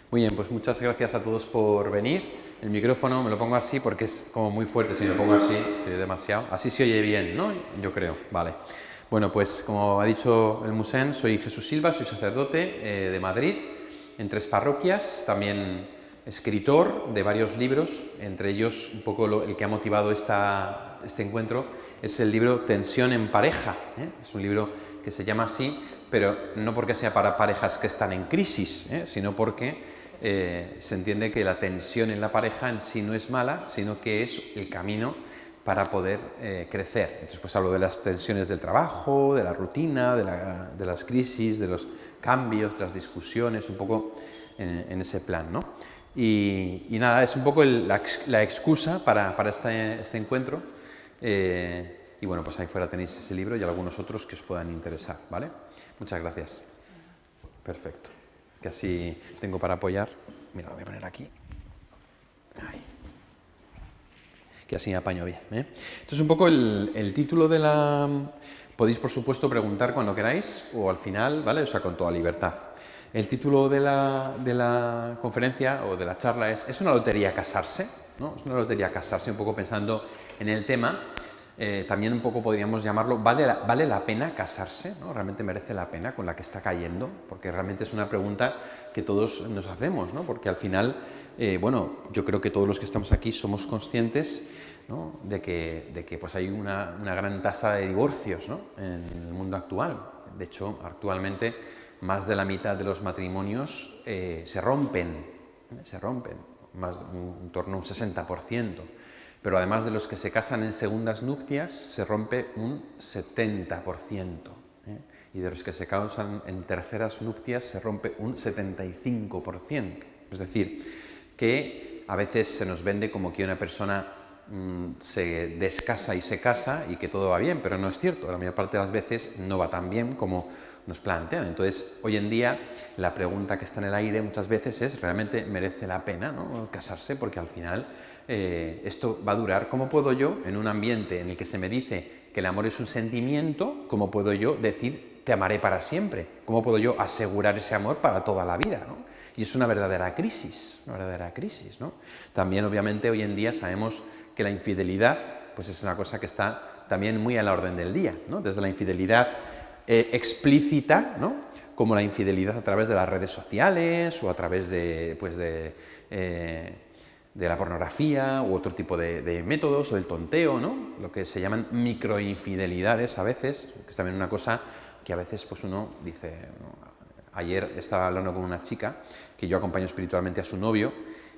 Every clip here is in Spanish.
Muy bien, pues muchas gracias a todos por venir. El micrófono me lo pongo así porque es como muy fuerte. Si me lo pongo así, se oye demasiado. Así se oye bien, ¿no? Yo creo. Vale. Bueno, pues como ha dicho el Musén, soy Jesús Silva, soy sacerdote de Madrid, en 3 parroquias, también escritor de varios libros, entre ellos un poco el que ha motivado este encuentro es el libro Tensión en pareja. Es un libro que se llama así, pero no porque sea para parejas que están en crisis, sino porque se entiende que la tensión en la pareja en sí no es mala, sino que es el camino para poder crecer. Entonces, pues hablo de las tensiones del trabajo, de la rutina, de las crisis, de los cambios, de las discusiones, un poco en ese plan, ¿no? Y nada, es un poco la excusa para este encuentro. Y bueno, pues ahí fuera tenéis ese libro y algunos otros que os puedan interesar, ¿vale? Muchas gracias. Perfecto. Que así tengo para apoyar. Mira, lo voy a poner aquí. Ahí. Que así me apaño bien. Entonces, un poco el título de la... Podéis, por supuesto, preguntar cuando queráis o al final, ¿vale? O sea, con toda libertad. El título de la conferencia o de la charla ¿es una lotería casarse? ¿No? Es una lotería casarse, un poco pensando en el tema. También un poco podríamos llamarlo, ¿vale la pena casarse? ¿No? ¿Realmente merece la pena con la que está cayendo? Porque realmente es una pregunta que todos nos hacemos, ¿no? Porque al final, bueno, yo creo que todos los que estamos aquí somos conscientes, ¿no? de que pues hay una gran tasa de divorcios, ¿no? En el mundo actual. De hecho, actualmente más de la mitad de los matrimonios se rompen, más en torno a un 60%. Pero además de los que se casan en segundas nupcias, se rompe un 70%. Y de los que se casan en terceras nupcias, se rompe un 75%. Es decir, que a veces se nos vende como que una persona se descasa y se casa y que todo va bien, pero no es cierto. La mayor parte de las veces no va tan bien como nos plantean. Entonces, hoy en día, la pregunta que está en el aire muchas veces es, ¿realmente merece la pena, ¿no? casarse? Porque al final esto va a durar. ¿Cómo puedo yo, en un ambiente en el que se me dice que el amor es un sentimiento, cómo puedo yo decir te amaré para siempre? ¿Cómo puedo yo asegurar ese amor para toda la vida, ¿no? Y es una verdadera crisis, ¿no? También, obviamente, hoy en día sabemos que la infidelidad pues es una cosa que está también muy a la orden del día, ¿no? Desde la infidelidad explícita, ¿no? Como la infidelidad a través de las redes sociales o a través de, pues de la pornografía u otro tipo de métodos, o del tonteo, ¿no? Lo que se llaman microinfidelidades a veces, que es también una cosa que a veces pues uno dice... ¿no? Ayer estaba hablando con una chica que yo acompaño espiritualmente a su novio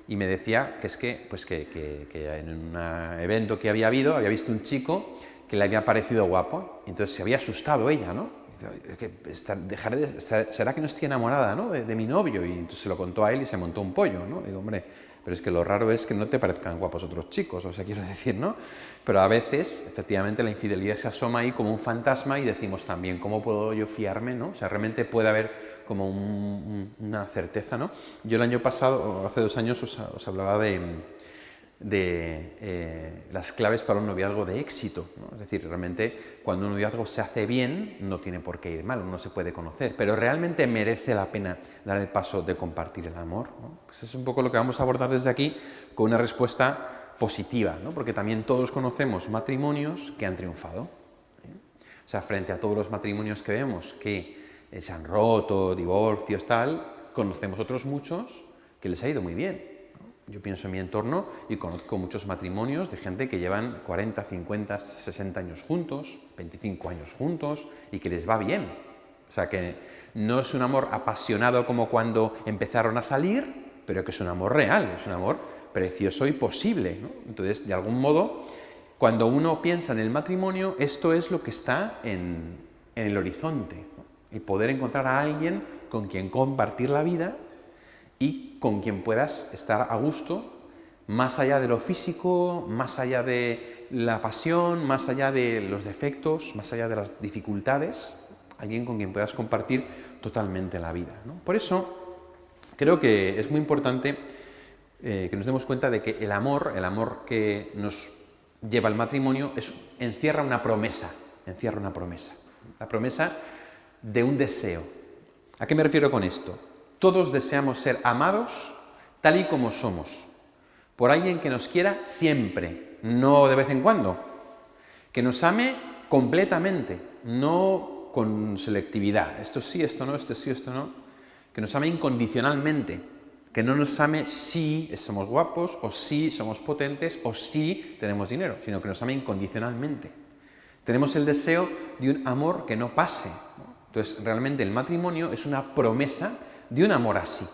y me decía que es que, pues que en un evento que había habido había visto un chico que le había parecido guapo y entonces se había asustado ella, ¿no? ¿Será que no estoy enamorada, ¿no? de mi novio? Y entonces se lo contó a él y se montó un pollo, ¿no? Digo, hombre, pero es que lo raro es que no te parezcan guapos otros chicos, o sea, quiero decir, ¿no? Pero a veces, efectivamente, la infidelidad se asoma ahí como un fantasma y decimos también, ¿cómo puedo yo fiarme, ¿no? O sea, realmente puede haber como una certeza, ¿no? Yo el año pasado, hace 2 años, os hablaba de las claves para un noviazgo de éxito, ¿no? Es decir, realmente cuando un noviazgo se hace bien no tiene por qué ir mal, uno se puede conocer, pero realmente merece la pena dar el paso de compartir el amor, ¿no? Pues es un poco lo que vamos a abordar desde aquí con una respuesta positiva, ¿no? Porque también todos conocemos matrimonios que han triunfado, ¿eh? O sea, frente a todos los matrimonios que vemos que se han roto, divorcios, tal, conocemos otros muchos que les ha ido muy bien. Yo pienso en mi entorno y conozco muchos matrimonios de gente que llevan 40, 50, 60 años juntos, 25 años juntos y que les va bien. O sea, que no es un amor apasionado como cuando empezaron a salir, pero que es un amor real, es un amor precioso y posible, ¿no? Entonces, de algún modo, cuando uno piensa en el matrimonio, esto es lo que está en el horizonte, ¿no? El poder encontrar a alguien con quien compartir la vida y con quien puedas estar a gusto, más allá de lo físico, más allá de la pasión, más allá de los defectos, más allá de las dificultades, alguien con quien puedas compartir totalmente la vida, ¿no? Por eso creo que es muy importante que nos demos cuenta de que el amor que nos lleva al matrimonio encierra una promesa, la promesa de un deseo. ¿A qué me refiero con esto? Todos deseamos ser amados tal y como somos, por alguien que nos quiera siempre, no de vez en cuando, que nos ame completamente, no con selectividad, esto sí, esto no, esto sí, esto no, que nos ame incondicionalmente, que no nos ame si somos guapos, o si somos potentes, o si tenemos dinero, sino que nos ame incondicionalmente. Tenemos el deseo de un amor que no pase. Entonces, realmente el matrimonio es una promesa de un amor así.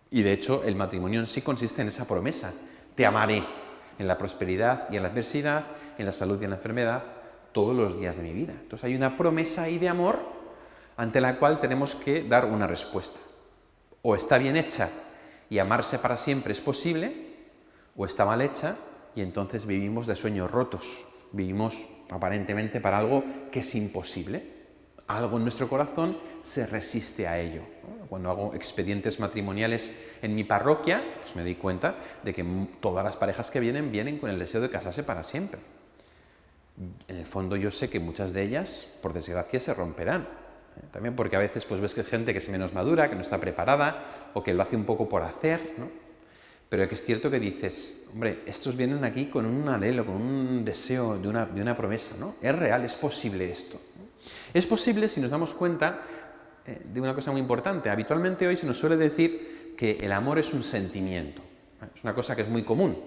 Y de hecho, el matrimonio en sí consiste en esa promesa. Te amaré en la prosperidad y en la adversidad, en la salud y en la enfermedad, todos los días de mi vida. Entonces, hay una promesa ahí de amor ante la cual tenemos que dar una respuesta. O está bien hecha y amarse para siempre es posible, o está mal hecha y entonces vivimos de sueños rotos. Vivimos aparentemente para algo que es imposible. Algo en nuestro corazón se resiste a ello. Cuando hago expedientes matrimoniales en mi parroquia, pues me doy cuenta de que todas las parejas que vienen con el deseo de casarse para siempre. En el fondo yo sé que muchas de ellas, por desgracia, se romperán. También porque a veces pues ves que es gente que es menos madura, que no está preparada, o que lo hace un poco por hacer, ¿no? Pero que es cierto que dices, hombre, estos vienen aquí con un anhelo, con un deseo de una promesa, ¿no? Es real, es posible esto. Es posible si nos damos cuenta de una cosa muy importante. Habitualmente hoy se nos suele decir que el amor es un sentimiento. Es una cosa que es muy común.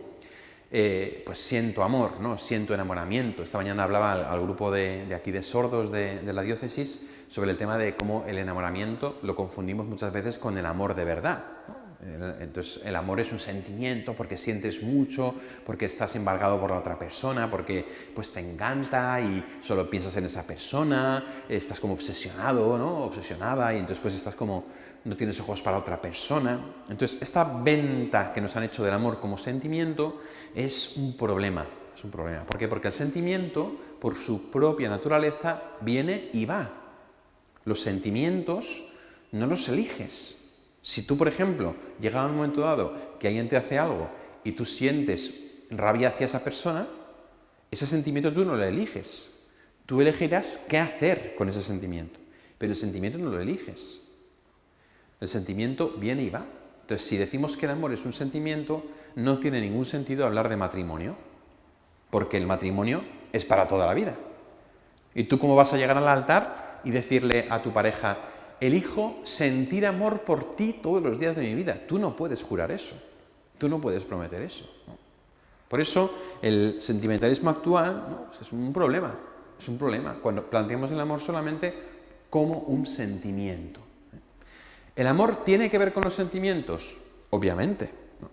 Pues siento amor, ¿no? Siento enamoramiento. Esta mañana hablaba al grupo de aquí de sordos de la diócesis sobre el tema de cómo el enamoramiento lo confundimos muchas veces con el amor de verdad, ¿no? Entonces el amor es un sentimiento porque sientes mucho, porque estás embargado por la otra persona, porque pues te encanta y solo piensas en esa persona, estás como obsesionado, ¿no? Obsesionada, y entonces pues estás como no tienes ojos para otra persona. Entonces esta venta que nos han hecho del amor como sentimiento es un problema. Es un problema. ¿Por qué? Porque el sentimiento, por su propia naturaleza, viene y va. Los sentimientos no los eliges. Si tú, por ejemplo, llega a un momento dado que alguien te hace algo y tú sientes rabia hacia esa persona, ese sentimiento tú no lo eliges. Tú elegirás qué hacer con ese sentimiento, pero el sentimiento no lo eliges. El sentimiento viene y va. Entonces, si decimos que el amor es un sentimiento, no tiene ningún sentido hablar de matrimonio, porque el matrimonio es para toda la vida. ¿Y tú cómo vas a llegar al altar y decirle a tu pareja, elijo sentir amor por ti todos los días de mi vida? Tú no puedes jurar eso, tú no puedes prometer eso, ¿no? Por eso el sentimentalismo actual, ¿no? Es un problema, cuando planteamos el amor solamente como un sentimiento. ¿El amor tiene que ver con los sentimientos? Obviamente, ¿no?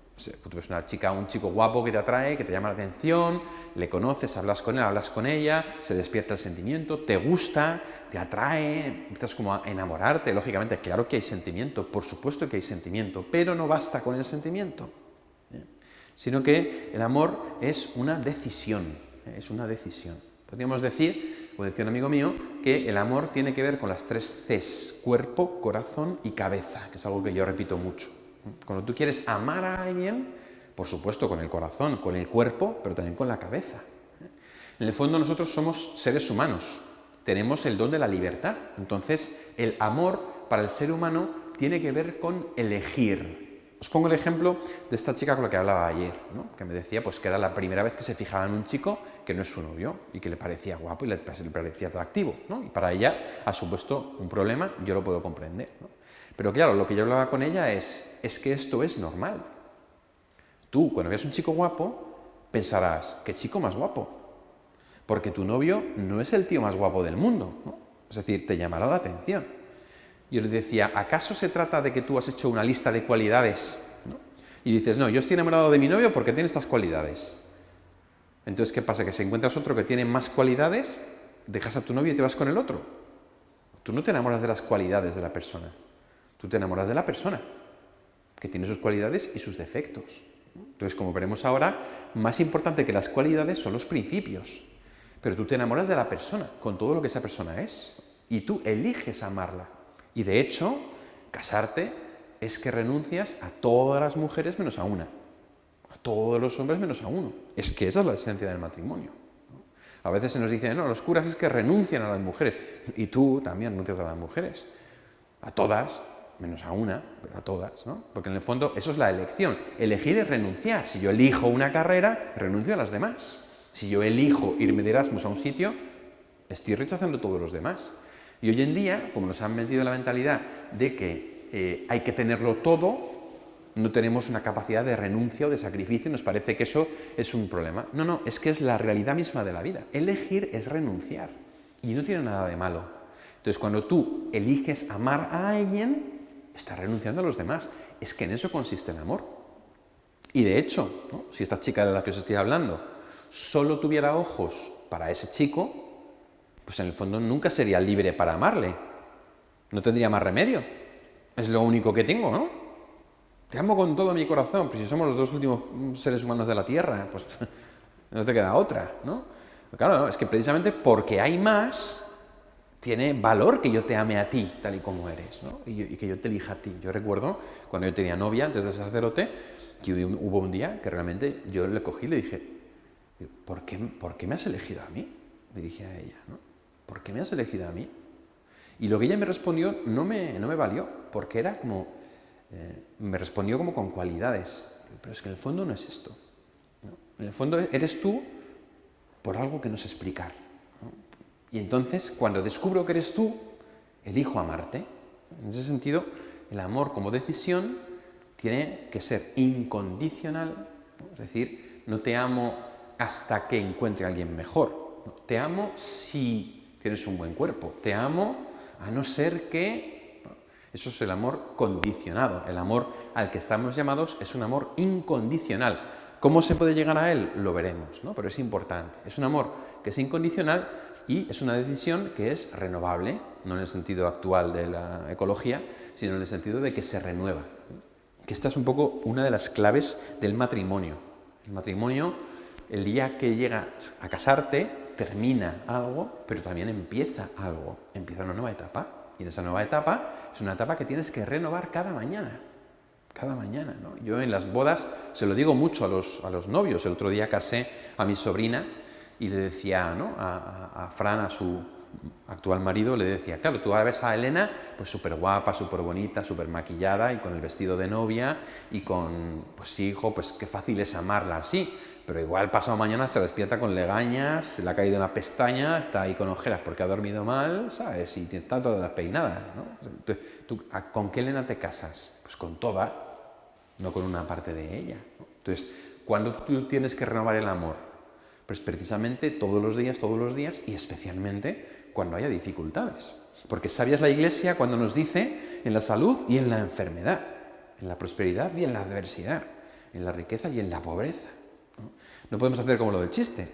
Tú ves una chica, un chico guapo que te atrae, que te llama la atención, le conoces, hablas con él, hablas con ella, se despierta el sentimiento, te gusta, te atrae, empiezas como a enamorarte. Lógicamente, claro que hay sentimiento, por supuesto que hay sentimiento, pero no basta con el sentimiento, sino que el amor es una decisión, es una decisión. Podríamos decir, como decía un amigo mío, que el amor tiene que ver con las 3 Cs, cuerpo, corazón y cabeza, que es algo que yo repito mucho. Cuando tú quieres amar a alguien, por supuesto con el corazón, con el cuerpo, pero también con la cabeza. En el fondo nosotros somos seres humanos, tenemos el don de la libertad. Entonces el amor para el ser humano tiene que ver con elegir. Os pongo el ejemplo de esta chica con la que hablaba ayer, ¿no? Que me decía pues, que era la primera vez que se fijaba en un chico que no es su novio y que le parecía guapo y le parecía atractivo, ¿no? Y para ella ha supuesto un problema, yo lo puedo comprender, ¿no? Pero claro, lo que yo hablaba con ella es que esto es normal. Tú, cuando veas un chico guapo, pensarás, ¿qué chico más guapo? Porque tu novio no es el tío más guapo del mundo, ¿no? Es decir, te llamará la atención. Yo le decía, ¿acaso se trata de que tú has hecho una lista de cualidades, ¿no? Y dices, no, yo estoy enamorado de mi novio porque tiene estas cualidades. Entonces, ¿qué pasa? Que si encuentras otro que tiene más cualidades, dejas a tu novio y te vas con el otro. Tú no te enamoras de las cualidades de la persona. Tú te enamoras de la persona, que tiene sus cualidades y sus defectos. Entonces, como veremos ahora, más importante que las cualidades son los principios. Pero tú te enamoras de la persona, con todo lo que esa persona es. Y tú eliges amarla. Y de hecho, casarte es que renuncias a todas las mujeres menos a una. A todos los hombres menos a uno. Es que esa es la esencia del matrimonio, ¿no? A veces se nos dice, no, los curas es que renuncian a las mujeres. Y tú también renuncias a las mujeres. A todas. menos a una, pero a todas, ¿no? Porque en el fondo eso es la elección. Elegir es renunciar. Si yo elijo una carrera, renuncio a las demás. Si yo elijo irme de Erasmus a un sitio, estoy rechazando a todos los demás. Y hoy en día, como nos han metido la mentalidad de que hay que tenerlo todo, no tenemos una capacidad de renuncia o de sacrificio, nos parece que eso es un problema. No, no, es que es la realidad misma de la vida. Elegir es renunciar y no tiene nada de malo. Entonces, cuando tú eliges amar a alguien, estás renunciando a los demás. Es que en eso consiste el amor. Y de hecho, ¿no?, si esta chica de la que os estoy hablando solo tuviera ojos para ese chico, pues en el fondo nunca sería libre para amarle. No tendría más remedio. Es lo único que tengo, ¿no? Te amo con todo mi corazón, pero si somos los dos últimos seres humanos de la Tierra, pues no te queda otra, ¿no? Claro, es que precisamente porque hay más, tiene valor que yo te ame a ti, tal y como eres, ¿no? Y que yo te elija a ti. Yo recuerdo, cuando yo tenía novia, antes de ser sacerdote, que hubo un día que realmente yo le cogí y le dije, ¿por qué me has elegido a mí? Le dije a ella, ¿no? ¿Por qué me has elegido a mí? Y lo que ella me respondió no me valió, porque era como... me respondió como con cualidades, pero es que en el fondo no es esto, ¿no? En el fondo eres tú por algo que no sé explicar, ¿no? Y entonces, cuando descubro que eres tú, elijo amarte. En ese sentido, el amor como decisión tiene que ser incondicional, ¿no? Es decir, no te amo hasta que encuentre a alguien mejor, ¿no? Te amo si tienes un buen cuerpo, te amo a no ser que... Eso es el amor condicionado. El amor al que estamos llamados es un amor incondicional. ¿Cómo se puede llegar a él? Lo veremos, ¿no? Pero es importante. Es un amor que es incondicional y es una decisión que es renovable, no en el sentido actual de la ecología, sino en el sentido de que se renueva. Que esta es un poco una de las claves del matrimonio. El matrimonio, el día que llegas a casarte, termina algo, pero también empieza algo. Empieza una nueva etapa. Y en esa nueva etapa es una etapa que tienes que renovar cada mañana, ¿no? Yo en las bodas se lo digo mucho a los novios. El otro día casé a mi sobrina y le decía, ¿no?, a Fran, a su actual marido, le decía, claro, tú ahora ves a Elena pues súper guapa, súper bonita, súper maquillada y con el vestido de novia y con, pues hijo, pues qué fácil es amarla así. Pero igual pasado mañana se despierta con legañas, se le ha caído una pestaña, está ahí con ojeras porque ha dormido mal, ¿sabes? Y está toda despeinada, ¿no? ¿Tú, ¿con qué Elena te casas? Pues con toda, no con una parte de ella, ¿no? Entonces, ¿cuándo tú tienes que renovar el amor? Pues precisamente todos los días y especialmente cuando haya dificultades. Porque sabia es la Iglesia cuando nos dice en la salud y en la enfermedad, en la prosperidad y en la adversidad, en la riqueza y en la pobreza. No podemos hacer como lo del chiste.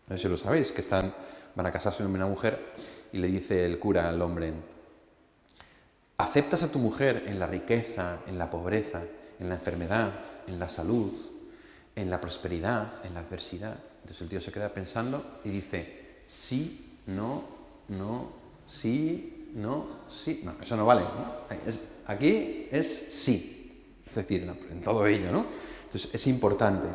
No sé si lo sabéis, que van a casarse una mujer y le dice el cura al hombre, ¿aceptas a tu mujer en la riqueza, en la pobreza, en la enfermedad, en la salud, en la prosperidad, en la adversidad? Entonces el tío se queda pensando y dice, sí, no, no, sí, no, sí. No, eso no vale, ¿no? Aquí es sí, es decir, en todo ello, ¿no? Entonces es importante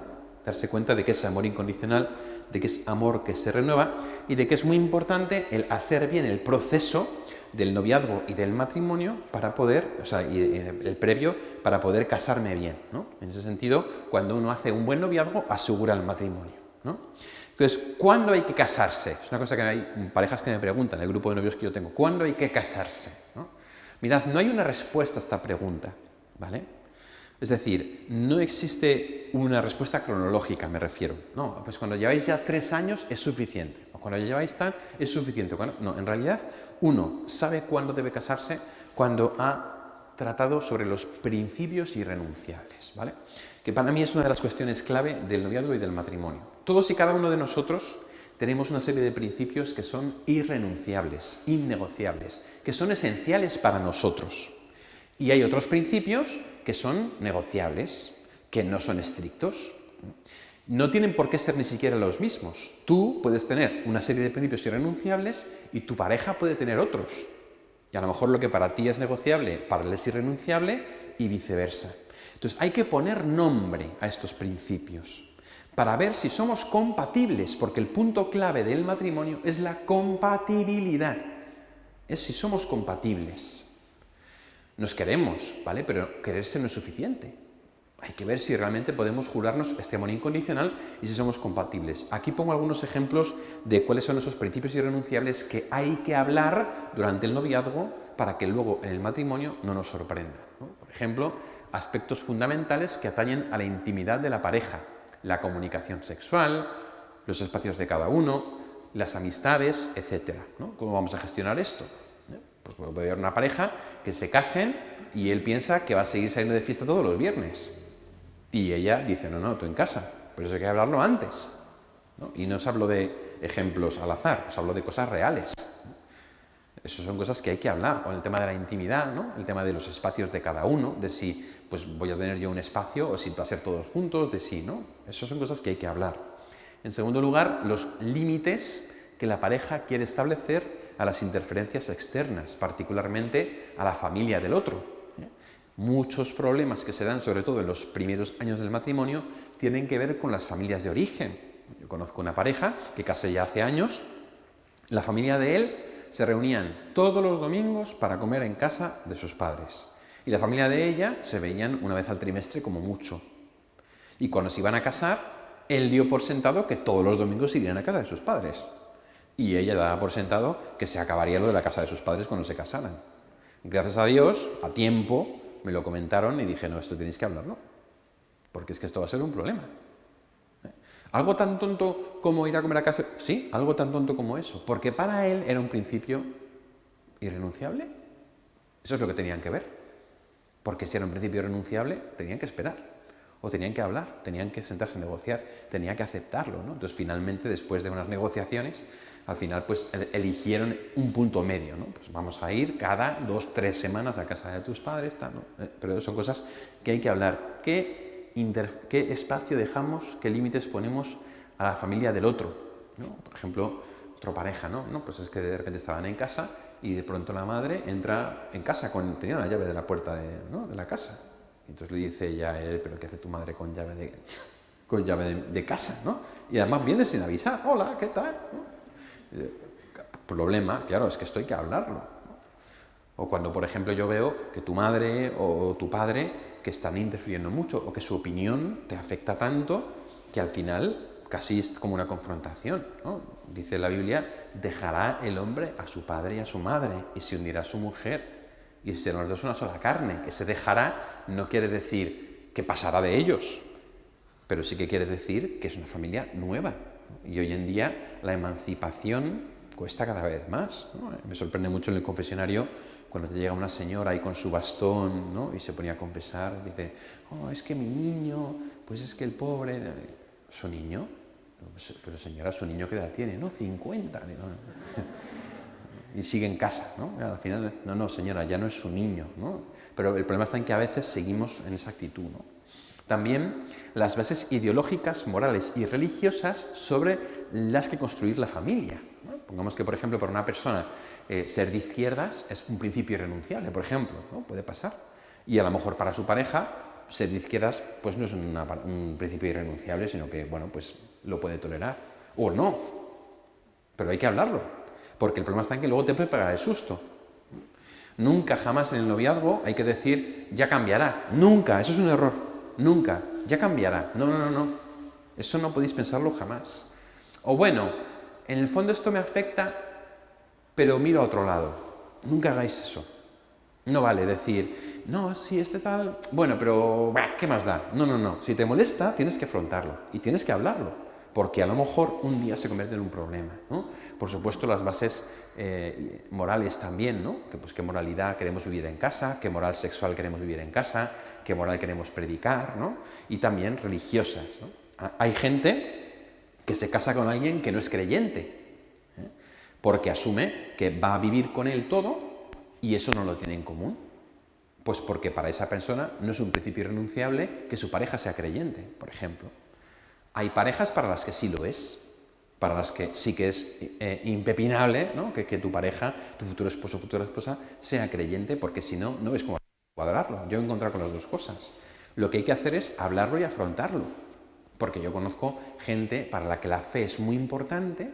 darse cuenta de que es amor incondicional, de que es amor que se renueva y de que es muy importante el hacer bien el proceso del noviazgo y del matrimonio para poder, o sea, y el previo, para poder casarme bien, ¿no? En ese sentido, cuando uno hace un buen noviazgo, asegura el matrimonio, ¿no? Entonces, ¿cuándo hay que casarse? Es una cosa que hay parejas que me preguntan, el grupo de novios que yo tengo, ¿cuándo hay que casarse?, ¿no? Mirad, no hay una respuesta a esta pregunta, ¿vale? Es decir, no existe una respuesta cronológica, me refiero. No, pues cuando lleváis ya 3 años es suficiente. O cuando lleváis tal, es suficiente. No, en realidad, uno sabe cuándo debe casarse cuando ha tratado sobre los principios irrenunciables, ¿vale? Que para mí es una de las cuestiones clave del noviazgo y del matrimonio. Todos y cada uno de nosotros tenemos una serie de principios que son irrenunciables, innegociables, que son esenciales para nosotros. Y hay otros principios que son negociables, que no son estrictos. No tienen por qué ser ni siquiera los mismos. Tú puedes tener una serie de principios irrenunciables y tu pareja puede tener otros. Y a lo mejor lo que para ti es negociable, para él es irrenunciable y viceversa. Entonces hay que poner nombre a estos principios para ver si somos compatibles, porque el punto clave del matrimonio es la compatibilidad. Es si somos compatibles. Nos queremos, ¿vale? Pero quererse no es suficiente. Hay que ver si realmente podemos jurarnos este amor incondicional y si somos compatibles. Aquí pongo algunos ejemplos de cuáles son esos principios irrenunciables que hay que hablar durante el noviazgo para que luego en el matrimonio no nos sorprenda, ¿no? Por ejemplo, aspectos fundamentales que atañen a la intimidad de la pareja, la comunicación sexual, los espacios de cada uno, las amistades, etc., ¿no? ¿Cómo vamos a gestionar esto? Pues puede haber una pareja que se casen y él piensa que va a seguir saliendo de fiesta todos los viernes. Y ella dice, no, no, tú en casa, pero eso hay que hablarlo antes, ¿no? Y no os hablo de ejemplos al azar, os hablo de cosas reales. Esas son cosas que hay que hablar, con el tema de la intimidad, ¿no? El tema de los espacios de cada uno, de si pues voy a tener yo un espacio o si va a ser todos juntos, de si, ¿no? Esas son cosas que hay que hablar. En segundo lugar, los límites que la pareja quiere establecer a las interferencias externas, particularmente a la familia del otro. Muchos problemas que se dan, sobre todo en los primeros años del matrimonio, tienen que ver con las familias de origen. Yo conozco una pareja que casé ya hace años, la familia de él se reunían todos los domingos para comer en casa de sus padres. Y la familia de ella se veían una vez al trimestre como mucho. Y cuando se iban a casar, él dio por sentado que todos los domingos irían a casa de sus padres. Y ella daba por sentado que se acabaría lo de la casa de sus padres cuando se casaran. Gracias a Dios, a tiempo, me lo comentaron y dije, no, esto tenéis que hablarlo, porque es que esto va a ser un problema. ¿Algo tan tonto como ir a comer a casa? Sí, algo tan tonto como eso, porque para él era un principio irrenunciable. Eso es lo que tenían que ver, porque si era un principio irrenunciable, tenían que esperar, o tenían que hablar, tenían que sentarse a negociar, tenían que aceptarlo, ¿no? Entonces, finalmente, después de unas negociaciones, al final, pues, eligieron un punto medio, ¿no? Pues vamos a ir cada 2 o 3 semanas a casa de tus padres, tal, ¿no? Pero son cosas que hay que hablar. ¿Qué espacio dejamos, qué límites ponemos a la familia del otro, ¿no? Por ejemplo, otra pareja, ¿no? Pues es que de repente estaban en casa y de pronto la madre entra en casa, tenía la llave de la puerta de la casa. Y entonces le dice ella a él, pero ¿qué hace tu madre con llave de casa, ¿no? Y además viene sin avisar, hola, ¿qué tal? ¿No? Problema, claro, es que esto hay que hablarlo, ¿no? O cuando, por ejemplo, yo veo que tu madre o tu padre que están interfiriendo mucho o que su opinión te afecta tanto que al final casi es como una confrontación, ¿no? Dice la Biblia, dejará el hombre a su padre y a su madre y se unirá a su mujer y serán los dos una sola carne. Ese dejará no quiere decir que pasará de ellos, pero sí que quiere decir que es una familia nueva. Y hoy en día la emancipación cuesta cada vez más, ¿no? Me sorprende mucho en el confesionario cuando te llega una señora ahí con su bastón, ¿no? Y se ponía a confesar, dice, oh, es que mi niño, pues es que el pobre... ¿Su niño? Pero señora, ¿su niño qué edad tiene? No, 50. Y sigue en casa, ¿no? Al final, no, señora, ya no es su niño, ¿no? Pero el problema está en que a veces seguimos en esa actitud, ¿no? También las bases ideológicas, morales y religiosas sobre las que construir la familia, ¿no? Pongamos que, por ejemplo, para una persona ser de izquierdas es un principio irrenunciable, por ejemplo, ¿no? Puede pasar. Y a lo mejor para su pareja ser de izquierdas pues no es un principio irrenunciable, sino que, bueno, pues lo puede tolerar. O no, pero hay que hablarlo, porque el problema está en que luego te puede pegar el susto. Nunca, jamás en el noviazgo hay que decir, ya cambiará. Nunca, eso es un error. Nunca, ya cambiará. No. Eso no podéis pensarlo jamás. O bueno, en el fondo esto me afecta, pero miro a otro lado. Nunca hagáis eso. No vale decir, no, si este tal... Bueno, pero ¿qué más da? No. Si te molesta, tienes que afrontarlo y tienes que hablarlo, porque a lo mejor un día se convierte en un problema, ¿no? Por supuesto, las bases morales también, ¿no? Qué moralidad queremos vivir en casa, qué moral sexual queremos vivir en casa, qué moral queremos predicar, ¿no? Y también religiosas, ¿no? Hay gente que se casa con alguien que no es creyente, porque asume que va a vivir con él todo y eso no lo tiene en común. Pues porque para esa persona no es un principio irrenunciable que su pareja sea creyente, por ejemplo. Hay parejas para las que sí lo es, para las que sí que es impepinable, ¿no? que tu pareja, tu futuro esposo o futura esposa, sea creyente, porque si no, no ves cómo cuadrarlo. Yo he encontrado con las dos cosas. Lo que hay que hacer es hablarlo y afrontarlo, porque yo conozco gente para la que la fe es muy importante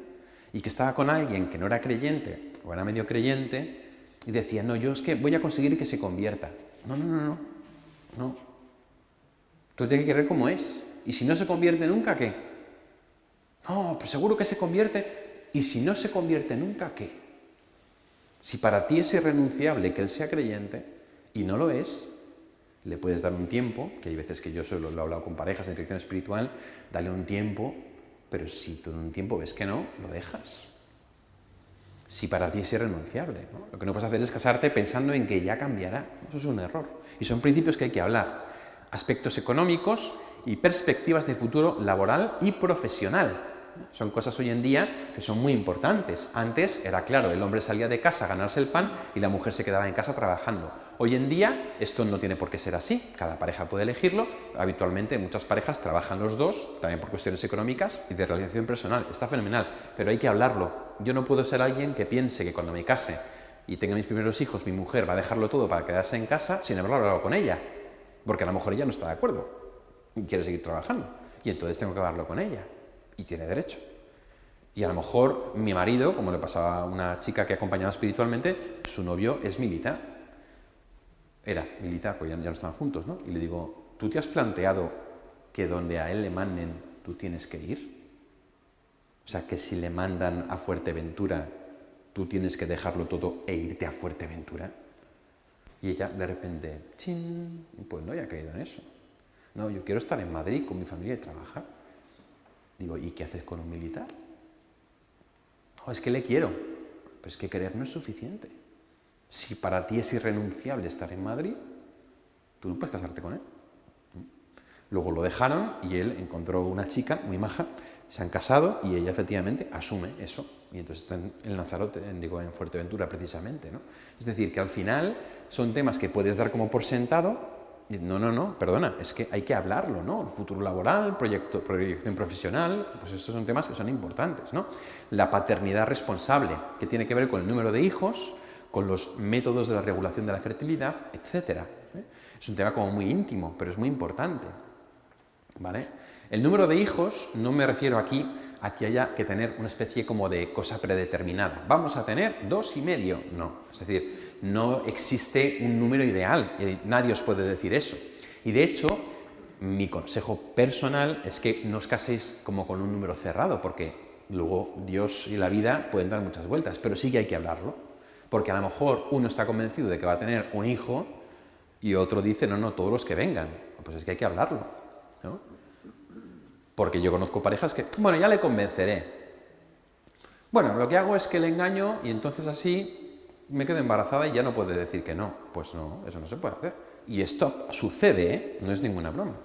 y que estaba con alguien que no era creyente o era medio creyente Y decía, no, yo es que voy a conseguir que se convierta. No, no, no, no, no. Tú tienes que querer como es. Y si no se convierte nunca, ¿qué? No, pues seguro que se convierte. Y si no se convierte nunca, ¿qué? Si para ti es irrenunciable que él sea creyente y no lo es, le puedes dar un tiempo, que hay veces que yo solo lo he hablado con parejas en dirección espiritual, dale un tiempo, pero si tú en un tiempo ves que no, lo dejas. Si para ti es irrenunciable, ¿no? Lo que no puedes hacer es casarte pensando en que ya cambiará. Eso es un error. Y son principios que hay que hablar. Aspectos económicos y perspectivas de futuro laboral y profesional. Son cosas hoy en día que son muy importantes. Antes era claro, el hombre salía de casa a ganarse el pan y la mujer se quedaba en casa trabajando. Hoy en día esto no tiene por qué ser así. Cada pareja puede elegirlo. Habitualmente muchas parejas trabajan los dos, también por cuestiones económicas y de realización personal. Está fenomenal, pero hay que hablarlo. Yo no puedo ser alguien que piense que cuando me case y tenga mis primeros hijos, mi mujer va a dejarlo todo para quedarse en casa sin haberlo hablado con ella. Porque a lo mejor ella no está de acuerdo y quiere seguir trabajando. Y entonces tengo que hablarlo con ella. Y tiene derecho. Y a lo mejor mi marido, como le pasaba a una chica que acompañaba espiritualmente, su novio es militar. Era militar, pues ya no estaban juntos, ¿no? Y le digo, ¿tú te has planteado que donde a él le manden, tú tienes que ir? O sea, que si le mandan a Fuerteventura, tú tienes que dejarlo todo e irte a Fuerteventura. Y ella de repente, ¡chin! Pues no, ya ha caído en eso. No, yo quiero estar en Madrid con mi familia y trabajar. Digo, ¿y qué haces con un militar? Oh, es que le quiero. Pero es que querer no es suficiente. Si para ti es irrenunciable estar en Madrid, tú no puedes casarte con él. Luego lo dejaron y él encontró una chica muy maja, se han casado y ella efectivamente asume eso. Y entonces está en Lanzarote, en Fuerteventura precisamente, ¿no? Es decir, que al final son temas que puedes dar como por sentado. No, perdona, es que hay que hablarlo, ¿no? El futuro laboral, proyección profesional, pues estos son temas que son importantes, ¿no? La paternidad responsable, que tiene que ver con el número de hijos, con los métodos de la regulación de la fertilidad, etcétera. Es un tema como muy íntimo, pero es muy importante, ¿vale? El número de hijos, no me refiero aquí a que haya que tener una especie como de cosa predeterminada. Vamos a tener 2,5. No, es decir, no existe un número ideal, nadie os puede decir eso. Y de hecho, mi consejo personal es que no os caséis como con un número cerrado, porque luego Dios y la vida pueden dar muchas vueltas, pero sí que hay que hablarlo. Porque a lo mejor uno está convencido de que va a tener un hijo y otro dice, no, todos los que vengan. Pues es que hay que hablarlo, ¿no? Porque yo conozco parejas que, bueno, ya le convenceré. Bueno, lo que hago es que le engaño y entonces así me quedo embarazada y ya no puede decir que no. Pues no, eso no se puede hacer. Y esto sucede, ¿eh? No es ninguna broma.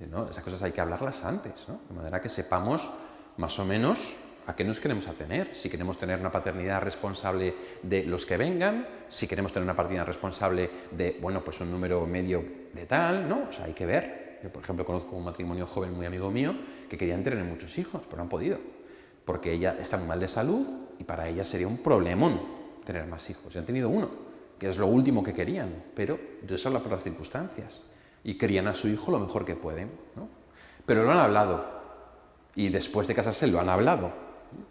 ¿No? Esas cosas hay que hablarlas antes, ¿no? De manera que sepamos más o menos a qué nos queremos atener. Si queremos tener una paternidad responsable de los que vengan, si queremos tener una paternidad responsable de, bueno, pues un número medio de tal, ¿no? O sea, hay que ver. Yo, por ejemplo, conozco un matrimonio joven muy amigo mío que querían tener muchos hijos, pero no han podido, porque ella está muy mal de salud y para ella sería un problemón tener más hijos. Y han tenido uno, que es lo último que querían, pero Dios habla por las circunstancias y crían a su hijo lo mejor que pueden, ¿no? Pero lo han hablado y después de casarse lo han hablado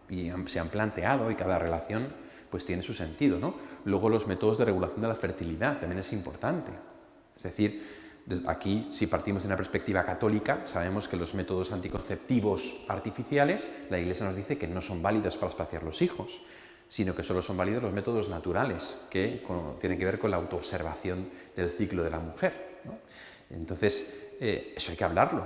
y se han planteado y cada relación pues tiene su sentido, ¿no? Luego los métodos de regulación de la fertilidad también es importante. Es decir, aquí, si partimos de una perspectiva católica, sabemos que los métodos anticonceptivos artificiales, la Iglesia nos dice que no son válidos para espaciar los hijos, sino que solo son válidos los métodos naturales, que tienen que ver con la autoobservación del ciclo de la mujer, ¿no? Entonces, eso hay que hablarlo.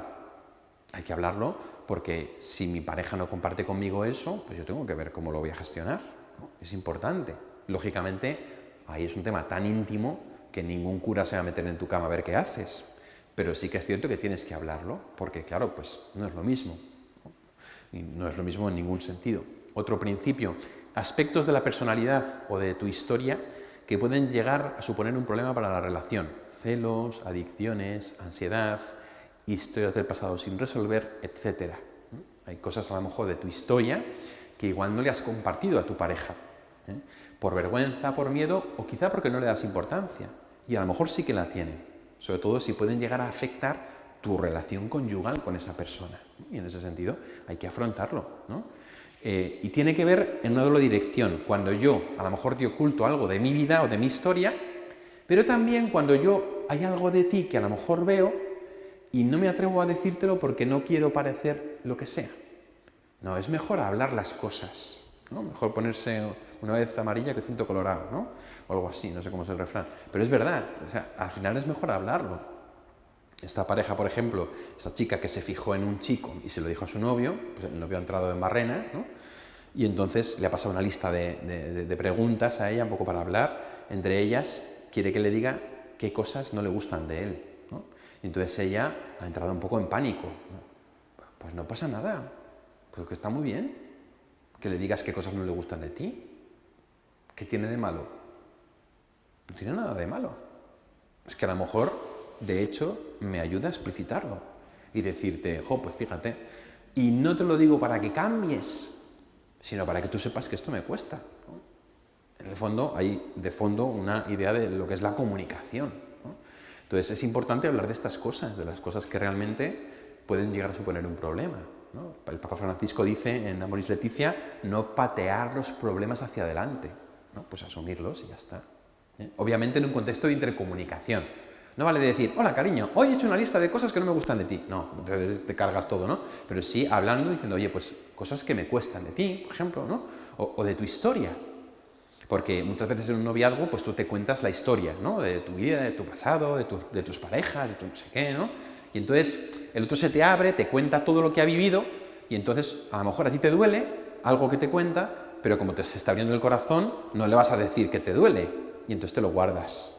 Hay que hablarlo porque si mi pareja no comparte conmigo eso, pues yo tengo que ver cómo lo voy a gestionar, ¿no? Es importante. Lógicamente, ahí es un tema tan íntimo que ningún cura se va a meter en tu cama a ver qué haces. Pero sí que es cierto que tienes que hablarlo, porque claro, pues no es lo mismo. Y no es lo mismo en ningún sentido. Otro principio, aspectos de la personalidad o de tu historia que pueden llegar a suponer un problema para la relación. Celos, adicciones, ansiedad, historias del pasado sin resolver, etc. Hay cosas a lo mejor de tu historia que igual no le has compartido a tu pareja, por vergüenza, por miedo o quizá porque no le das importancia. Y a lo mejor sí que la tiene, sobre todo si pueden llegar a afectar tu relación conyugal con esa persona. Y en ese sentido hay que afrontarlo, ¿no? Y tiene que ver en una doble dirección, cuando yo a lo mejor te oculto algo de mi vida o de mi historia, pero también cuando yo hay algo de ti que a lo mejor veo y no me atrevo a decírtelo porque no quiero parecer lo que sea. No, es mejor hablar las cosas, ¿no? Mejor ponerse una vez amarilla que ciento colorado, ¿no? O algo así, no sé cómo es el refrán. Pero es verdad, o sea, al final es mejor hablarlo. Esta pareja, por ejemplo, esta chica que se fijó en un chico y se lo dijo a su novio, pues el novio ha entrado en barrena, ¿no? Y entonces le ha pasado una lista de preguntas a ella, un poco para hablar. Entre ellas, quiere que le diga qué cosas no le gustan de él, ¿no? Y entonces ella ha entrado un poco en pánico, ¿no? Pues no pasa nada, pues que está muy bien que le digas qué cosas no le gustan de ti. ¿Qué tiene de malo? No tiene nada de malo. Es que a lo mejor, de hecho, me ayuda a explicitarlo y decirte, pues fíjate, y no te lo digo para que cambies, sino para que tú sepas que esto me cuesta, ¿no? En el fondo, hay de fondo una idea de lo que es la comunicación, ¿no? Entonces, es importante hablar de estas cosas, de las cosas que realmente pueden llegar a suponer un problema, ¿no? El Papa Francisco dice en Amoris Laetitia, no patear los problemas hacia adelante, ¿no? Pues asumirlos y ya está, ¿eh? Obviamente en un contexto de intercomunicación. No vale de decir, hola cariño, hoy he hecho una lista de cosas que no me gustan de ti. No, entonces te cargas todo, ¿no? Pero sí hablando, diciendo, oye, pues cosas que me cuestan de ti, por ejemplo, ¿no? O de tu historia. Porque muchas veces en un noviazgo, pues tú te cuentas la historia, ¿no? De tu vida, de tu pasado, de tus parejas, de tu no sé qué, ¿no? Y entonces el otro se te abre, te cuenta todo lo que ha vivido y entonces a lo mejor a ti te duele algo que te cuenta, pero como se está abriendo el corazón, no le vas a decir que te duele y entonces te lo guardas.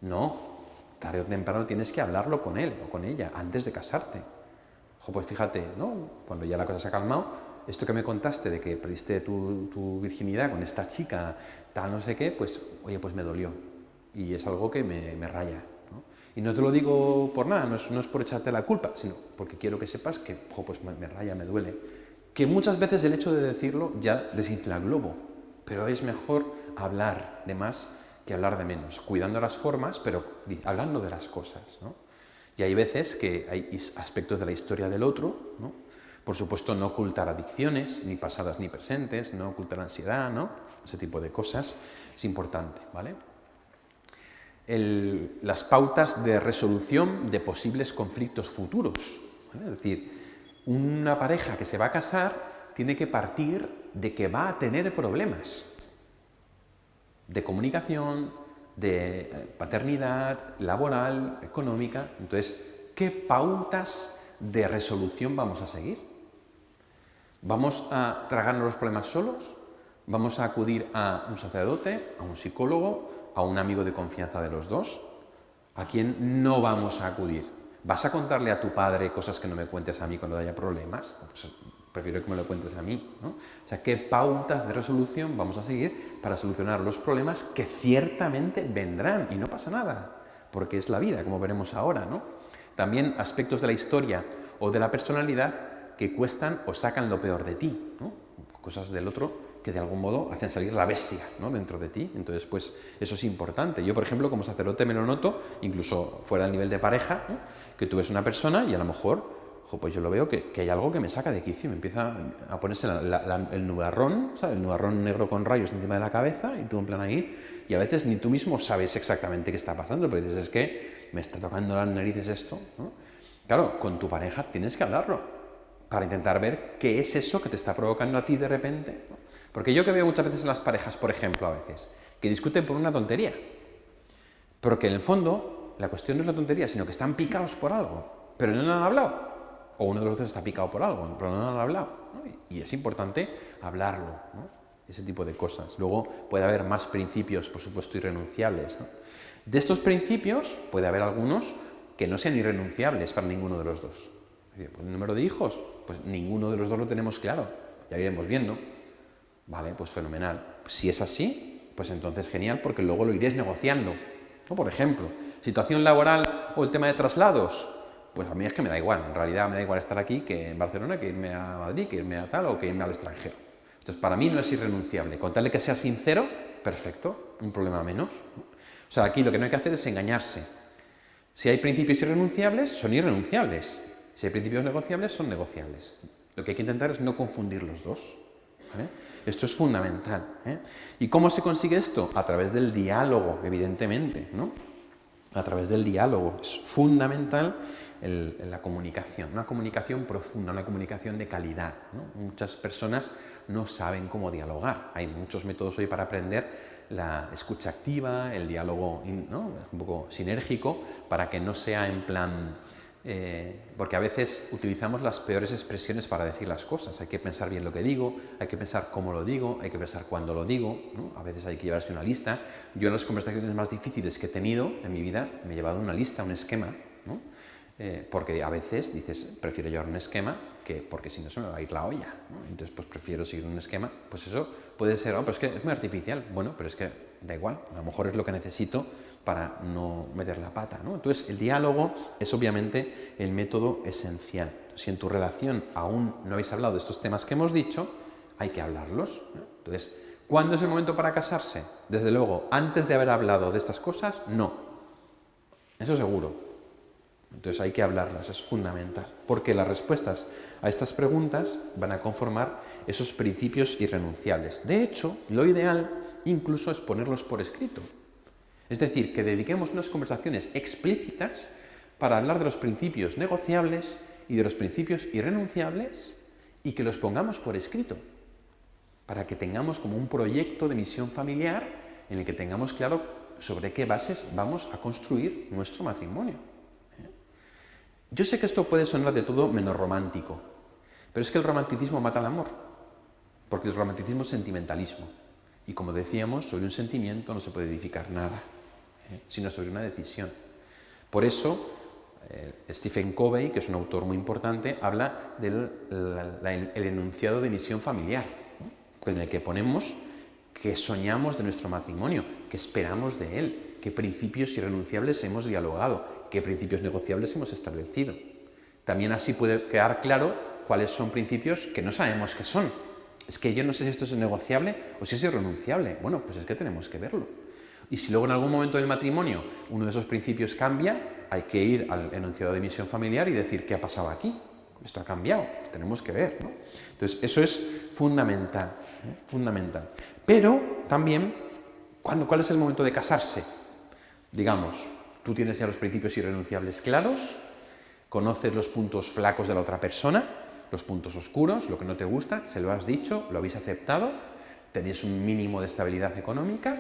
No, tarde o temprano tienes que hablarlo con él o con ella antes de casarte. Pues fíjate, ¿no? Cuando ya la cosa se ha calmado, esto que me contaste de que perdiste tu virginidad con esta chica, tal no sé qué, pues, oye, pues me dolió. Y es algo que me raya, ¿no? Y no te lo digo por nada, no es por echarte la culpa, sino porque quiero que sepas que, pues me raya, me duele. Que muchas veces el hecho de decirlo ya desinfla el globo, pero es mejor hablar de más que hablar de menos, cuidando las formas, pero hablando de las cosas, ¿no? Y hay veces que hay aspectos de la historia del otro, ¿no? Por supuesto, no ocultar adicciones, ni pasadas ni presentes, no ocultar ansiedad, ¿no? Ese tipo de cosas es importante, ¿vale? Las pautas de resolución de posibles conflictos futuros, ¿vale? Es decir, una pareja que se va a casar tiene que partir de que va a tener problemas de comunicación, de paternidad, laboral, económica. Entonces, ¿qué pautas de resolución vamos a seguir? ¿Vamos a tragarnos los problemas solos? ¿Vamos a acudir a un sacerdote, a un psicólogo, a un amigo de confianza de los dos? ¿A quién no vamos a acudir? ¿Vas a contarle a tu padre cosas que no me cuentes a mí cuando haya problemas? Pues prefiero que me lo cuentes a mí, ¿no? O sea, ¿qué pautas de resolución vamos a seguir para solucionar los problemas que ciertamente vendrán? Y no pasa nada, porque es la vida, como veremos ahora, ¿no? También aspectos de la historia o de la personalidad que cuestan o sacan lo peor de ti, ¿no? Cosas del otro que de algún modo hacen salir la bestia, ¿no? Dentro de ti. Entonces, pues eso es importante. Yo, por ejemplo, como sacerdote me lo noto, incluso fuera del nivel de pareja, ¿no? Que tú ves una persona y a lo mejor, pues yo lo veo que hay algo que me saca de quicio y me empieza a ponerse el nubarrón, ¿sabes? El nubarrón negro con rayos encima de la cabeza y tú en plan ahí, y a veces ni tú mismo sabes exactamente qué está pasando, pero dices, es que me está tocando las narices esto, ¿no? Claro, con tu pareja tienes que hablarlo para intentar ver qué es eso que te está provocando a ti de repente, ¿no? Porque yo que veo muchas veces en las parejas, por ejemplo, a veces, que discuten por una tontería, pero que en el fondo la cuestión no es la tontería, sino que están picados por algo, pero no han hablado. O uno de los dos está picado por algo, pero no han hablado, ¿no? Y es importante hablarlo, ¿no? Ese tipo de cosas. Luego puede haber más principios, por supuesto, irrenunciables, ¿no? De estos principios puede haber algunos que no sean irrenunciables para ninguno de los dos. Pues el número de hijos, pues ninguno de los dos lo tenemos claro, ya iremos viendo. Vale, pues fenomenal. Si es así, pues entonces genial, porque luego lo iréis negociando, ¿no? Por ejemplo, situación laboral o el tema de traslados, pues a mí es que me da igual, en realidad me da igual estar aquí que en Barcelona, que irme a Madrid, que irme a tal o que irme al extranjero. Entonces, para mí no es irrenunciable. Con tal de que sea sincero, perfecto, un problema menos, ¿no? O sea, aquí lo que no hay que hacer es engañarse. Si hay principios irrenunciables, son irrenunciables. Si hay principios negociables, son negociables. Lo que hay que intentar es no confundir los dos. ¿vale? Esto es fundamental, ¿eh? ¿Y cómo se consigue esto? A través del diálogo, evidentemente, ¿no? A través del diálogo. Es fundamental la comunicación, una comunicación profunda, una comunicación de calidad, ¿no? Muchas personas no saben cómo dialogar. Hay muchos métodos hoy para aprender la escucha activa, el diálogo, ¿no?, un poco sinérgico, para que no sea en plan... porque a veces utilizamos las peores expresiones para decir las cosas. Hay que pensar bien lo que digo, hay que pensar cómo lo digo, hay que pensar cuándo lo digo, ¿no? A veces hay que llevarse una lista. Yo en las conversaciones más difíciles que he tenido en mi vida me he llevado una lista, un esquema, ¿no? Porque a veces dices, prefiero llevar un esquema porque si no se me va a ir la olla, ¿no? Entonces pues prefiero seguir un esquema. Pues eso puede ser, oh, pero es que es muy artificial. Bueno, pero es que da igual, a lo mejor es lo que necesito para no meter la pata, ¿no? Entonces el diálogo es obviamente el método esencial. Si en tu relación aún no habéis hablado de estos temas que hemos dicho, hay que hablarlos, ¿no? Entonces, ¿cuándo es el momento para casarse? Desde luego, antes de haber hablado de estas cosas, no. Eso seguro. Entonces hay que hablarlas, es fundamental, porque las respuestas a estas preguntas van a conformar esos principios irrenunciables. De hecho, lo ideal incluso es ponerlos por escrito. Es decir, que dediquemos unas conversaciones explícitas para hablar de los principios negociables y de los principios irrenunciables y que los pongamos por escrito, para que tengamos como un proyecto de misión familiar en el que tengamos claro sobre qué bases vamos a construir nuestro matrimonio. Yo sé que esto puede sonar de todo menos romántico, pero es que el romanticismo mata el amor, porque el romanticismo es sentimentalismo. Y como decíamos, sobre un sentimiento no se puede edificar nada, sino sobre una decisión. Por eso, Stephen Covey, que es un autor muy importante, habla del enunciado de misión familiar, ¿no?, en el que ponemos qué soñamos de nuestro matrimonio, qué esperamos de él, qué principios irrenunciables hemos dialogado, qué principios negociables hemos establecido. También así puede quedar claro cuáles son principios que no sabemos qué son. Es que yo no sé si esto es negociable o si es irrenunciable. Bueno, pues es que tenemos que verlo. Y si luego en algún momento del matrimonio uno de esos principios cambia, hay que ir al enunciado de misión familiar y decir, ¿qué ha pasado aquí? Esto ha cambiado, pues tenemos que ver, ¿no? Entonces, eso es fundamental, fundamental. Pero también, ¿cuál es el momento de casarse? Digamos, tú tienes ya los principios irrenunciables claros, conoces los puntos flacos de la otra persona, los puntos oscuros, lo que no te gusta, se lo has dicho, lo habéis aceptado, tenéis un mínimo de estabilidad económica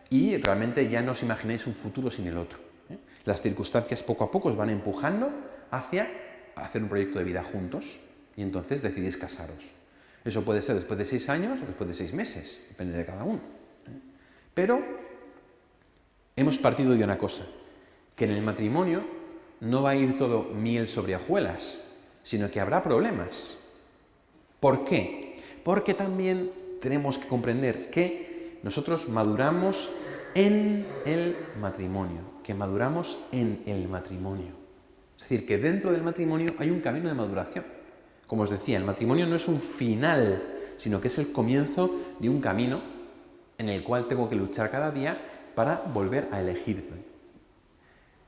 y realmente ya no os imagináis un futuro sin el otro, ¿eh? Las circunstancias poco a poco os van empujando hacia hacer un proyecto de vida juntos y entonces decidís casaros. Eso puede ser después de 6 años o después de 6 meses, depende de cada uno, ¿eh? Pero hemos partido de una cosa, que en el matrimonio no va a ir todo miel sobre hojuelas, sino que habrá problemas. ¿Por qué? Porque también tenemos que comprender que nosotros maduramos en el matrimonio, que maduramos en el matrimonio. Es decir, que dentro del matrimonio hay un camino de maduración. Como os decía, el matrimonio no es un final, sino que es el comienzo de un camino en el cual tengo que luchar cada día para volver a elegirme.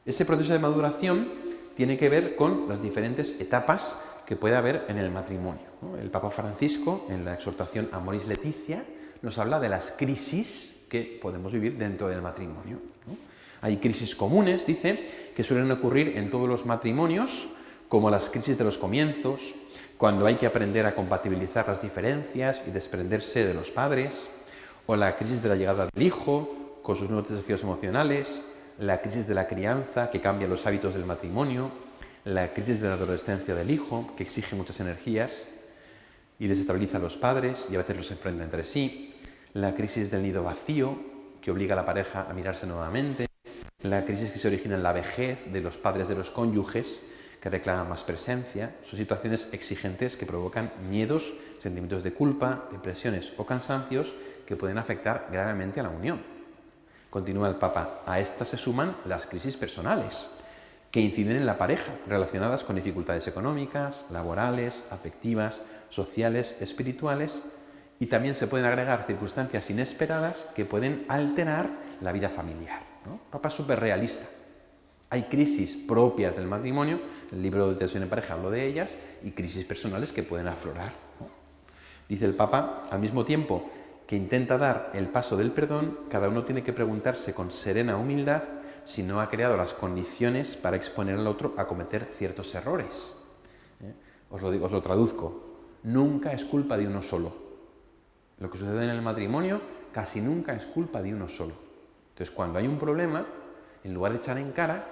Ese proceso de maduración tiene que ver con las diferentes etapas que puede haber en el matrimonio, ¿no? El Papa Francisco, en la exhortación Amoris Laetitia, nos habla de las crisis que podemos vivir dentro del matrimonio, ¿no? Hay crisis comunes, dice, que suelen ocurrir en todos los matrimonios, como las crisis de los comienzos, cuando hay que aprender a compatibilizar las diferencias y desprenderse de los padres, o la crisis de la llegada del hijo, con sus nuevos desafíos emocionales, la crisis de la crianza, que cambia los hábitos del matrimonio, la crisis de la adolescencia del hijo, que exige muchas energías y desestabiliza a los padres y a veces los enfrenta entre sí, la crisis del nido vacío, que obliga a la pareja a mirarse nuevamente, la crisis que se origina en la vejez de los padres de los cónyuges, que reclaman más presencia, son situaciones exigentes que provocan miedos, sentimientos de culpa, depresiones o cansancios que pueden afectar gravemente a la unión. Continúa el Papa, a estas se suman las crisis personales, que inciden en la pareja, relacionadas con dificultades económicas, laborales, afectivas, sociales, espirituales, y también se pueden agregar circunstancias inesperadas que pueden alterar la vida familiar, ¿no? El Papa es súper realista. Hay crisis propias del matrimonio, el libro de Tensión en pareja hablo de ellas, y crisis personales que pueden aflorar, ¿no? Dice el Papa, al mismo tiempo que intenta dar el paso del perdón, cada uno tiene que preguntarse con serena humildad si no ha creado las condiciones para exponer al otro a cometer ciertos errores. Os lo digo, os lo traduzco. Nunca es culpa de uno solo. Lo que sucede en el matrimonio casi nunca es culpa de uno solo. Entonces, cuando hay un problema, en lugar de echar en cara,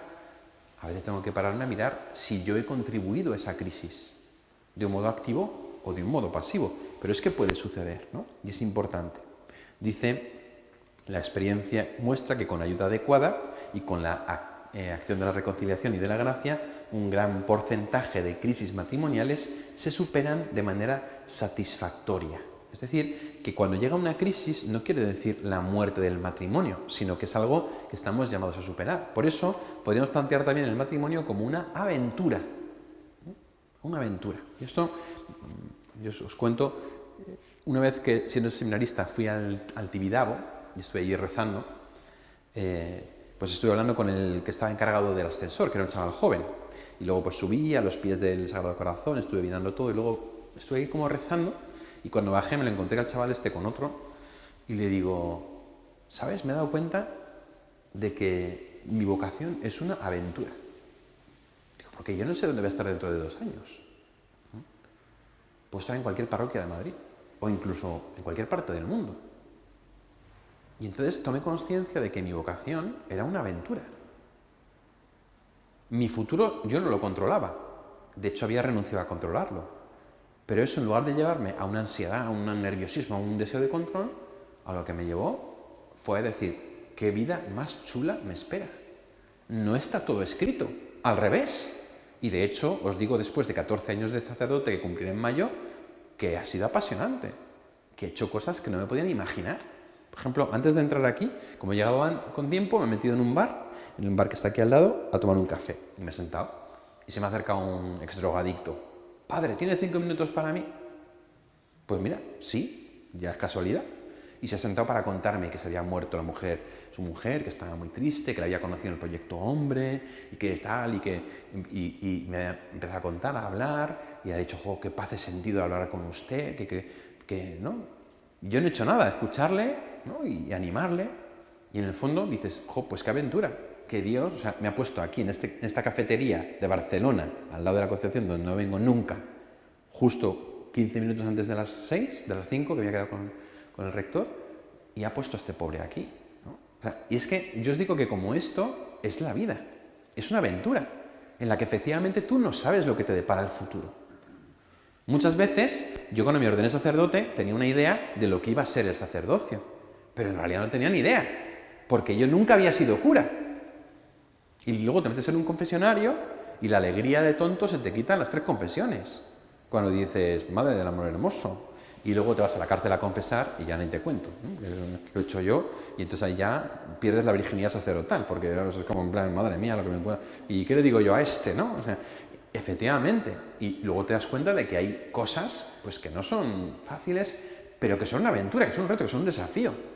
a veces tengo que pararme a mirar si yo he contribuido a esa crisis, de un modo activo o de un modo pasivo. Pero es que puede suceder, ¿no? Y es importante. Dice, la experiencia muestra que con ayuda adecuada y con la acción de la reconciliación y de la gracia, un gran porcentaje de crisis matrimoniales se superan de manera satisfactoria. Es decir, que cuando llega una crisis no quiere decir la muerte del matrimonio, sino que es algo que estamos llamados a superar. Por eso podríamos plantear también el matrimonio como una aventura. Una aventura. Y esto, yo os cuento, una vez que siendo seminarista fui al Tibidabo y estuve allí rezando, pues estuve hablando con el que estaba encargado del ascensor, que era un chaval joven. Y luego pues subí a los pies del Sagrado Corazón, estuve mirando todo y luego estuve ahí como rezando. Y cuando bajé me lo encontré al chaval este con otro y le digo, ¿sabes? Me he dado cuenta de que mi vocación es una aventura. Digo, porque yo no sé dónde voy a estar dentro de 2 años. Puedo estar en cualquier parroquia de Madrid o incluso en cualquier parte del mundo. Y entonces tomé conciencia de que mi vocación era una aventura. Mi futuro yo no lo controlaba. De hecho, había renunciado a controlarlo. Pero eso, en lugar de llevarme a una ansiedad, a un nerviosismo, a un deseo de control, a lo que me llevó fue a decir, qué vida más chula me espera. No está todo escrito, al revés. Y de hecho, os digo, después de 14 años de sacerdote que cumpliré en mayo, que ha sido apasionante, que he hecho cosas que no me podían imaginar. Por ejemplo, antes de entrar aquí, como he llegado con tiempo, me he metido en un bar que está aquí al lado, a tomar un café. Y me he sentado. Y se me ha acercado un exdrogadicto. Padre, ¿tiene 5 minutos para mí? Pues mira, sí, ya es casualidad. Y se ha sentado para contarme que se había muerto su mujer, que estaba muy triste, que la había conocido en el proyecto Hombre, y que tal, y me ha empezado a contar, a hablar, y ha dicho, jo, qué paz he sentido hablar con usted, que ¿no? Yo no he hecho nada, escucharle, ¿no? Y animarle, y en el fondo dices, jo, pues qué aventura. Que Dios, o sea, me ha puesto aquí en esta cafetería de Barcelona, al lado de la Concepción, donde no vengo nunca, justo 15 minutos antes de las 6, de las 5, que había quedado con el rector, y ha puesto a este pobre aquí, ¿no? O sea, y es que yo os digo que como esto es la vida, es una aventura, en la que efectivamente tú no sabes lo que te depara el futuro. Muchas veces, yo cuando me ordené sacerdote, tenía una idea de lo que iba a ser el sacerdocio, pero en realidad no tenía ni idea, porque yo nunca había sido cura. Y luego te metes en un confesionario y la alegría de tonto se te quita en las 3 confesiones. Cuando dices, madre del amor hermoso. Y luego te vas a la cárcel a confesar y ya ni te cuento, ¿no? Lo he hecho yo y entonces ahí ya pierdes la virginidad sacerdotal, porque es como en plan, madre mía, lo que me pueda... ¿Y qué le digo yo a este, no? O sea, efectivamente. Y luego te das cuenta de que hay cosas pues que no son fáciles, pero que son una aventura, que son un reto, que son un desafío.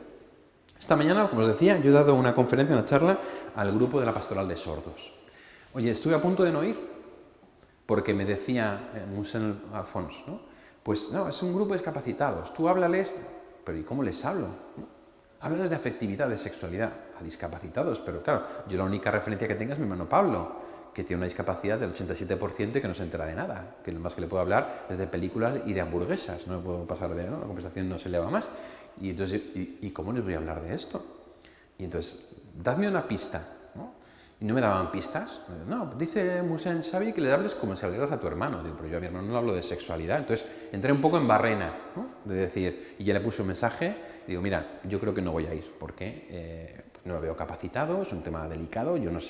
Esta mañana, como os decía, yo he dado una conferencia, una charla al grupo de la Pastoral de Sordos. Oye, estuve a punto de no ir, porque me decía Monseñor Alfonso, ¿no? Pues no, es un grupo de discapacitados, tú háblales, pero ¿y cómo les hablo? ¿No? Háblales de afectividad, de sexualidad, a discapacitados, pero claro, yo la única referencia que tengo es mi hermano Pablo, que tiene una discapacidad del 87% y que no se entera de nada, que lo más que le puedo hablar es de películas y de hamburguesas, no le puedo pasar de, ¿no? La conversación no se eleva más. Y entonces, ¿y cómo les voy a hablar de esto? Y entonces, dadme una pista, ¿no? Y no me daban pistas. No, dice Monseñor Xavi que le hables como si hablaras a tu hermano. Digo, pero yo a mi hermano no hablo de sexualidad. Entonces, entré un poco en barrena, ¿no? De decir, y ya le puse un mensaje, y digo, mira, yo creo que no voy a ir, porque no me veo capacitado, es un tema delicado, yo no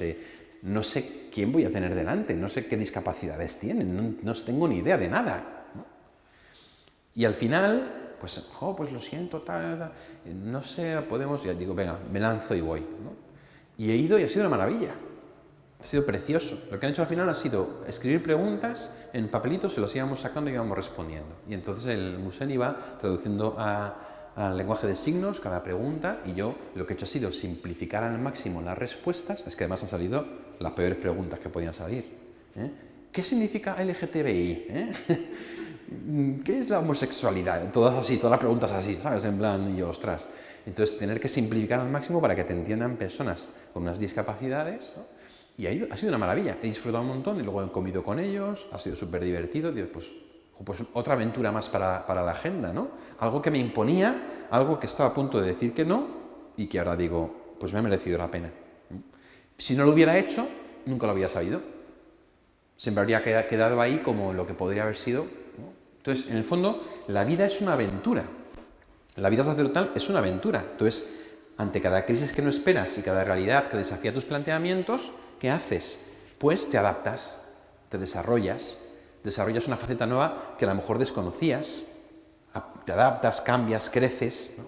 sé quién voy a tener delante, no sé qué discapacidades tienen, no tengo ni idea de nada, ¿no? Y al final... pues lo siento, no sé, podemos, ya digo, venga, me lanzo y voy, ¿no? Y he ido y ha sido una maravilla, ha sido precioso. Lo que han hecho al final ha sido escribir preguntas en papelitos, se los íbamos sacando y íbamos respondiendo. Y entonces el Musén iba traduciendo al lenguaje de signos cada pregunta, y yo lo que he hecho ha sido simplificar al máximo las respuestas. Es que además han salido las peores preguntas que podían salir, ¿eh? ¿Qué significa LGTBI? ¿qué es la homosexualidad? Todas así, todas las preguntas así, ¿sabes? En plan, y yo, ostras. Entonces, tener que simplificar al máximo para que te entiendan personas con unas discapacidades, ¿no? Y ha sido una maravilla. He disfrutado un montón y luego he comido con ellos, ha sido súper divertido. Digo, pues otra aventura más para la agenda, ¿no? Algo que me imponía, algo que estaba a punto de decir que no y que ahora digo, pues me ha merecido la pena. Si no lo hubiera hecho, nunca lo había sabido. Siempre habría quedado ahí como lo que podría haber sido, ¿no? Entonces, en el fondo, la vida es una aventura. La vida sacerdotal es una aventura. Entonces, ante cada crisis que no esperas y cada realidad que desafía tus planteamientos, ¿qué haces? Pues te adaptas, te desarrollas una faceta nueva que a lo mejor desconocías, te adaptas, cambias, creces, ¿no?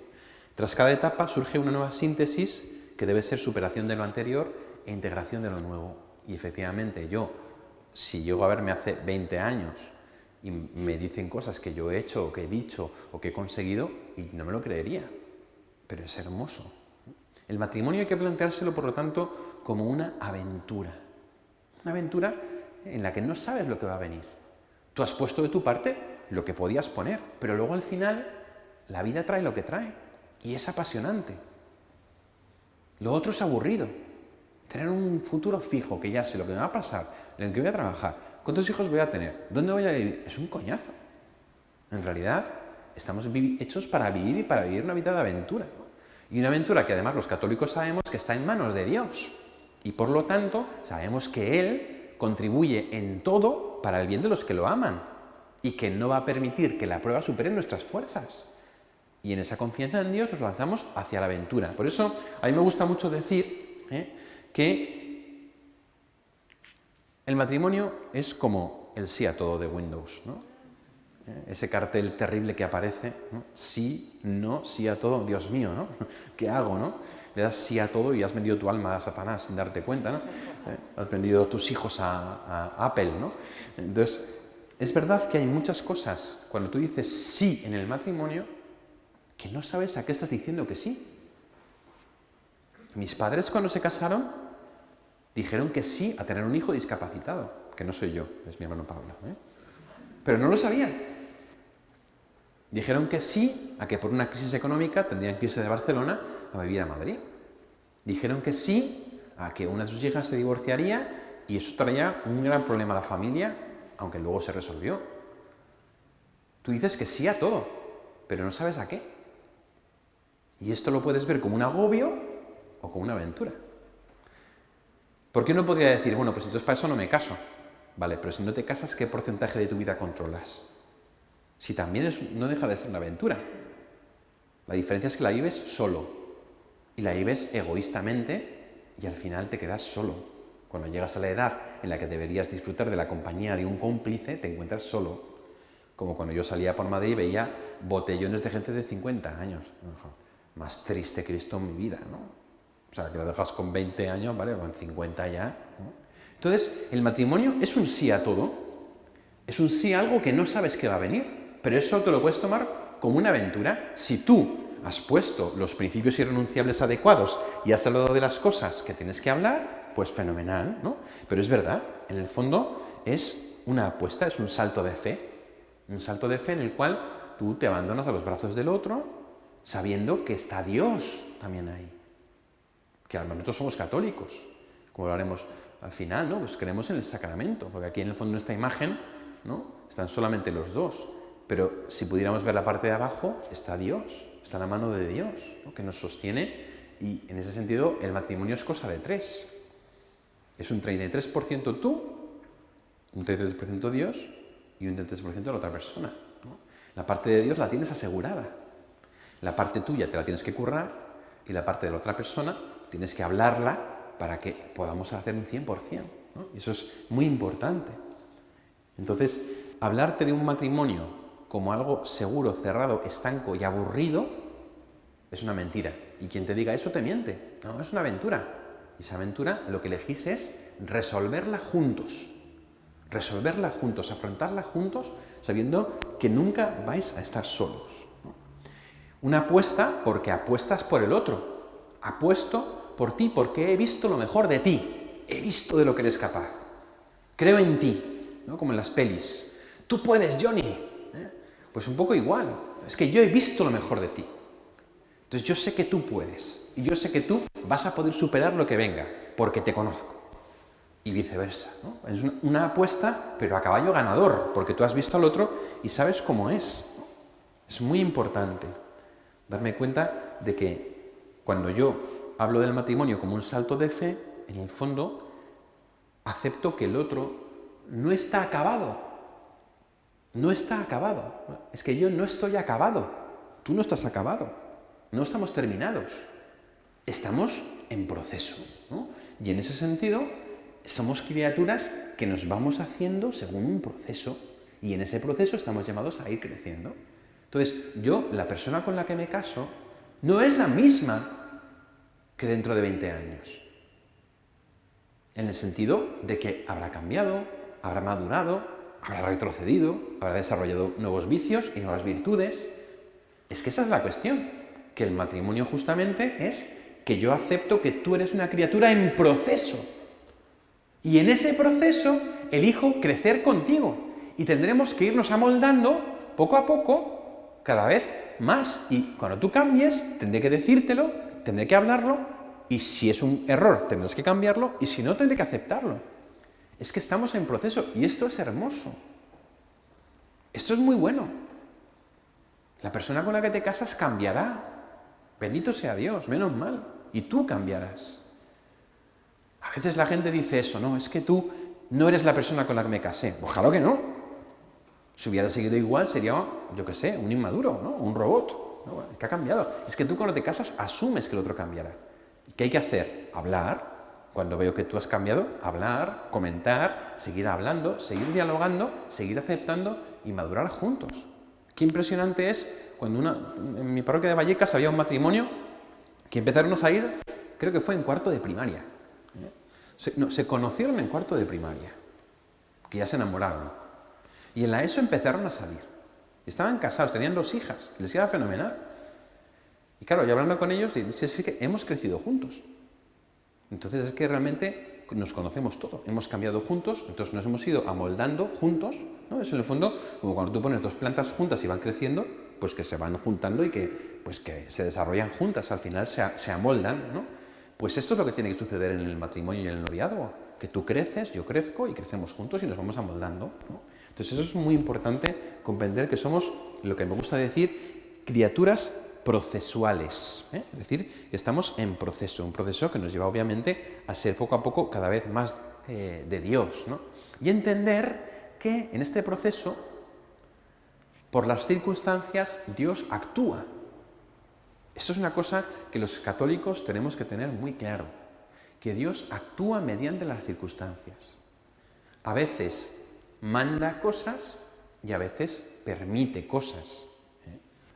Tras cada etapa surge una nueva síntesis que debe ser superación de lo anterior e integración de lo nuevo. Y efectivamente, si llego a verme hace 20 años y me dicen cosas que yo he hecho, o que he dicho, o que he conseguido, y no me lo creería, pero es hermoso. El matrimonio hay que planteárselo, por lo tanto, como una aventura en la que no sabes lo que va a venir. Tú has puesto de tu parte lo que podías poner, pero luego al final la vida trae lo que trae, y es apasionante. Lo otro es aburrido. Tener un futuro fijo, que ya sé lo que me va a pasar, en el que voy a trabajar, cuántos hijos voy a tener, dónde voy a vivir, es un coñazo. En realidad, estamos hechos para vivir y para vivir una vida de aventura. Y una aventura que además los católicos sabemos que está en manos de Dios. Y por lo tanto, sabemos que Él contribuye en todo para el bien de los que lo aman. Y que no va a permitir que la prueba supere nuestras fuerzas. Y en esa confianza en Dios nos lanzamos hacia la aventura. Por eso, a mí me gusta mucho decir que el matrimonio es como el sí a todo de Windows, ¿no? Ese cartel terrible que aparece, ¿no? Sí, no, sí a todo, Dios mío, ¿no? ¿Qué hago, no? Le das sí a todo y has vendido tu alma a Satanás sin darte cuenta, ¿no? Has vendido tus hijos a Apple, ¿no? Entonces, es verdad que hay muchas cosas, cuando tú dices sí en el matrimonio, que no sabes a qué estás diciendo que sí. Mis padres, cuando se casaron, dijeron que sí a tener un hijo discapacitado, que no soy yo, es mi hermano Pablo, ¿eh? Pero no lo sabían. Dijeron que sí a que por una crisis económica tendrían que irse de Barcelona a vivir a Madrid. Dijeron que sí a que una de sus hijas se divorciaría y eso traía un gran problema a la familia, aunque luego se resolvió. Tú dices que sí a todo, pero no sabes a qué. Y esto lo puedes ver como un agobio o como una aventura. ¿Por qué uno podría decir, bueno, pues entonces para eso no me caso? Vale, pero si no te casas, ¿qué porcentaje de tu vida controlas? Si también no deja de ser una aventura. La diferencia es que la vives solo y la vives egoístamente y al final te quedas solo. Cuando llegas a la edad en la que deberías disfrutar de la compañía de un cómplice, te encuentras solo. Como cuando yo salía por Madrid y veía botellones de gente de 50 años. Más triste que he visto en mi vida, ¿no? O sea, que lo dejas con 20 años, ¿vale? O con 50 ya, ¿no? Entonces, el matrimonio es un sí a todo. Es un sí a algo que no sabes que va a venir. Pero eso te lo puedes tomar como una aventura. Si tú has puesto los principios irrenunciables adecuados y has hablado de las cosas que tienes que hablar, pues fenomenal, ¿no? Pero es verdad, en el fondo es una apuesta, es un salto de fe. Un salto de fe en el cual tú te abandonas a los brazos del otro, sabiendo que está Dios también ahí. Que además nosotros somos católicos, como lo haremos al final, ¿no? Pues creemos en el sacramento, porque aquí en el fondo en esta imagen, ¿no? Están solamente los dos. Pero si pudiéramos ver la parte de abajo, está Dios, está la mano de Dios, ¿no? Que nos sostiene, y en ese sentido el matrimonio es cosa de tres. Es un 33% tú, un 33% Dios y un 33% la otra persona, ¿no? La parte de Dios la tienes asegurada. La parte tuya te la tienes que currar y la parte de la otra persona tienes que hablarla para que podamos hacer un 100%, ¿no? Y eso es muy importante. Entonces, hablarte de un matrimonio como algo seguro, cerrado, estanco y aburrido es una mentira. Y quien te diga eso te miente. No, es una aventura. Y esa aventura lo que elegís es resolverla juntos. Resolverla juntos, afrontarla juntos, sabiendo que nunca vais a estar solos, ¿no? Una apuesta porque apuestas por el otro. Apuesto por ti porque he visto lo mejor de ti. He visto de lo que eres capaz. Creo en ti, ¿no? Como en las pelis. Tú puedes, Johnny. Pues un poco igual. Es que yo he visto lo mejor de ti. Entonces yo sé que tú puedes. Y yo sé que tú vas a poder superar lo que venga, porque te conozco. Y viceversa, ¿no? Es una apuesta, pero a caballo ganador, porque tú has visto al otro y sabes cómo es. Es muy importante darme cuenta de que cuando yo hablo del matrimonio como un salto de fe, en el fondo acepto que el otro no está acabado. No está acabado. Es que yo no estoy acabado. Tú no estás acabado. No estamos terminados. Estamos en proceso, ¿no? Y en ese sentido, somos criaturas que nos vamos haciendo según un proceso. Y en ese proceso estamos llamados a ir creciendo. Entonces, la persona con la que me caso, no es la misma que dentro de 20 años. En el sentido de que habrá cambiado, habrá madurado, habrá retrocedido, habrá desarrollado nuevos vicios y nuevas virtudes. Es que esa es la cuestión, que el matrimonio justamente es que yo acepto que tú eres una criatura en proceso. Y en ese proceso elijo crecer contigo. Y tendremos que irnos amoldando poco a poco, cada vez más. Y cuando tú cambies, tendré que decírtelo, tendré que hablarlo. Y si es un error, tendrás que cambiarlo. Y si no, tendré que aceptarlo. Es que estamos en proceso. Y esto es hermoso. Esto es muy bueno. La persona con la que te casas cambiará. Bendito sea Dios, menos mal. Y tú cambiarás. A veces la gente dice eso, no, es que tú no eres la persona con la que me casé. Ojalá que no. Si hubiera seguido igual sería, yo qué sé, un inmaduro, ¿no? Un robot. No, ¿qué ha cambiado? Es que tú cuando te casas asumes que el otro cambiará. ¿Qué hay que hacer? Hablar. Cuando veo que tú has cambiado, hablar, comentar, seguir hablando, seguir dialogando, seguir aceptando y madurar juntos. Qué impresionante es cuando en mi parroquia de Vallecas había un matrimonio que empezaron a salir, creo que fue en cuarto de primaria. Se conocieron en cuarto de primaria, que ya se enamoraron. Y en la ESO empezaron a salir. Estaban casados, tenían 2 hijas, les iba fenomenal. Y claro, yo hablando con ellos, les dije, sí que hemos crecido juntos. Entonces es que realmente nos conocemos todos, hemos cambiado juntos, entonces nos hemos ido amoldando juntos, ¿no? Eso en el fondo, como cuando tú pones 2 plantas juntas y van creciendo, pues que se van juntando y que se desarrollan juntas, al final se amoldan, ¿no? Pues esto es lo que tiene que suceder en el matrimonio y en el noviazgo, que tú creces, yo crezco y crecemos juntos y nos vamos amoldando, ¿no? Entonces eso es muy importante, comprender que somos, lo que me gusta decir, criaturas procesuales, ¿eh? Es decir, estamos en proceso, un proceso que nos lleva obviamente a ser poco a poco cada vez más de Dios, ¿no? Y entender que en este proceso, por las circunstancias, Dios actúa. Esto es una cosa que los católicos tenemos que tener muy claro, que Dios actúa mediante las circunstancias. A veces manda cosas y a veces permite cosas.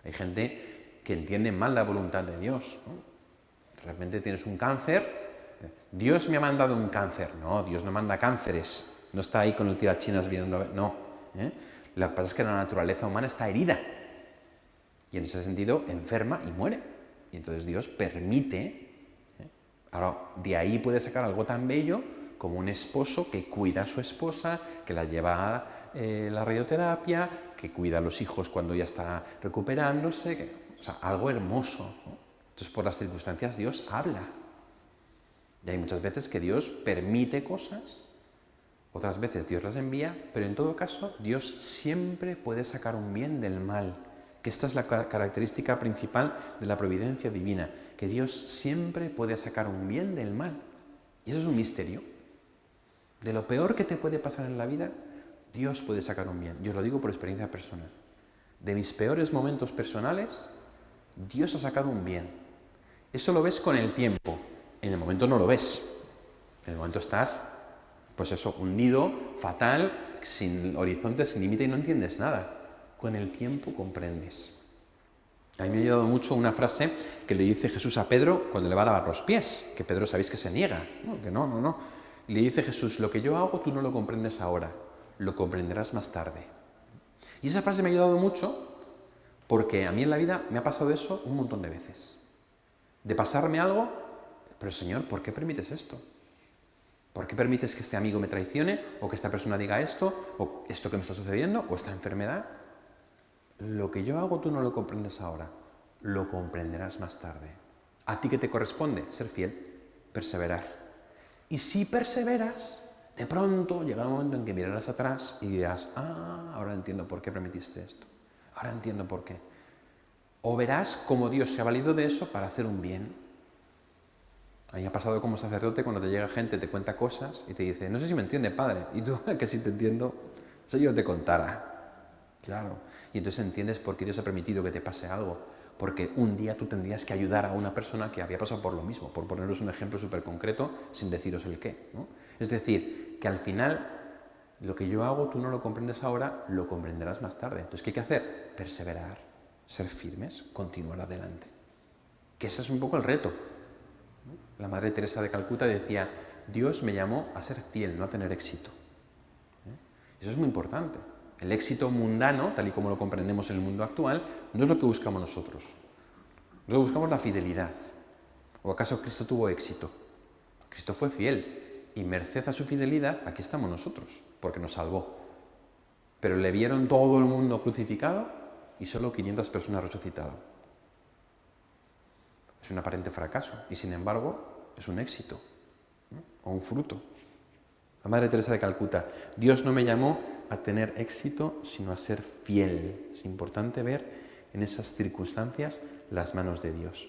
Hay gente que entiende mal la voluntad de Dios, ¿no? De repente tienes un cáncer, Dios me ha mandado un cáncer. No, Dios no manda cánceres, no está ahí con el tirachinas viendo, no. Lo que pasa es que la naturaleza humana está herida y en ese sentido enferma y muere. Y entonces Dios permite. Ahora, de ahí puede sacar algo tan bello como un esposo que cuida a su esposa, que la lleva a la radioterapia, que cuida a los hijos cuando ya está recuperándose, o sea, algo hermoso, ¿no? Entonces, por las circunstancias, Dios habla. Y hay muchas veces que Dios permite cosas, otras veces Dios las envía, pero en todo caso, Dios siempre puede sacar un bien del mal, que esta es la característica principal de la providencia divina, que Dios siempre puede sacar un bien del mal. Y eso es un misterio. De lo peor que te puede pasar en la vida, Dios puede sacar un bien. Yo os lo digo por experiencia personal. De mis peores momentos personales, Dios ha sacado un bien. Eso lo ves con el tiempo. En el momento no lo ves. En el momento estás, pues eso, hundido, fatal, sin horizonte, sin límite y no entiendes nada. Con el tiempo comprendes. A mí me ha ayudado mucho una frase que le dice Jesús a Pedro cuando le va a lavar los pies, que Pedro sabéis que se niega, no, que no. Le dice Jesús, lo que yo hago tú no lo comprendes ahora, lo comprenderás más tarde. Y esa frase me ha ayudado mucho porque a mí en la vida me ha pasado eso un montón de veces. De pasarme algo, pero Señor, ¿por qué permites esto? ¿Por qué permites que este amigo me traicione? ¿O que esta persona diga esto? ¿O esto que me está sucediendo? ¿O esta enfermedad? lo que yo hago tú no lo comprendes ahora, lo comprenderás más tarde. ¿A ti qué te corresponde? Ser fiel, perseverar. Y si perseveras, de pronto llegará un momento en que mirarás atrás y dirás, ahora entiendo por qué permitiste esto, ahora entiendo por qué. O verás cómo Dios se ha valido de eso para hacer un bien. A mí me ha pasado como sacerdote cuando te llega gente, te cuenta cosas y te dice, no sé si me entiende, padre. Y tú, que si te entiendo, si yo te contara. Claro. Y entonces entiendes por qué Dios ha permitido que te pase algo. Porque un día tú tendrías que ayudar a una persona que había pasado por lo mismo, por poneros un ejemplo súper concreto sin deciros el qué, ¿no? Es decir, que al final lo que yo hago tú no lo comprendes ahora, lo comprenderás más tarde. Entonces, ¿qué hay que hacer? Perseverar, ser firmes, continuar adelante. Que ese es un poco el reto. La Madre Teresa de Calcuta decía, Dios me llamó a ser fiel, no a tener éxito. Eso es muy importante. El éxito mundano, tal y como lo comprendemos en el mundo actual, no es lo que buscamos nosotros. Nosotros buscamos la fidelidad. ¿O acaso Cristo tuvo éxito? Cristo fue fiel y merced a su fidelidad, aquí estamos nosotros, porque nos salvó. Pero le vieron todo el mundo crucificado y solo 500 personas resucitado. Es un aparente fracaso y sin embargo es un éxito, ¿no? O un fruto. La Madre Teresa de Calcuta, Dios no me llamó a tener éxito sino a ser fiel. Es importante ver en esas circunstancias las manos de Dios.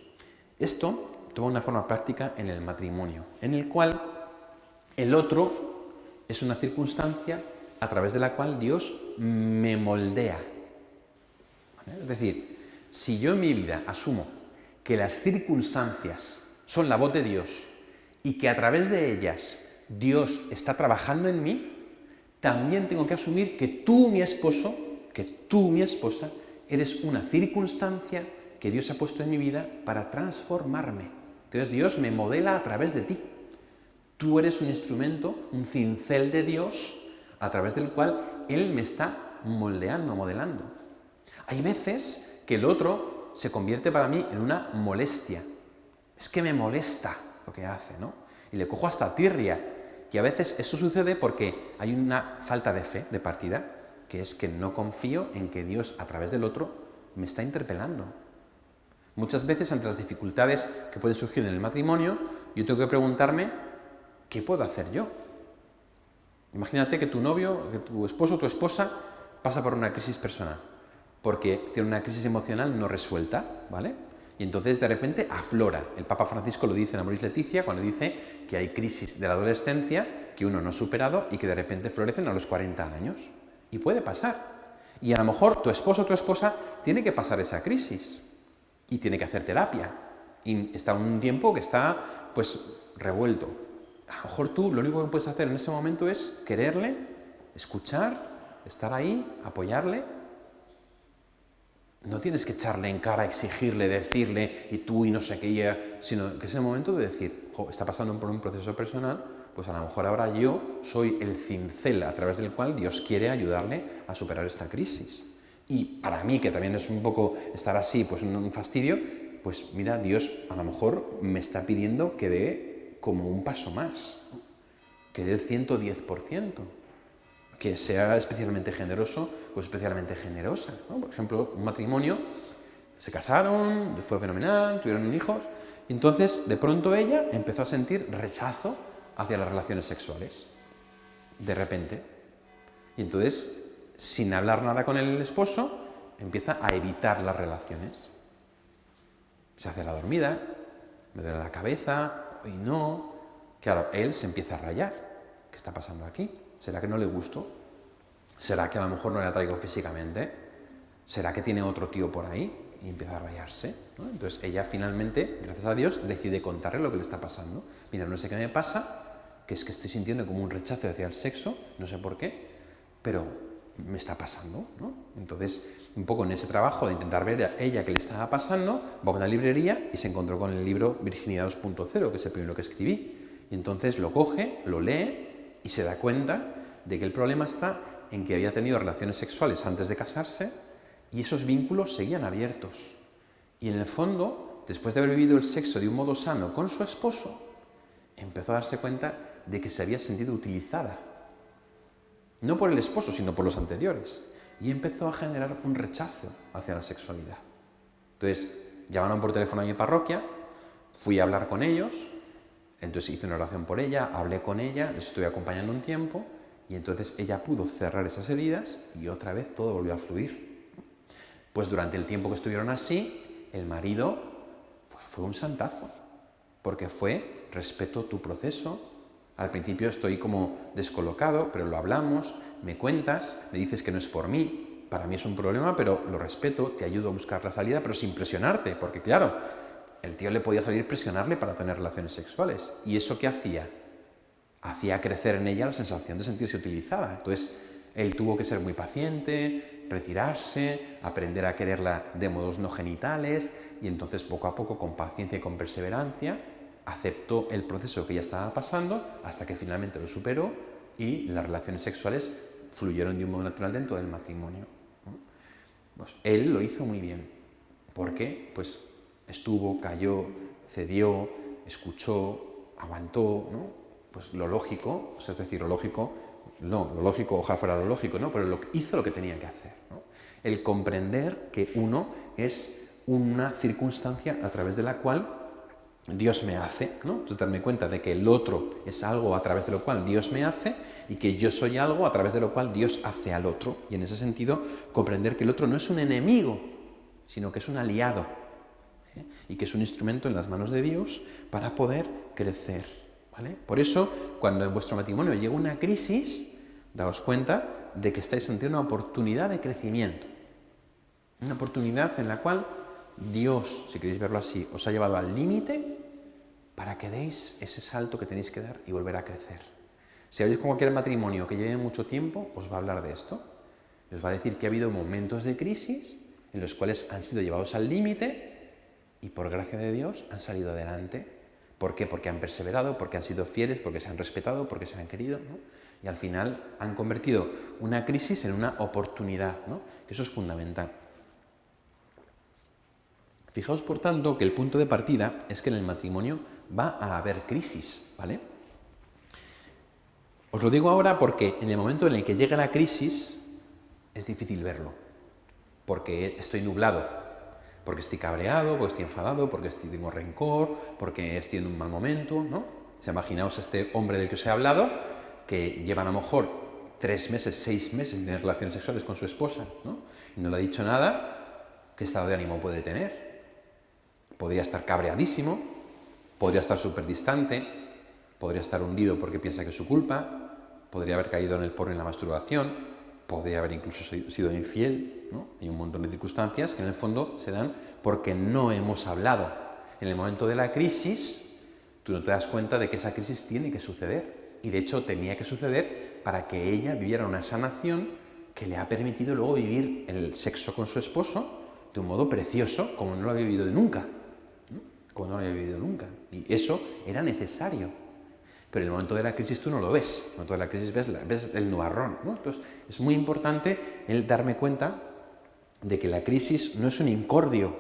Esto toma una forma práctica en el matrimonio, en el cual el otro es una circunstancia a través de la cual Dios me moldea. ¿Vale? Es decir, si yo en mi vida asumo que las circunstancias son la voz de Dios y que a través de ellas Dios está trabajando en mí, también tengo que asumir que tú, mi esposo, que tú, mi esposa, eres una circunstancia que Dios ha puesto en mi vida para transformarme. Entonces Dios me modela a través de ti. Tú eres un instrumento, un cincel de Dios a través del cual Él me está moldeando, modelando. Hay veces que el otro se convierte para mí en una molestia. Es que me molesta lo que hace, ¿no? Y le cojo hasta tirria. Y a veces eso sucede porque hay una falta de fe de partida, que es que no confío en que Dios a través del otro me está interpelando. Muchas veces ante las dificultades que pueden surgir en el matrimonio, yo tengo que preguntarme, ¿qué puedo hacer yo? Imagínate que tu novio, que tu esposo o tu esposa pasa por una crisis personal, porque tiene una crisis emocional no resuelta, ¿vale? Y entonces de repente aflora. El Papa Francisco lo dice en Amoris Laetitia cuando dice que hay crisis de la adolescencia que uno no ha superado y que de repente florecen a los 40 años. Y puede pasar. Y a lo mejor tu esposo o tu esposa tiene que pasar esa crisis y tiene que hacer terapia. Y está un tiempo que está, pues, revuelto. A lo mejor tú lo único que puedes hacer en ese momento es quererle, escuchar, estar ahí, apoyarle. No tienes que echarle en cara, exigirle, decirle y tú y no sé qué, sino que es el momento de decir, está pasando por un proceso personal, pues a lo mejor ahora yo soy el cincel a través del cual Dios quiere ayudarle a superar esta crisis. Y para mí, que también es un poco estar así, pues un fastidio, pues mira, Dios a lo mejor me está pidiendo que dé como un paso más, que dé el 110%. Que sea especialmente generoso o especialmente generosa, ¿no? Por ejemplo, un matrimonio, se casaron, fue fenomenal, tuvieron hijos, y entonces de pronto ella empezó a sentir rechazo hacia las relaciones sexuales, de repente. Y entonces, sin hablar nada con el esposo, empieza a evitar las relaciones. Se hace la dormida, me duele la cabeza, hoy no. Claro, él se empieza a rayar. ¿Qué está pasando aquí? ¿Será que no le gusto? ¿Será que a lo mejor no le atraigo físicamente? ¿Será que tiene otro tío por ahí? Y empieza a rayarse, ¿no? Entonces ella finalmente, gracias a Dios, decide contarle lo que le está pasando. Mira, no sé qué me pasa, que es que estoy sintiendo como un rechazo hacia el sexo, no sé por qué, pero me está pasando, ¿no? Entonces, un poco en ese trabajo de intentar ver a ella qué le estaba pasando, va a una librería y se encontró con el libro Virginidad 2.0, que es el primero que escribí. Y entonces lo coge, lo lee y se da cuenta de que el problema está en que había tenido relaciones sexuales antes de casarse y esos vínculos seguían abiertos. Y en el fondo, después de haber vivido el sexo de un modo sano con su esposo, empezó a darse cuenta de que se había sentido utilizada. No por el esposo, sino por los anteriores. y empezó a generar un rechazo hacia la sexualidad. Entonces, llamaron por teléfono a mi parroquia, fui a hablar con ellos, entonces hice una oración por ella, hablé con ella, les estuve acompañando un tiempo y entonces ella pudo cerrar esas heridas y otra vez todo volvió a fluir. Pues durante el tiempo que estuvieron así, el marido fue un santazo, porque fue: respeto tu proceso, al principio estoy como descolocado, pero lo hablamos, me cuentas, me dices que no es por mí, para mí es un problema, pero lo respeto, te ayudo a buscar la salida, pero sin presionarte, porque claro, el tío le podía salir presionarle para tener relaciones sexuales. ¿Y eso qué hacía? Hacía crecer en ella la sensación de sentirse utilizada. Entonces, él tuvo que ser muy paciente, retirarse, aprender a quererla de modos no genitales, y entonces poco a poco, con paciencia y con perseverancia, aceptó el proceso que ella estaba pasando hasta que finalmente lo superó y las relaciones sexuales fluyeron de un modo natural dentro del matrimonio. Pues él lo hizo muy bien. ¿Por qué? Pues estuvo, cayó, cedió, escuchó, aguantó, ¿no? Pues lo lógico, es decir, lo lógico, ojalá fuera lo lógico, ¿no? Pero hizo lo que tenía que hacer, ¿no? El comprender que uno es una circunstancia a través de la cual Dios me hace, ¿no? Entonces darme cuenta de que el otro es algo a través de lo cual Dios me hace y que yo soy algo a través de lo cual Dios hace al otro. Y en ese sentido, comprender que el otro no es un enemigo, sino que es un aliado, ¿eh? Y que es un instrumento en las manos de Dios para poder crecer, ¿vale? Por eso, cuando en vuestro matrimonio llega una crisis, daos cuenta de que estáis ante una oportunidad de crecimiento. Una oportunidad en la cual Dios, si queréis verlo así, os ha llevado al límite para que deis ese salto que tenéis que dar y volver a crecer. Si habéis con cualquier matrimonio que lleve mucho tiempo, os va a hablar de esto. Os va a decir que ha habido momentos de crisis en los cuales han sido llevados al límite y por gracia de Dios han salido adelante. ¿Por qué? Porque han perseverado, porque han sido fieles, porque se han respetado, porque se han querido, ¿no? Y al final han convertido una crisis en una oportunidad, ¿no? Eso es fundamental. Fijaos, por tanto, que el punto de partida es que en el matrimonio va a haber crisis, ¿vale? Os lo digo ahora porque en el momento en el que llega la crisis es difícil verlo, porque estoy nublado, porque estoy cabreado, porque estoy enfadado, porque tengo rencor, porque estoy en un mal momento, ¿no? Imaginaos este hombre del que os he hablado, que lleva a lo mejor 3 meses, 6 meses de relaciones sexuales con su esposa, ¿no? Y no le ha dicho nada, ¿qué estado de ánimo puede tener? Podría estar cabreadísimo, podría estar súper distante, podría estar hundido porque piensa que es su culpa, podría haber caído en el porno y en la masturbación, podría haber incluso sido infiel, ¿no? Hay un montón de circunstancias que en el fondo se dan porque no hemos hablado. En el momento de la crisis, tú no te das cuenta de que esa crisis tiene que suceder. Y de hecho tenía que suceder para que ella viviera una sanación que le ha permitido luego vivir el sexo con su esposo de un modo precioso, como no lo había vivido nunca. Como no lo había vivido nunca. Y eso era necesario. Pero en el momento de la crisis tú no lo ves. En el momento de la crisis ves el nubarrón, ¿no? Entonces es muy importante el darme cuenta de que la crisis no es un incordio,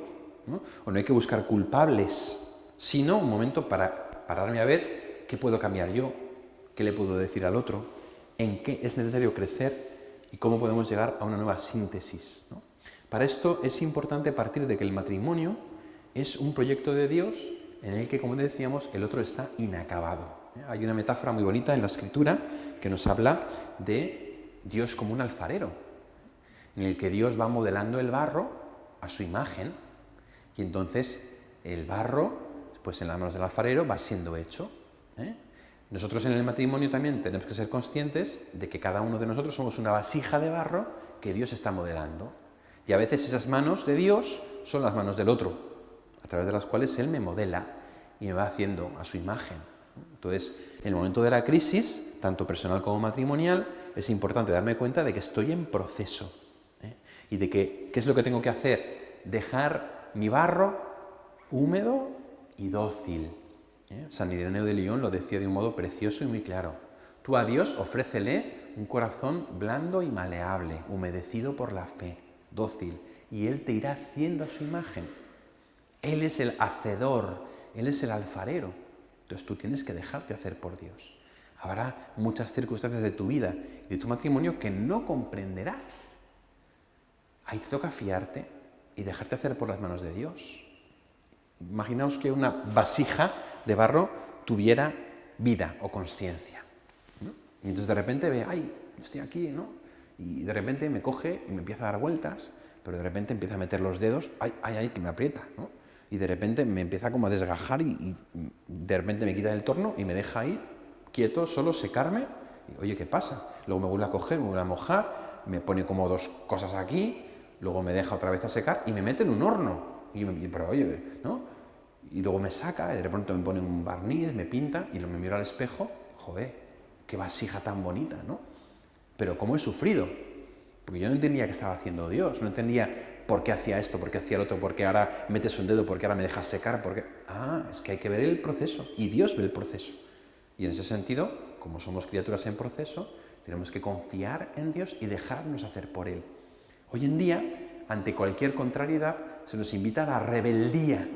¿no? O no hay que buscar culpables, sino un momento para pararme a ver qué puedo cambiar yo, qué le puedo decir al otro, en qué es necesario crecer y cómo podemos llegar a una nueva síntesis, ¿no? Para esto es importante partir de que el matrimonio es un proyecto de Dios en el que, como decíamos, el otro está inacabado. Hay una metáfora muy bonita en la Escritura que nos habla de Dios como un alfarero, en el que Dios va modelando el barro a su imagen y entonces el barro, pues en las manos del alfarero, va siendo hecho, ¿eh? Nosotros en el matrimonio también tenemos que ser conscientes de que cada uno de nosotros somos una vasija de barro que Dios está modelando. Y a veces esas manos de Dios son las manos del otro, a través de las cuales Él me modela y me va haciendo a su imagen. Entonces, en el momento de la crisis, tanto personal como matrimonial, es importante darme cuenta de que estoy en proceso, ¿eh? Y de que, ¿qué es lo que tengo que hacer? Dejar mi barro húmedo y dócil, ¿eh? San Ireneo de Lyon lo decía de un modo precioso y muy claro. Tú a Dios ofrécele un corazón blando y maleable, humedecido por la fe, dócil, y Él te irá haciendo a su imagen. Él es el hacedor, Él es el alfarero. Entonces tú tienes que dejarte hacer por Dios. Habrá muchas circunstancias de tu vida y de tu matrimonio que no comprenderás. ahí te toca fiarte y dejarte hacer por las manos de Dios. Imaginaos que una vasija de barro tuviera vida o consciencia, ¿no? Y entonces de repente ve, ay, estoy aquí, ¿no? Y de repente me coge y me empieza a dar vueltas, pero de repente empieza a meter los dedos, ay, ay, ay, que me aprieta, ¿no? Y de repente me empieza como a desgajar y de repente me quita del torno y me deja ahí quieto, solo secarme. Y, oye, ¿qué pasa? Luego me vuelve a coger, me vuelve a mojar, me pone como dos cosas aquí, luego me deja otra vez a secar y me mete en un horno. Pero oye, ¿no? Y luego me saca, y de repente me pone un barniz, me pinta, y me miro al espejo, joder, qué vasija tan bonita, ¿no? Pero cómo he sufrido, porque yo no entendía qué estaba haciendo Dios, no entendía por qué hacía esto, por qué hacía el otro, por qué ahora metes un dedo, por qué ahora me dejas secar, por qué... Ah, es que hay que ver el proceso, y Dios ve el proceso. Y en ese sentido, como somos criaturas en proceso, tenemos que confiar en Dios y dejarnos hacer por Él. Hoy en día, ante cualquier contrariedad, se nos invita a la rebeldía.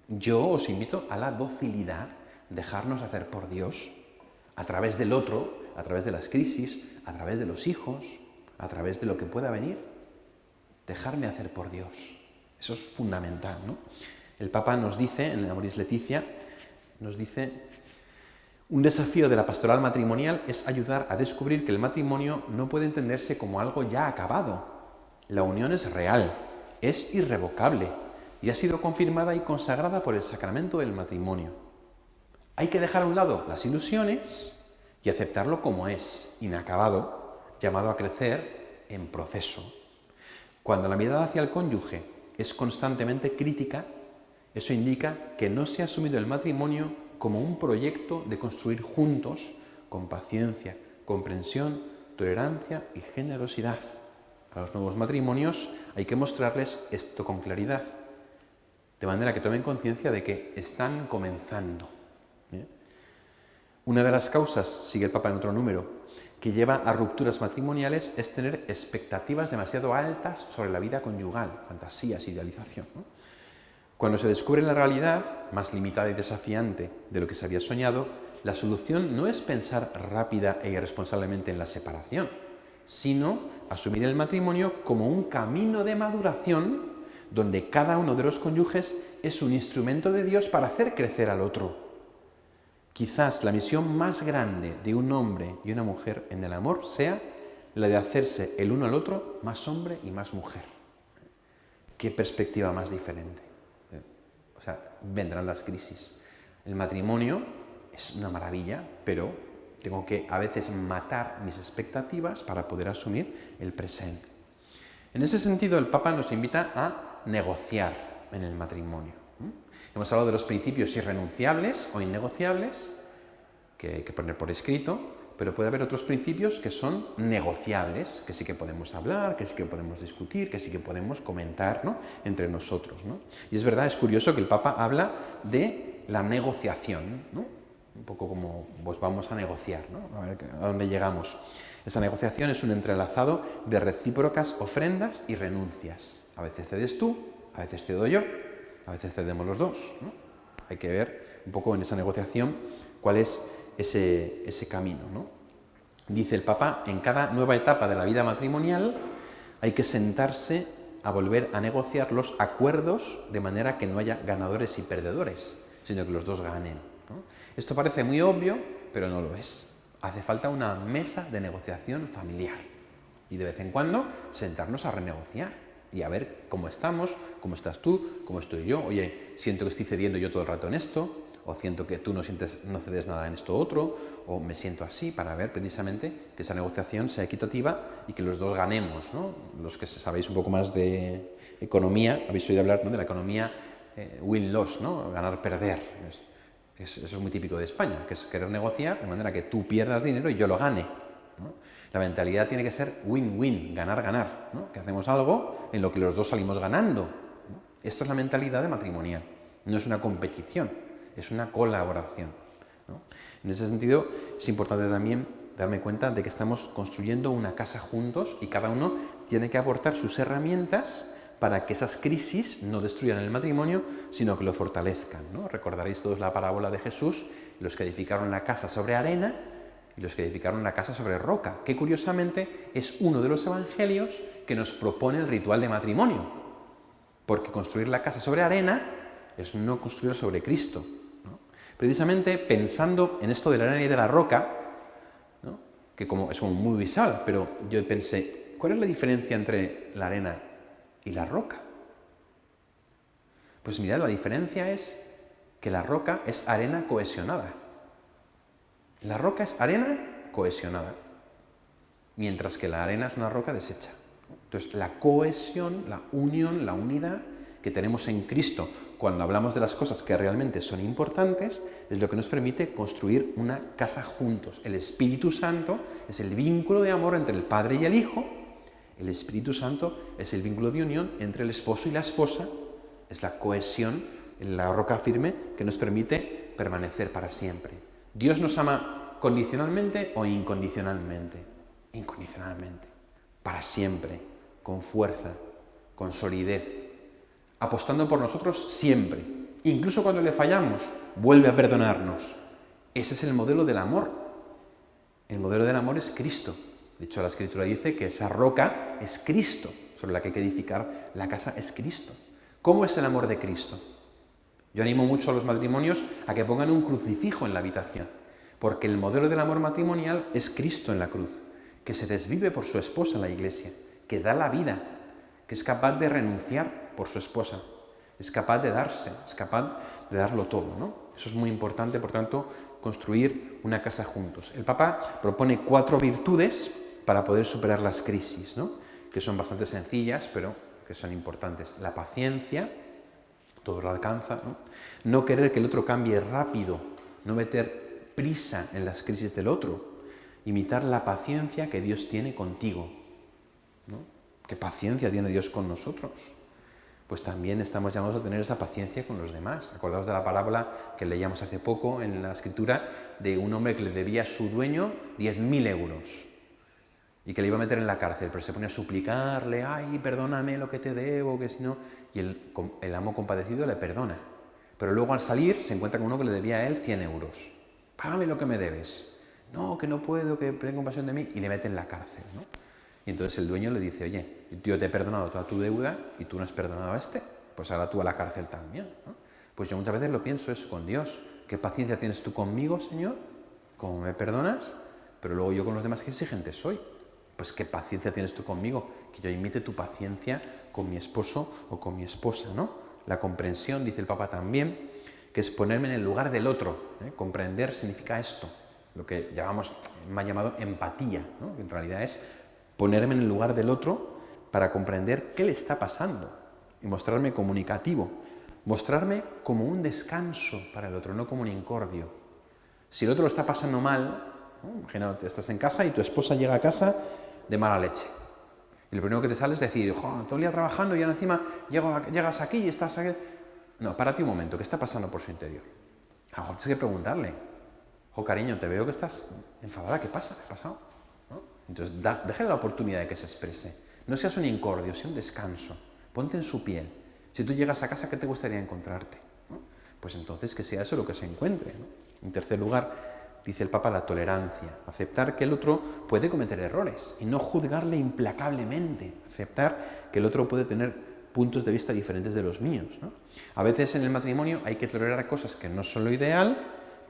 Yo os invito a la docilidad, dejarnos hacer por Dios, a través del otro, a través de las crisis, a través de los hijos, a través de lo que pueda venir. Dejarme hacer por Dios. Eso es fundamental, ¿no? El Papa nos dice, en el Amoris Laetitia, nos dice, un desafío de la pastoral matrimonial es ayudar a descubrir que el matrimonio no puede entenderse como algo ya acabado. La unión es real, es irrevocable y ha sido confirmada y consagrada por el sacramento del matrimonio. Hay que dejar a un lado las ilusiones y aceptarlo como es, inacabado, llamado a crecer en proceso. Cuando la mirada hacia el cónyuge es constantemente crítica, eso indica que no se ha asumido el matrimonio como un proyecto de construir juntos con paciencia, comprensión, tolerancia y generosidad. A los nuevos matrimonios hay que mostrarles esto con claridad, de manera que tomen conciencia de que están comenzando. Una de las causas, sigue el Papa en otro número, que lleva a rupturas matrimoniales es tener expectativas demasiado altas sobre la vida conyugal, fantasías, idealización, ¿no? Cuando se descubre la realidad, más limitada y desafiante de lo que se había soñado, la solución no es pensar rápida e irresponsablemente en la separación, sino asumir el matrimonio como un camino de maduración donde cada uno de los cónyuges es un instrumento de Dios para hacer crecer al otro. Quizás la misión más grande de un hombre y una mujer en el amor sea la de hacerse el uno al otro más hombre y más mujer. ¿Qué perspectiva más diferente? O sea, vendrán las crisis. El matrimonio es una maravilla, pero tengo que a veces matar mis expectativas para poder asumir el presente. En ese sentido, el Papa nos invita a negociar en el matrimonio. Hemos hablado de los principios irrenunciables o innegociables, que hay que poner por escrito, pero puede haber otros principios que son negociables, que sí que podemos hablar, que sí que podemos discutir, que sí que podemos comentar, ¿no?, entre nosotros, ¿no? Y es verdad, es curioso que el Papa habla de la negociación, ¿no? Un poco como, pues vamos a negociar, ¿no? A ver a dónde llegamos. Esa negociación es un entrelazado de recíprocas ofrendas y renuncias. A veces cedes tú, a veces cedo yo, a veces cedemos los dos, ¿no? Hay que ver un poco en esa negociación cuál es ese camino, ¿no? Dice el Papa, en cada nueva etapa de la vida matrimonial hay que sentarse a volver a negociar los acuerdos de manera que no haya ganadores y perdedores, sino que los dos ganen, ¿no? Esto parece muy obvio, pero no lo es. Hace falta una mesa de negociación familiar y de vez en cuando sentarnos a renegociar y a ver cómo estamos, cómo estás tú, cómo estoy yo. Oye, siento que estoy cediendo yo todo el rato en esto, o siento que tú no cedes nada en esto otro, o me siento así, para ver precisamente que esa negociación sea equitativa y que los dos ganemos, ¿no? Los que sabéis un poco más de economía, habéis oído hablar, ¿no?, de la economía win-loss, ¿no?, ganar-perder. Eso es muy típico de España, que es querer negociar de manera que tú pierdas dinero y yo lo gane, ¿no? La mentalidad tiene que ser win-win, ganar-ganar, ¿no?, que hacemos algo en lo que los dos salimos ganando, ¿no? Esta es la mentalidad de matrimonial, no es una competición, es una colaboración, ¿no? En ese sentido, es importante también darme cuenta de que estamos construyendo una casa juntos y cada uno tiene que aportar sus herramientas para que esas crisis no destruyan el matrimonio, sino que lo fortalezcan, ¿no? Recordaréis todos la parábola de Jesús, los que edificaron la casa sobre arena, y los que edificaron la casa sobre roca, que curiosamente es uno de los evangelios que nos propone el ritual de matrimonio, porque construir la casa sobre arena es no construir sobre Cristo, ¿no? Precisamente pensando en esto de la arena y de la roca, ¿no? Que es como muy visual, pero yo pensé, ¿cuál es la diferencia entre la arena y la roca? Pues mirad, la diferencia es que la roca es arena cohesionada. La roca es arena cohesionada, mientras que la arena es una roca deshecha. Entonces, la cohesión, la unión, la unidad que tenemos en Cristo cuando hablamos de las cosas que realmente son importantes es lo que nos permite construir una casa juntos. El Espíritu Santo es el vínculo de amor entre el Padre y el Hijo. El Espíritu Santo es el vínculo de unión entre el esposo y la esposa. Es la cohesión, la roca firme que nos permite permanecer para siempre. ¿Dios nos ama condicionalmente o incondicionalmente? Incondicionalmente. Para siempre, con fuerza, con solidez, apostando por nosotros siempre. Incluso cuando le fallamos, vuelve a perdonarnos. Ese es el modelo del amor. El modelo del amor es Cristo. De hecho, la Escritura dice que esa roca es Cristo, sobre la que hay que edificar la casa es Cristo. ¿Cómo es el amor de Cristo? Yo animo mucho a los matrimonios a que pongan un crucifijo en la habitación, porque el modelo del amor matrimonial es Cristo en la cruz, que se desvive por su esposa en la iglesia, que da la vida, que es capaz de renunciar por su esposa, es capaz de darse, es capaz de darlo todo, ¿no? Eso es muy importante, por tanto, construir una casa juntos. El Papa propone 4 virtudes para poder superar las crisis, ¿no? Que son bastante sencillas, pero que son importantes. La paciencia, todo lo alcanza, ¿no? No querer que el otro cambie rápido, no meter prisa en las crisis del otro, imitar la paciencia que Dios tiene contigo, ¿no? ¿Qué paciencia tiene Dios con nosotros? Pues también estamos llamados a tener esa paciencia con los demás. Acordaos de la parábola que leíamos hace poco en la Escritura de un hombre que le debía a su dueño 10.000 euros y que le iba a meter en la cárcel, pero se ponía a suplicarle, ay, perdóname lo que te debo, que si no... Y el amo compadecido le perdona. Pero luego al salir se encuentra con uno que le debía a él 100 euros. Págame lo que me debes. No, que no puedo, que ten compasión de mí. Y le mete en la cárcel, ¿no? Y entonces el dueño le dice, oye, yo te he perdonado toda tu deuda y tú no has perdonado a este, pues ahora tú a la cárcel también, ¿no? Pues yo muchas veces lo pienso eso con Dios. ¿Qué paciencia tienes tú conmigo, Señor? ¿Cómo me perdonas? Pero luego yo con los demás, qué exigente soy. Pues qué paciencia tienes tú conmigo, que yo imite tu paciencia con mi esposo o con mi esposa, ¿no? La comprensión, dice el Papa también, que es ponerme en el lugar del otro, ¿eh? Comprender significa esto, lo que me ha llamado empatía, ¿no? Que en realidad es ponerme en el lugar del otro para comprender qué le está pasando y mostrarme comunicativo, mostrarme como un descanso para el otro, no como un incordio. Si el otro lo está pasando mal, ¿no? Imagínate, estás en casa y tu esposa llega a casa de mala leche. Y lo primero que te sale es decir, todo el día trabajando y ahora encima llegas aquí y estás aquí. No, párate un momento, ¿qué está pasando por su interior? A lo mejor tienes que preguntarle, cariño, te veo que estás enfadada, ¿qué pasa? ¿Qué ha pasado? ¿No? Entonces, déjale la oportunidad de que se exprese. No seas un incordio, sea un descanso. Ponte en su piel. Si tú llegas a casa, ¿qué te gustaría encontrarte? ¿No? Pues entonces que sea eso lo que se encuentre, ¿no? En tercer lugar, dice el Papa, la tolerancia. Aceptar que el otro puede cometer errores y no juzgarle implacablemente. Aceptar que el otro puede tener puntos de vista diferentes de los míos, ¿no? A veces en el matrimonio hay que tolerar cosas que no son lo ideal,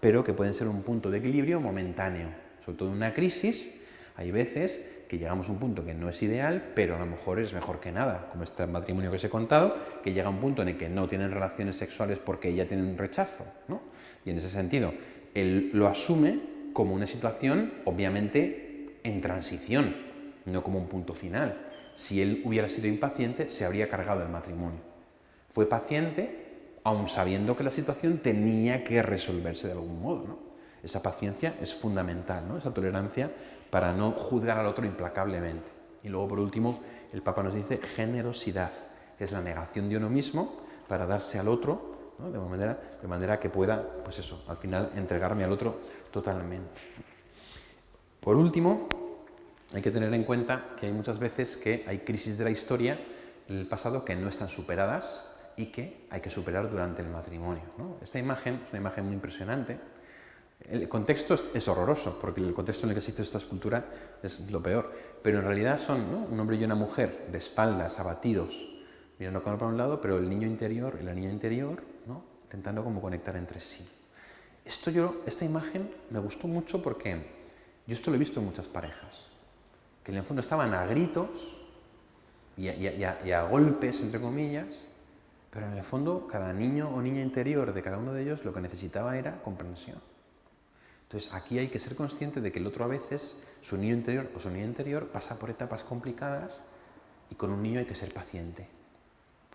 pero que pueden ser un punto de equilibrio momentáneo. Sobre todo en una crisis, hay veces que llegamos a un punto que no es ideal, pero a lo mejor es mejor que nada, como este matrimonio que os he contado, que llega a un punto en el que no tienen relaciones sexuales porque ya tienen un rechazo, ¿no? Y en ese sentido, él lo asume como una situación, obviamente, en transición, no como un punto final. Si él hubiera sido impaciente, se habría cargado el matrimonio. Fue paciente, aun sabiendo que la situación tenía que resolverse de algún modo, ¿no? Esa paciencia es fundamental, ¿no? Esa tolerancia para no juzgar al otro implacablemente. Y luego, por último, el Papa nos dice generosidad, que es la negación de uno mismo para darse al otro, ¿no? de manera que pueda, pues eso, al final entregarme al otro totalmente. Por último, hay que tener en cuenta que hay muchas veces que hay crisis de la historia del pasado que no están superadas y que hay que superar durante el matrimonio, ¿no? Esta imagen es una imagen muy impresionante El contexto es horroroso, porque el contexto en el que se hizo esta escultura es lo peor. Pero en realidad son, ¿no?, un hombre y una mujer de espaldas, abatidos, mirando para un lado, pero el niño interior y la niña interior, ¿no?, intentando como conectar entre sí. Esta imagen me gustó mucho porque yo esto lo he visto en muchas parejas, que en el fondo estaban a gritos y a golpes, entre comillas, pero en el fondo cada niño o niña interior de cada uno de ellos lo que necesitaba era comprensión. Entonces aquí hay que ser consciente de que el otro a veces, su niño interior o su niña interior pasa por etapas complicadas y con un niño hay que ser paciente.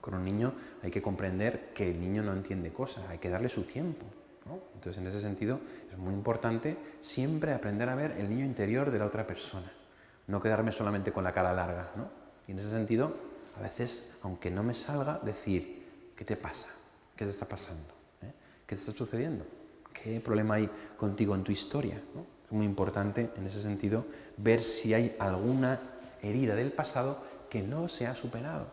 Con un niño hay que comprender que el niño no entiende cosas, hay que darle su tiempo, ¿no? Entonces en ese sentido es muy importante siempre aprender a ver el niño interior de la otra persona, no quedarme solamente con la cara larga, ¿no? Y en ese sentido, a veces, aunque no me salga, decir, ¿qué te pasa? ¿Qué te está pasando? ¿Qué te está sucediendo? ¿Qué problema hay contigo en tu historia, ¿no? Es muy importante, en ese sentido, ver si hay alguna herida del pasado que no se ha superado.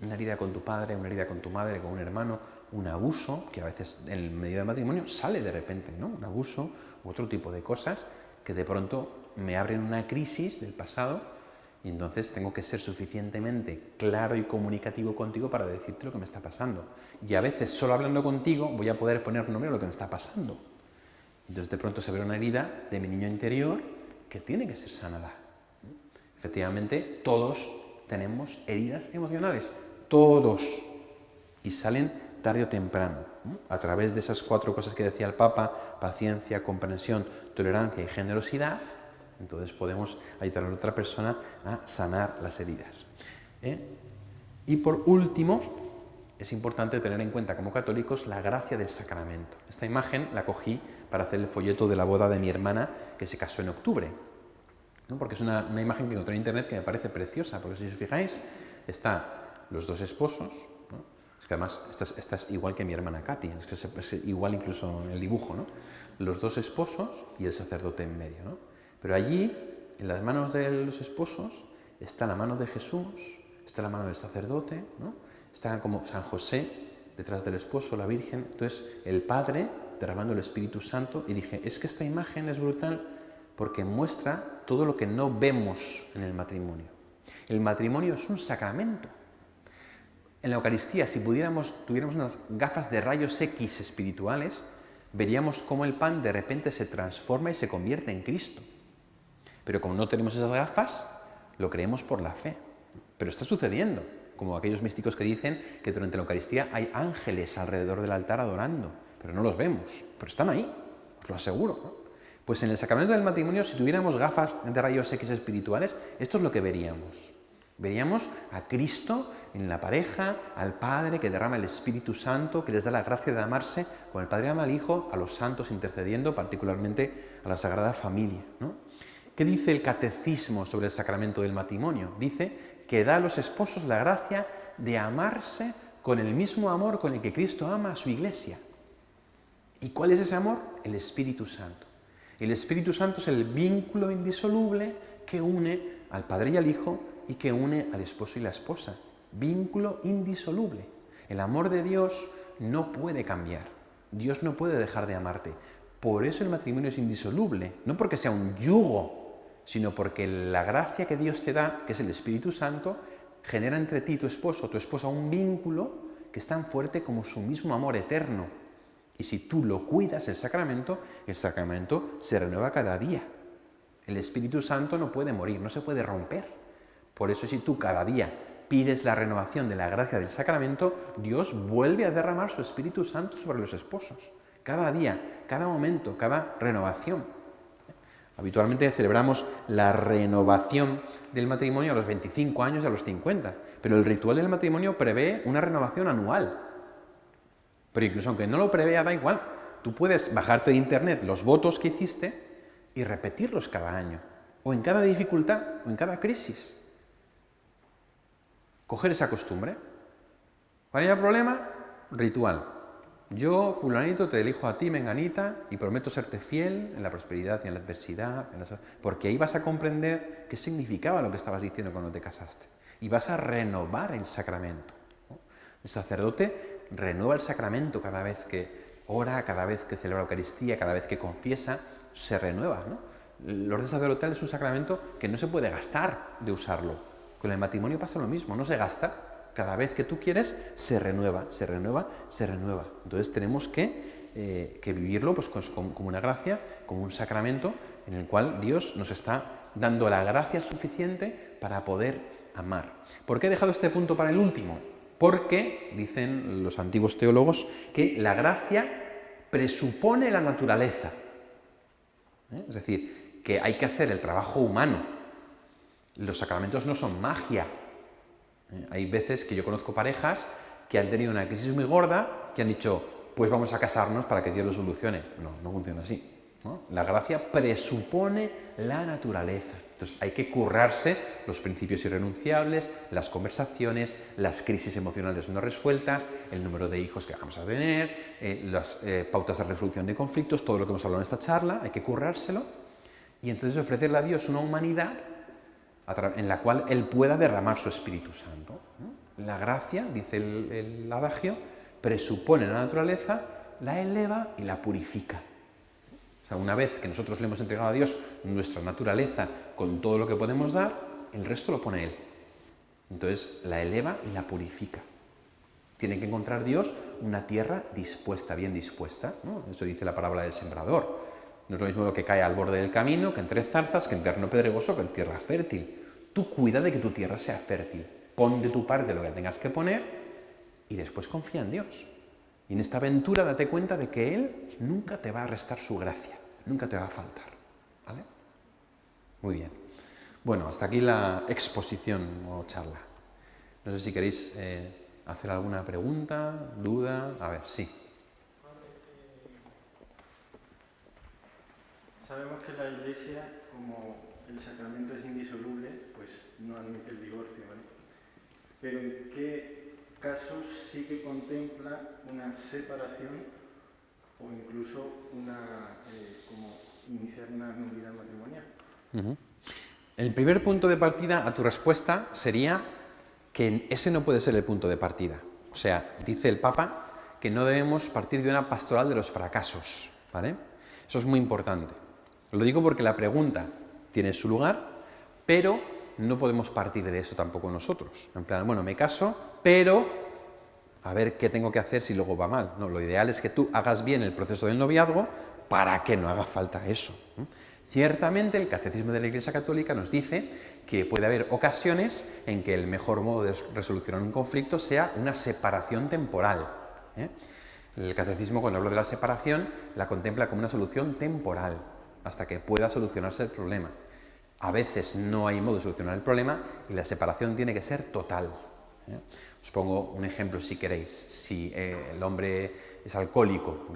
Una herida con tu padre, una herida con tu madre, con un hermano, un abuso, que a veces en el medio del matrimonio sale de repente, ¿no? Un abuso u otro tipo de cosas que de pronto me abren una crisis del pasado y entonces tengo que ser suficientemente claro y comunicativo contigo para decirte lo que me está pasando. Y a veces solo hablando contigo voy a poder poner nombre a lo que me está pasando. Entonces de pronto se ve una herida de mi niño interior que tiene que ser sanada. Efectivamente, todos tenemos heridas emocionales, todos, y salen tarde o temprano, ¿no?, a través de esas 4 cosas que decía el Papa: paciencia, comprensión, tolerancia y generosidad. Entonces podemos ayudar a la otra persona a sanar las heridas. Y por último, es importante tener en cuenta como católicos la gracia del sacramento. Esta imagen la cogí para hacer el folleto de la boda de mi hermana que se casó en octubre, ¿no?, porque es una imagen que encontré en internet que me parece preciosa, porque si os fijáis, está los 2 esposos, ¿no? Es que además esta es igual que mi hermana Katy, es que es igual incluso en el dibujo, ¿no? Los 2 esposos y el sacerdote en medio, ¿no? Pero allí, en las manos de los esposos, está la mano de Jesús, está la mano del sacerdote, ¿no? Está como San José detrás del esposo, la Virgen, entonces el Padre derramando el Espíritu Santo, y dije, es que esta imagen es brutal porque muestra todo lo que no vemos en el matrimonio. El matrimonio es un sacramento. En la Eucaristía, si tuviéramos unas gafas de rayos X espirituales, veríamos cómo el pan de repente se transforma y se convierte en Cristo. Pero como no tenemos esas gafas, lo creemos por la fe. Pero está sucediendo, como aquellos místicos que dicen que durante la Eucaristía hay ángeles alrededor del altar adorando, pero no los vemos, pero están ahí, os lo aseguro, ¿no? Pues en el sacramento del matrimonio, si tuviéramos gafas de rayos X espirituales, esto es lo que veríamos. Veríamos a Cristo en la pareja, al Padre que derrama el Espíritu Santo, que les da la gracia de amarse, con el Padre ama al Hijo, a los santos intercediendo, particularmente a la Sagrada Familia, ¿no? ¿Qué dice el Catecismo sobre el sacramento del matrimonio? Dice que da a los esposos la gracia de amarse con el mismo amor con el que Cristo ama a su Iglesia. ¿Y cuál es ese amor? El Espíritu Santo. El Espíritu Santo es el vínculo indisoluble que une al Padre y al Hijo y que une al esposo y la esposa. Vínculo indisoluble. El amor de Dios no puede cambiar. Dios no puede dejar de amarte. Por eso el matrimonio es indisoluble. No porque sea un yugo, sino porque la gracia que Dios te da, que es el Espíritu Santo, genera entre ti y tu esposa un vínculo que es tan fuerte como su mismo amor eterno. Y si tú lo cuidas, el sacramento se renueva cada día. El Espíritu Santo no puede morir, no se puede romper. Por eso si tú cada día pides la renovación de la gracia del sacramento, Dios vuelve a derramar su Espíritu Santo sobre los esposos. Cada día, cada momento, cada renovación. Habitualmente celebramos la renovación del matrimonio a los 25 años y a los 50, pero el ritual del matrimonio prevé una renovación anual. Pero incluso aunque no lo prevea, da igual. Tú puedes bajarte de internet los votos que hiciste y repetirlos cada año, o en cada dificultad, o en cada crisis. Coger esa costumbre. ¿Cuál es el problema? Ritual. Yo, fulanito, te elijo a ti, menganita, y prometo serte fiel en la prosperidad y en la adversidad, porque ahí vas a comprender qué significaba lo que estabas diciendo cuando te casaste. Y vas a renovar el sacramento, ¿no? El sacerdote renueva el sacramento cada vez que ora, cada vez que celebra la Eucaristía, cada vez que confiesa, se renueva, ¿no? El orden sacerdotal es un sacramento que no se puede gastar de usarlo. Con el matrimonio pasa lo mismo, no se gasta. Cada vez que tú quieres, se renueva, se renueva, se renueva. Entonces tenemos que vivirlo pues, como una gracia, como un sacramento en el cual Dios nos está dando la gracia suficiente para poder amar. ¿Por qué he dejado este punto para el último? Porque, dicen los antiguos teólogos, que la gracia presupone la naturaleza. Es decir, que hay que hacer el trabajo humano. Los sacramentos no son magia. Hay veces que yo conozco parejas que han tenido una crisis muy gorda, que han dicho, pues vamos a casarnos para que Dios lo solucione. No, no funciona así, ¿no? La gracia presupone la naturaleza. Entonces hay que currarse los principios irrenunciables, las conversaciones, las crisis emocionales no resueltas, el número de hijos que vamos a tener, las pautas de resolución de conflictos, todo lo que hemos hablado en esta charla, hay que currárselo y entonces ofrecerle a Dios una humanidad en la cual Él pueda derramar su Espíritu Santo, ¿no? La gracia, dice el adagio, presupone la naturaleza, la eleva y la purifica. O sea, una vez que nosotros le hemos entregado a Dios nuestra naturaleza con todo lo que podemos dar, el resto lo pone Él. Entonces la eleva y la purifica. Tiene que encontrar Dios una tierra dispuesta, bien dispuesta, ¿no? Eso dice la parábola del sembrador. No es lo mismo lo que cae al borde del camino, que entre zarzas, que en terreno pedregoso, que en tierra fértil. Tú cuida de que tu tierra sea fértil. Pon de tu parte lo que tengas que poner y después confía en Dios. Y en esta aventura date cuenta de que Él nunca te va a restar su gracia, nunca te va a faltar. ¿Vale? Muy bien. Bueno, hasta aquí la exposición o charla. No sé si queréis hacer alguna pregunta, duda. A ver, sí. Sabemos que la Iglesia, como el sacramento es indisoluble, pues no admite el divorcio, ¿vale? Pero ¿en qué casos sí que contempla una separación o incluso como iniciar una nulidad matrimonial? Uh-huh. El primer punto de partida a tu respuesta sería que ese no puede ser el punto de partida. O sea, dice el Papa que no debemos partir de una pastoral de los fracasos, ¿vale? Eso es muy importante. Lo digo porque la pregunta tiene su lugar, pero no podemos partir de eso tampoco nosotros. En plan, bueno, me caso, pero a ver qué tengo que hacer si luego va mal. No, lo ideal es que tú hagas bien el proceso del noviazgo para que no haga falta eso. Ciertamente el Catecismo de la Iglesia Católica nos dice que puede haber ocasiones en que el mejor modo de resolucionar un conflicto sea una separación temporal. El Catecismo, cuando habla de la separación, la contempla como una solución temporal, hasta que pueda solucionarse el problema. A veces no hay modo de solucionar el problema y la separación tiene que ser total. Os pongo un ejemplo si queréis. Si el hombre es alcohólico,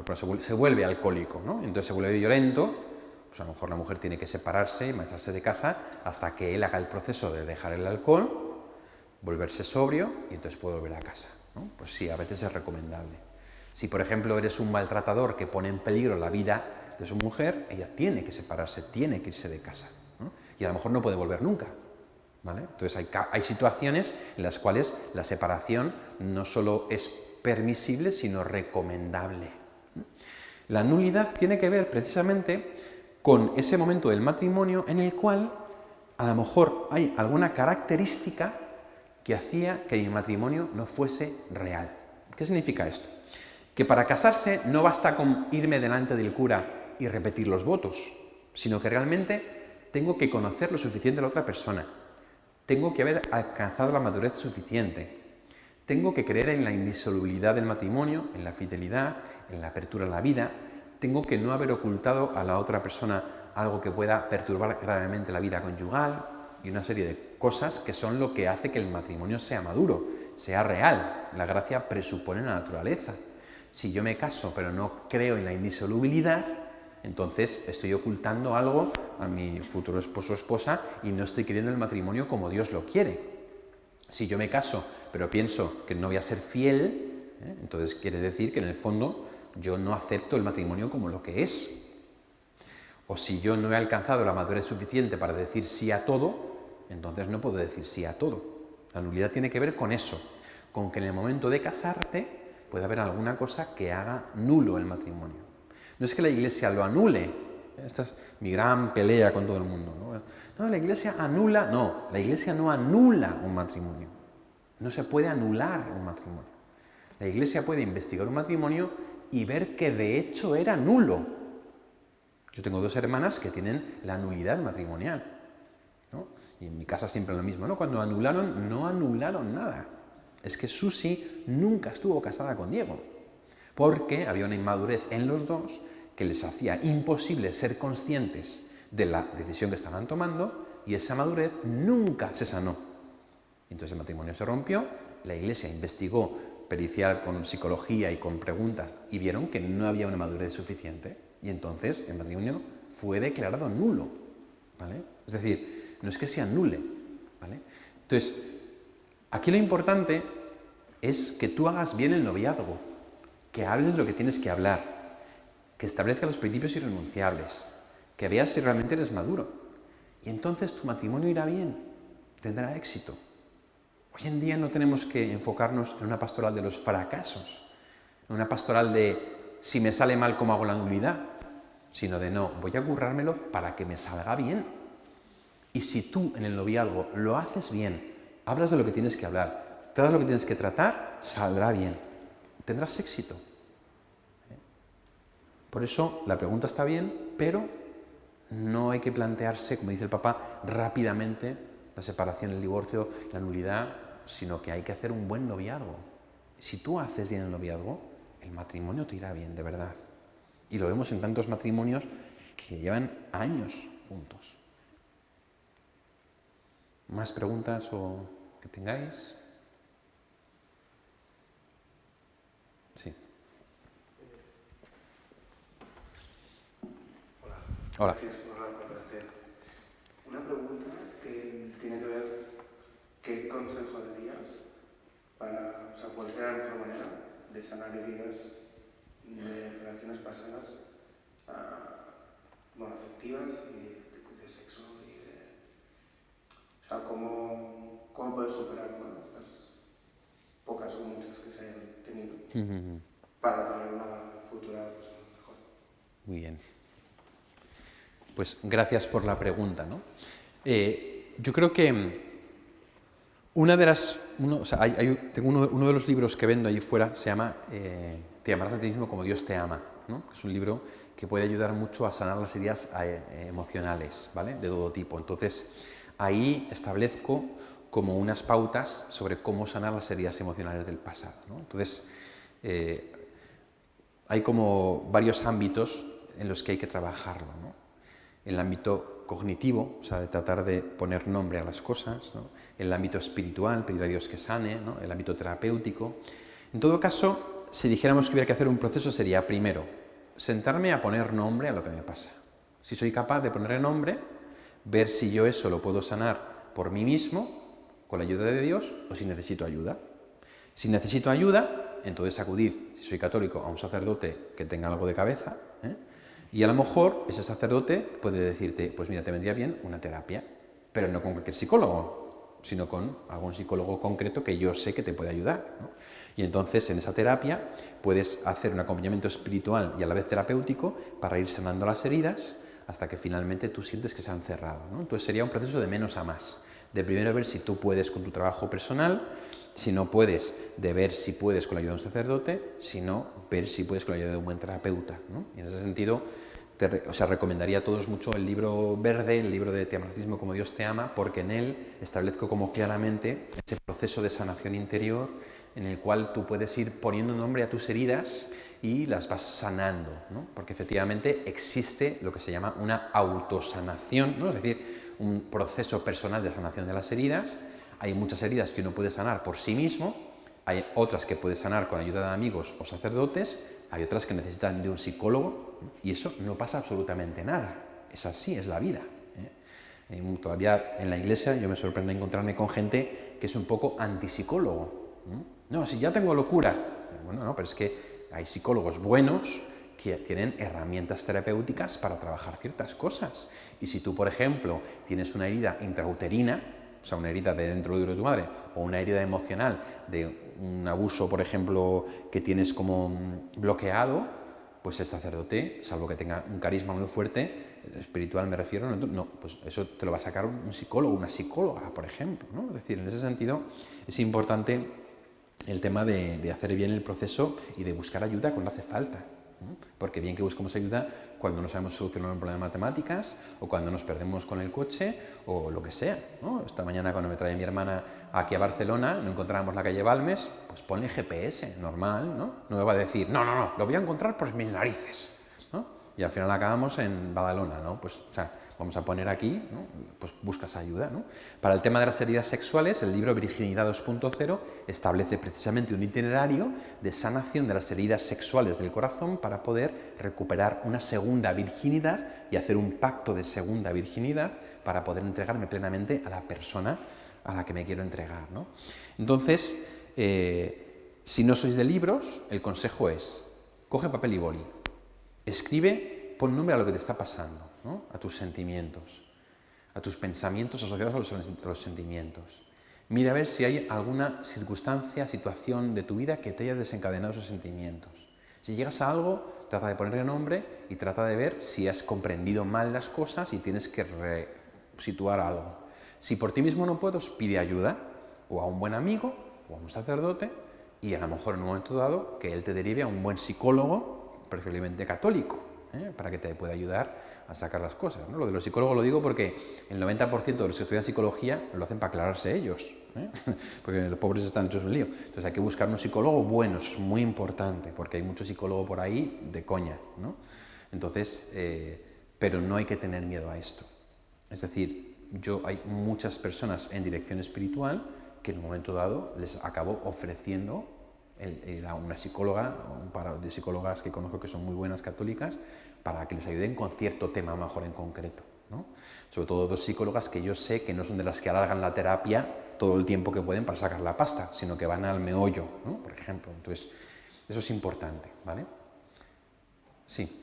se vuelve alcohólico, ¿no? Entonces se vuelve violento, pues a lo mejor la mujer tiene que separarse y marcharse de casa hasta que él haga el proceso de dejar el alcohol, volverse sobrio y entonces puede volver a casa, ¿no? Pues sí, a veces es recomendable. Si, por ejemplo, eres un maltratador que pone en peligro la vida de su mujer, ella tiene que separarse, tiene que irse de casa, ¿no? Y a lo mejor no puede volver nunca, ¿vale? Entonces hay situaciones en las cuales la separación no solo es permisible, sino recomendable. La nulidad tiene que ver precisamente con ese momento del matrimonio en el cual a lo mejor hay alguna característica que hacía que mi matrimonio no fuese real. ¿Qué significa esto? Que para casarse no basta con irme delante del cura y repetir los votos, sino que realmente tengo que conocer lo suficiente a la otra persona, tengo que haber alcanzado la madurez suficiente, tengo que creer en la indisolubilidad del matrimonio, en la fidelidad, en la apertura a la vida, tengo que no haber ocultado a la otra persona algo que pueda perturbar gravemente la vida conyugal y una serie de cosas que son lo que hace que el matrimonio sea maduro, sea real. La gracia presupone la naturaleza. Si yo me caso pero no creo en la indisolubilidad, entonces estoy ocultando algo a mi futuro esposo o esposa y no estoy queriendo el matrimonio como Dios lo quiere. Si yo me caso pero pienso que no voy a ser fiel, entonces quiere decir que en el fondo yo no acepto el matrimonio como lo que es. O si yo no he alcanzado la madurez suficiente para decir sí a todo, entonces no puedo decir sí a todo. La nulidad tiene que ver con eso, con que en el momento de casarte puede haber alguna cosa que haga nulo el matrimonio. No es que la Iglesia lo anule, esta es mi gran pelea con todo el mundo. No, la Iglesia anula, no, la Iglesia no anula un matrimonio. No se puede anular un matrimonio. La Iglesia puede investigar un matrimonio y ver que de hecho era nulo. Yo tengo 2 hermanas que tienen la nulidad matrimonial, ¿no? Y en mi casa siempre lo mismo, ¿no? Cuando anularon, no anularon nada. Es que Susi nunca estuvo casada con Diego, porque había una inmadurez en los dos que les hacía imposible ser conscientes de la decisión que estaban tomando, y esa madurez nunca se sanó. Entonces el matrimonio se rompió, la Iglesia investigó pericial con psicología y con preguntas y vieron que no había una madurez suficiente, y entonces el matrimonio fue declarado nulo, ¿vale? Es decir, no es que se anule, ¿vale? Entonces, aquí lo importante es que tú hagas bien el noviazgo, que hables lo que tienes que hablar, que establezcas los principios irrenunciables, que veas si realmente eres maduro, y entonces tu matrimonio irá bien, tendrá éxito. Hoy en día no tenemos que enfocarnos en una pastoral de los fracasos, en una pastoral de si me sale mal, ¿cómo hago la nulidad? Sino de no, voy a currármelo para que me salga bien. Y si tú en el noviazgo lo haces bien, hablas de lo que tienes que hablar, tratas lo que tienes que tratar, saldrá bien. Tendrás éxito. Por eso la pregunta está bien, pero no hay que plantearse, como dice el Papa, rápidamente la separación, el divorcio, la nulidad, sino que hay que hacer un buen noviazgo. Si tú haces bien el noviazgo, el matrimonio te irá bien, de verdad. Y lo vemos en tantos matrimonios que llevan años juntos. ¿Más preguntas o que tengáis? Sí. Hola. Gracias por la conferencia. Una pregunta que tiene que ver, ¿qué consejo darías para, cuál sería la mejor manera de sanar heridas de relaciones pasadas, afectivas y de sexo? ¿Cómo poder superar estas pocas o muchas que se hayan tenido para tener una futura mejor? Muy bien. Pues gracias por la pregunta, ¿no? Yo creo que tengo uno de los libros que vendo ahí fuera, se llama Te amarás a ti mismo como Dios te ama, ¿no? Es un libro que puede ayudar mucho a sanar las heridas emocionales, ¿vale? De todo tipo. Entonces, ahí establezco como unas pautas sobre cómo sanar las heridas emocionales del pasado, ¿no? Entonces, hay como varios ámbitos en los que hay que trabajarlo, ¿no? El ámbito cognitivo, o sea, de tratar de poner nombre a las cosas, ¿no? El ámbito espiritual, pedir a Dios que sane, ¿no? El ámbito terapéutico. En todo caso, si dijéramos que hubiera que hacer un proceso, sería primero sentarme a poner nombre a lo que me pasa. Si soy capaz de ponerle nombre, ver si yo eso lo puedo sanar por mí mismo, con la ayuda de Dios, o si necesito ayuda. Si necesito ayuda, entonces acudir, si soy católico, a un sacerdote que tenga algo de cabeza, y a lo mejor ese sacerdote puede decirte, pues mira, te vendría bien una terapia, pero no con cualquier psicólogo, sino con algún psicólogo concreto que yo sé que te puede ayudar, ¿no? Y entonces en esa terapia puedes hacer un acompañamiento espiritual y a la vez terapéutico para ir sanando las heridas hasta que finalmente tú sientes que se han cerrado, ¿no? Entonces sería un proceso de menos a más, de primero ver si tú puedes con tu trabajo personal, si no puedes, de ver si puedes con la ayuda de un sacerdote, si no, ver si puedes con la ayuda de un buen terapeuta, ¿no? Y en ese sentido, recomendaría a todos mucho el libro verde, el libro de Te amarás a ti mismo como Dios te ama, porque en él establezco como claramente ese proceso de sanación interior en el cual tú puedes ir poniendo nombre a tus heridas y las vas sanando, ¿no? Porque efectivamente existe lo que se llama una autosanación, ¿no? Es decir, un proceso personal de sanación de las heridas. Hay muchas heridas que uno puede sanar por sí mismo, hay otras que puede sanar con ayuda de amigos o sacerdotes, hay otras que necesitan de un psicólogo, y eso no pasa absolutamente nada. Es así, es la vida, ¿eh? Todavía en la iglesia yo me sorprendo encontrarme con gente que es un poco antipsicólogo. No, si ya tengo locura. Bueno, no, pero es que hay psicólogos buenos que tienen herramientas terapéuticas para trabajar ciertas cosas. Y si tú, por ejemplo, tienes una herida intrauterina, o sea, una herida de dentro del útero de tu madre, o una herida emocional de un abuso, por ejemplo, que tienes como bloqueado, pues el sacerdote, salvo que tenga un carisma muy fuerte, espiritual me refiero, no, pues eso te lo va a sacar un psicólogo, una psicóloga, por ejemplo, ¿no? Es decir, en ese sentido es importante el tema de hacer bien el proceso y de buscar ayuda cuando hace falta, ¿no? Porque bien que busquemos ayuda cuando no sabemos solucionar un problema de matemáticas o cuando nos perdemos con el coche o lo que sea, ¿no? Esta mañana cuando me trae mi hermana aquí a Barcelona, no encontrábamos la calle Balmes, pues ponle GPS, normal, ¿no? No me va a decir, no, lo voy a encontrar por mis narices, ¿no? Y al final acabamos en Badalona, ¿no? Pues, o sea, vamos a poner aquí, ¿no? Pues buscas ayuda, ¿no? Para el tema de las heridas sexuales, el libro Virginidad 2.0 establece precisamente un itinerario de sanación de las heridas sexuales del corazón para poder recuperar una segunda virginidad y hacer un pacto de segunda virginidad para poder entregarme plenamente a la persona a la que me quiero entregar, ¿no? Entonces, si no sois de libros, el consejo es, coge papel y boli, escribe, pon nombre a lo que te está pasando, ¿no? A tus sentimientos, a tus pensamientos asociados a los sentimientos. Mira a ver si hay alguna circunstancia, situación de tu vida que te haya desencadenado esos sentimientos. Si llegas a algo, trata de ponerle nombre y trata de ver si has comprendido mal las cosas y tienes que resituar algo. Si por ti mismo no puedes, pide ayuda o a un buen amigo o a un sacerdote y a lo mejor en un momento dado que él te derive a un buen psicólogo, preferiblemente católico, para que te pueda ayudar a sacar las cosas, ¿no? Lo de los psicólogos lo digo porque el 90% de los que estudian psicología lo hacen para aclararse ellos, porque los pobres están hechos un lío. Entonces hay que buscar un psicólogo bueno, eso es muy importante, porque hay mucho psicólogo por ahí de coña, ¿no? Entonces, pero no hay que tener miedo a esto. Es decir, hay muchas personas en dirección espiritual que en un momento dado les acabo ofreciendo a una psicóloga, o un par de psicólogas que conozco que son muy buenas católicas, para que les ayuden con cierto tema mejor en concreto, ¿no? Sobre todo dos psicólogas que yo sé que no son de las que alargan la terapia todo el tiempo que pueden para sacar la pasta, sino que van al meollo, ¿no? Por ejemplo. Entonces, eso es importante, ¿vale? Sí.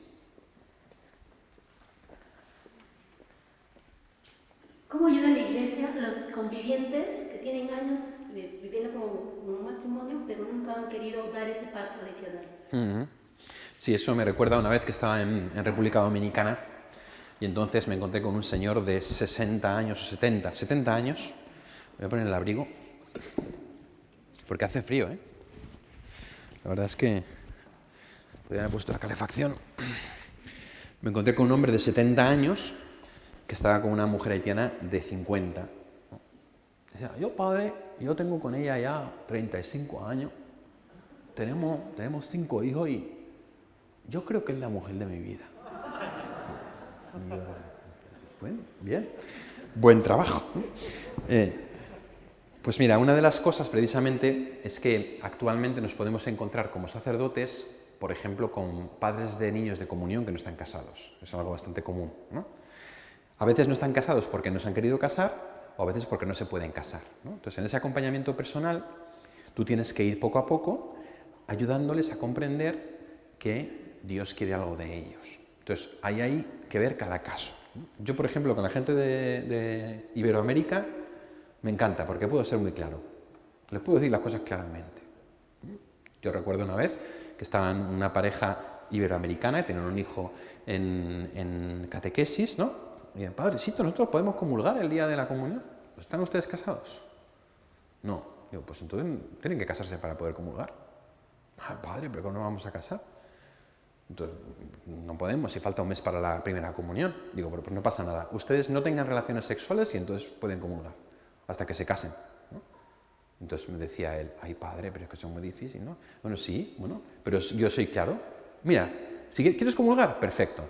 ¿Cómo ayuda la Iglesia a los convivientes que tienen años viviendo como un matrimonio, pero nunca han querido dar ese paso adicional? Sí, eso me recuerda una vez que estaba en República Dominicana y entonces me encontré con un señor de 60 años, 70 años. Voy a poner el abrigo porque hace frío, ¿eh? La verdad es que podría haber puesto la calefacción. Me encontré con un hombre de 70 años que estaba con una mujer haitiana de 50. Decía, yo tengo con ella ya 35 años, tenemos 5 hijos y yo creo que es la mujer de mi vida. Yo, bueno, bien, buen trabajo. Pues mira, una de las cosas precisamente es que actualmente nos podemos encontrar como sacerdotes, por ejemplo, con padres de niños de comunión que no están casados. Es algo bastante común, ¿no? A veces no están casados porque no se han querido casar o a veces porque no se pueden casar, ¿no? Entonces, en ese acompañamiento personal, tú tienes que ir poco a poco ayudándoles a comprender que Dios quiere algo de ellos. Entonces, hay que ver cada caso. Yo, por ejemplo, con la gente de Iberoamérica, me encanta porque puedo ser muy claro. Les puedo decir las cosas claramente. Yo recuerdo una vez que estaban una pareja iberoamericana y tenían un hijo en catequesis, ¿no? Y el padrecito, nosotros podemos comulgar el día de la comunión. ¿Están ustedes casados? No. Digo, pues entonces tienen que casarse para poder comulgar. Ah, padre, pero ¿cómo no vamos a casar? Entonces, no podemos, si falta un mes para la primera comunión. Digo, pero pues no pasa nada. Ustedes no tengan relaciones sexuales y entonces pueden comulgar, hasta que se casen, ¿no? Entonces me decía él, ay padre, pero es que eso es muy difícil, ¿no? Bueno, sí, pero yo soy claro. Mira, si quieres comulgar, perfecto.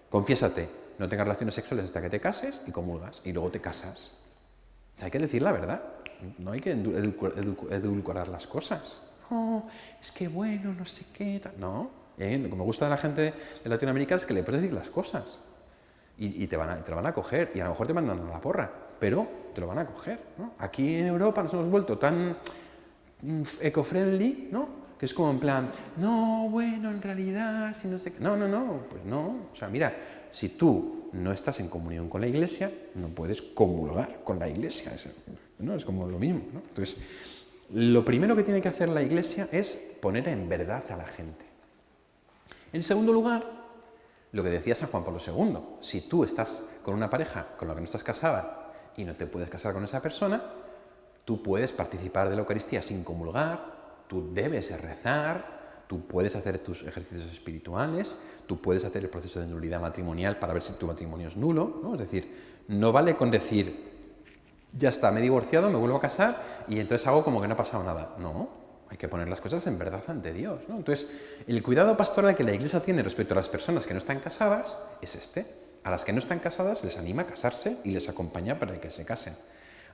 Confiésate, no tengas relaciones sexuales hasta que te cases y comulgas, y luego te casas. O sea, hay que decir la verdad, no hay que edulcorar las cosas. Oh, es que bueno, no sé qué, tal. No, lo que me gusta de la gente de Latinoamérica es que le puedes decir las cosas y te lo van a coger y a lo mejor te mandan a la porra, pero te lo van a coger, ¿no? Aquí en Europa nos hemos vuelto tan eco-friendly, ¿no? Que es como en plan, no, bueno, en realidad, si no sé qué. No, pues no. O sea, mira, si tú no estás en comunión con la Iglesia, no puedes comulgar con la Iglesia. Es como lo mismo, ¿no? Entonces, lo primero que tiene que hacer la Iglesia es poner en verdad a la gente. En segundo lugar, lo que decía San Juan Pablo II, si tú estás con una pareja con la que no estás casada y no te puedes casar con esa persona, tú puedes participar de la Eucaristía sin comulgar, tú debes rezar, tú puedes hacer tus ejercicios espirituales, tú puedes hacer el proceso de nulidad matrimonial para ver si tu matrimonio es nulo, ¿no? Es decir, no vale con decir, ya está, me he divorciado, me vuelvo a casar y entonces hago como que no ha pasado nada. No, hay que poner las cosas en verdad ante Dios, ¿no? Entonces, el cuidado pastoral que la Iglesia tiene respecto a las personas que no están casadas es este. A las que no están casadas les anima a casarse y les acompaña para que se casen.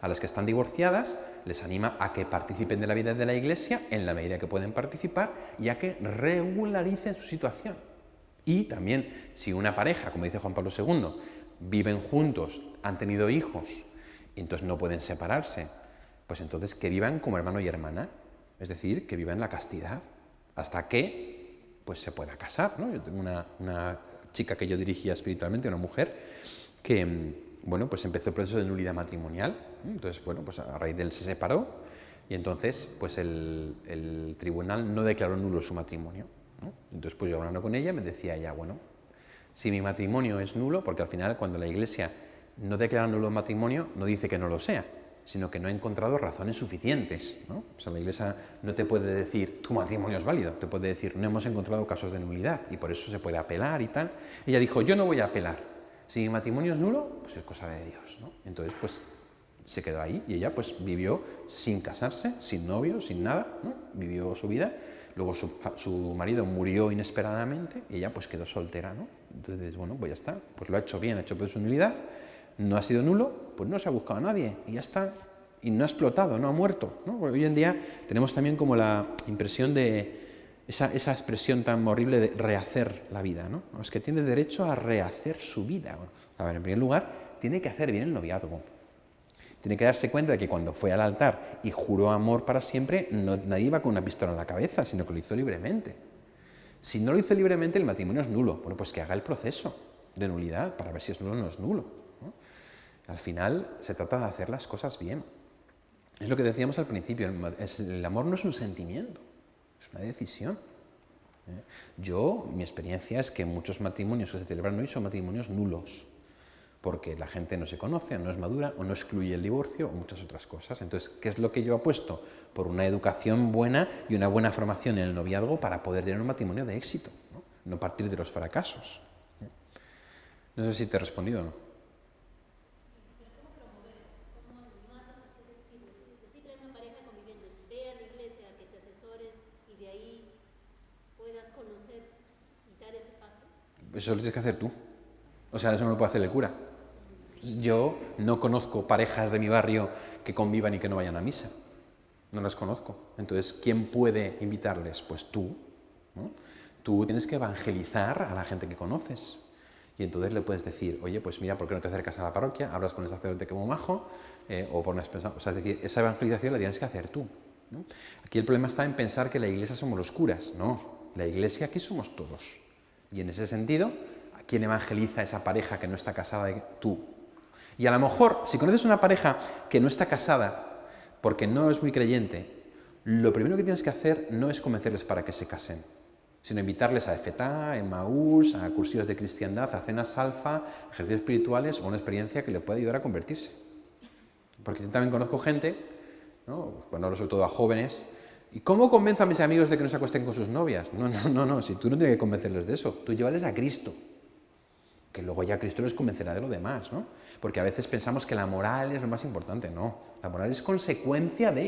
A las que están divorciadas les anima a que participen de la vida de la Iglesia en la medida que pueden participar y a que regularicen su situación. Y también, si una pareja, como dice Juan Pablo II, viven juntos, han tenido hijos y entonces no pueden separarse, pues entonces que vivan como hermano y hermana, es decir, que vivan la castidad, hasta que pues se pueda casar, ¿no? Yo tengo una chica que yo dirigía espiritualmente, una mujer, que bueno, pues empezó el proceso de nulidad matrimonial, entonces bueno, pues a raíz de él se separó y entonces pues el tribunal no declaró nulo su matrimonio, ¿no? Entonces pues yo hablando con ella me decía ella, bueno, si mi matrimonio es nulo, porque al final cuando la Iglesia no declara nulo el matrimonio, no dice que no lo sea, sino que no ha encontrado razones suficientes, ¿no? O sea, la Iglesia no te puede decir, tu matrimonio es válido, te puede decir, no hemos encontrado casos de nulidad y por eso se puede apelar y tal. Ella dijo, yo no voy a apelar, si mi matrimonio es nulo, pues es cosa de Dios, ¿no? Entonces, pues se quedó ahí y ella pues vivió sin casarse, sin novio, sin nada, ¿no? Vivió su vida, luego su marido murió inesperadamente y ella pues quedó soltera, ¿no? Entonces, bueno, pues ya está, pues lo ha hecho bien, ha hecho por su nulidad, no ha sido nulo, pues no se ha buscado a nadie y ya está, y no ha explotado, no ha muerto, ¿no? Porque hoy en día tenemos también como la impresión de esa expresión tan horrible de rehacer la vida, ¿no? Es que tiene derecho a rehacer su vida. Bueno, a ver, en primer lugar, tiene que hacer bien el noviazgo. Tiene que darse cuenta de que cuando fue al altar y juró amor para siempre, nadie iba con una pistola en la cabeza, sino que lo hizo libremente. Si no lo hizo libremente, el matrimonio es nulo. Bueno, pues que haga el proceso de nulidad para ver si es nulo o no es nulo, ¿no? Al final, se trata de hacer las cosas bien. Es lo que decíamos al principio, el amor no es un sentimiento, es una decisión. Mi experiencia es que muchos matrimonios que se celebran hoy son matrimonios nulos, porque la gente no se conoce, no es madura, o no excluye el divorcio, o muchas otras cosas. Entonces, ¿qué es lo que yo apuesto? Por una educación buena y una buena formación en el noviazgo para poder tener un matrimonio de éxito, no partir de los fracasos. No sé si te he respondido o no. Eso lo tienes que hacer tú. O sea, eso no lo puede hacer el cura. Yo no conozco parejas de mi barrio que convivan y que no vayan a misa. No las conozco. Entonces, ¿quién puede invitarles? Pues tú, ¿no? Tú tienes que evangelizar a la gente que conoces. Y entonces le puedes decir, oye, pues mira, ¿por qué no te acercas a la parroquia? Hablas con el sacerdote como majo, o por una expresión. O sea, es decir, esa evangelización la tienes que hacer tú, ¿no? Aquí el problema está en pensar que la Iglesia somos los curas. No, la Iglesia aquí somos todos. Y en ese sentido, ¿a quién evangeliza esa pareja que no está casada? Tú. Y a lo mejor, si conoces una pareja que no está casada porque no es muy creyente, lo primero que tienes que hacer no es convencerles para que se casen, sino invitarles a EFETA, a Emmaús, a cursillos de cristiandad, a cenas alfa, ejercicios espirituales o una experiencia que le pueda ayudar a convertirse. Porque yo también conozco gente, ¿no? Bueno, hablo sobre todo a jóvenes. ¿Y cómo convenzo a mis amigos de que no se acuesten con sus novias? No, si tú no tienes que convencerles de eso, tú llévales a Cristo, que luego ya Cristo les convencerá de lo demás, ¿no? Porque a veces pensamos que la moral es lo más importante, no, la moral es consecuencia de.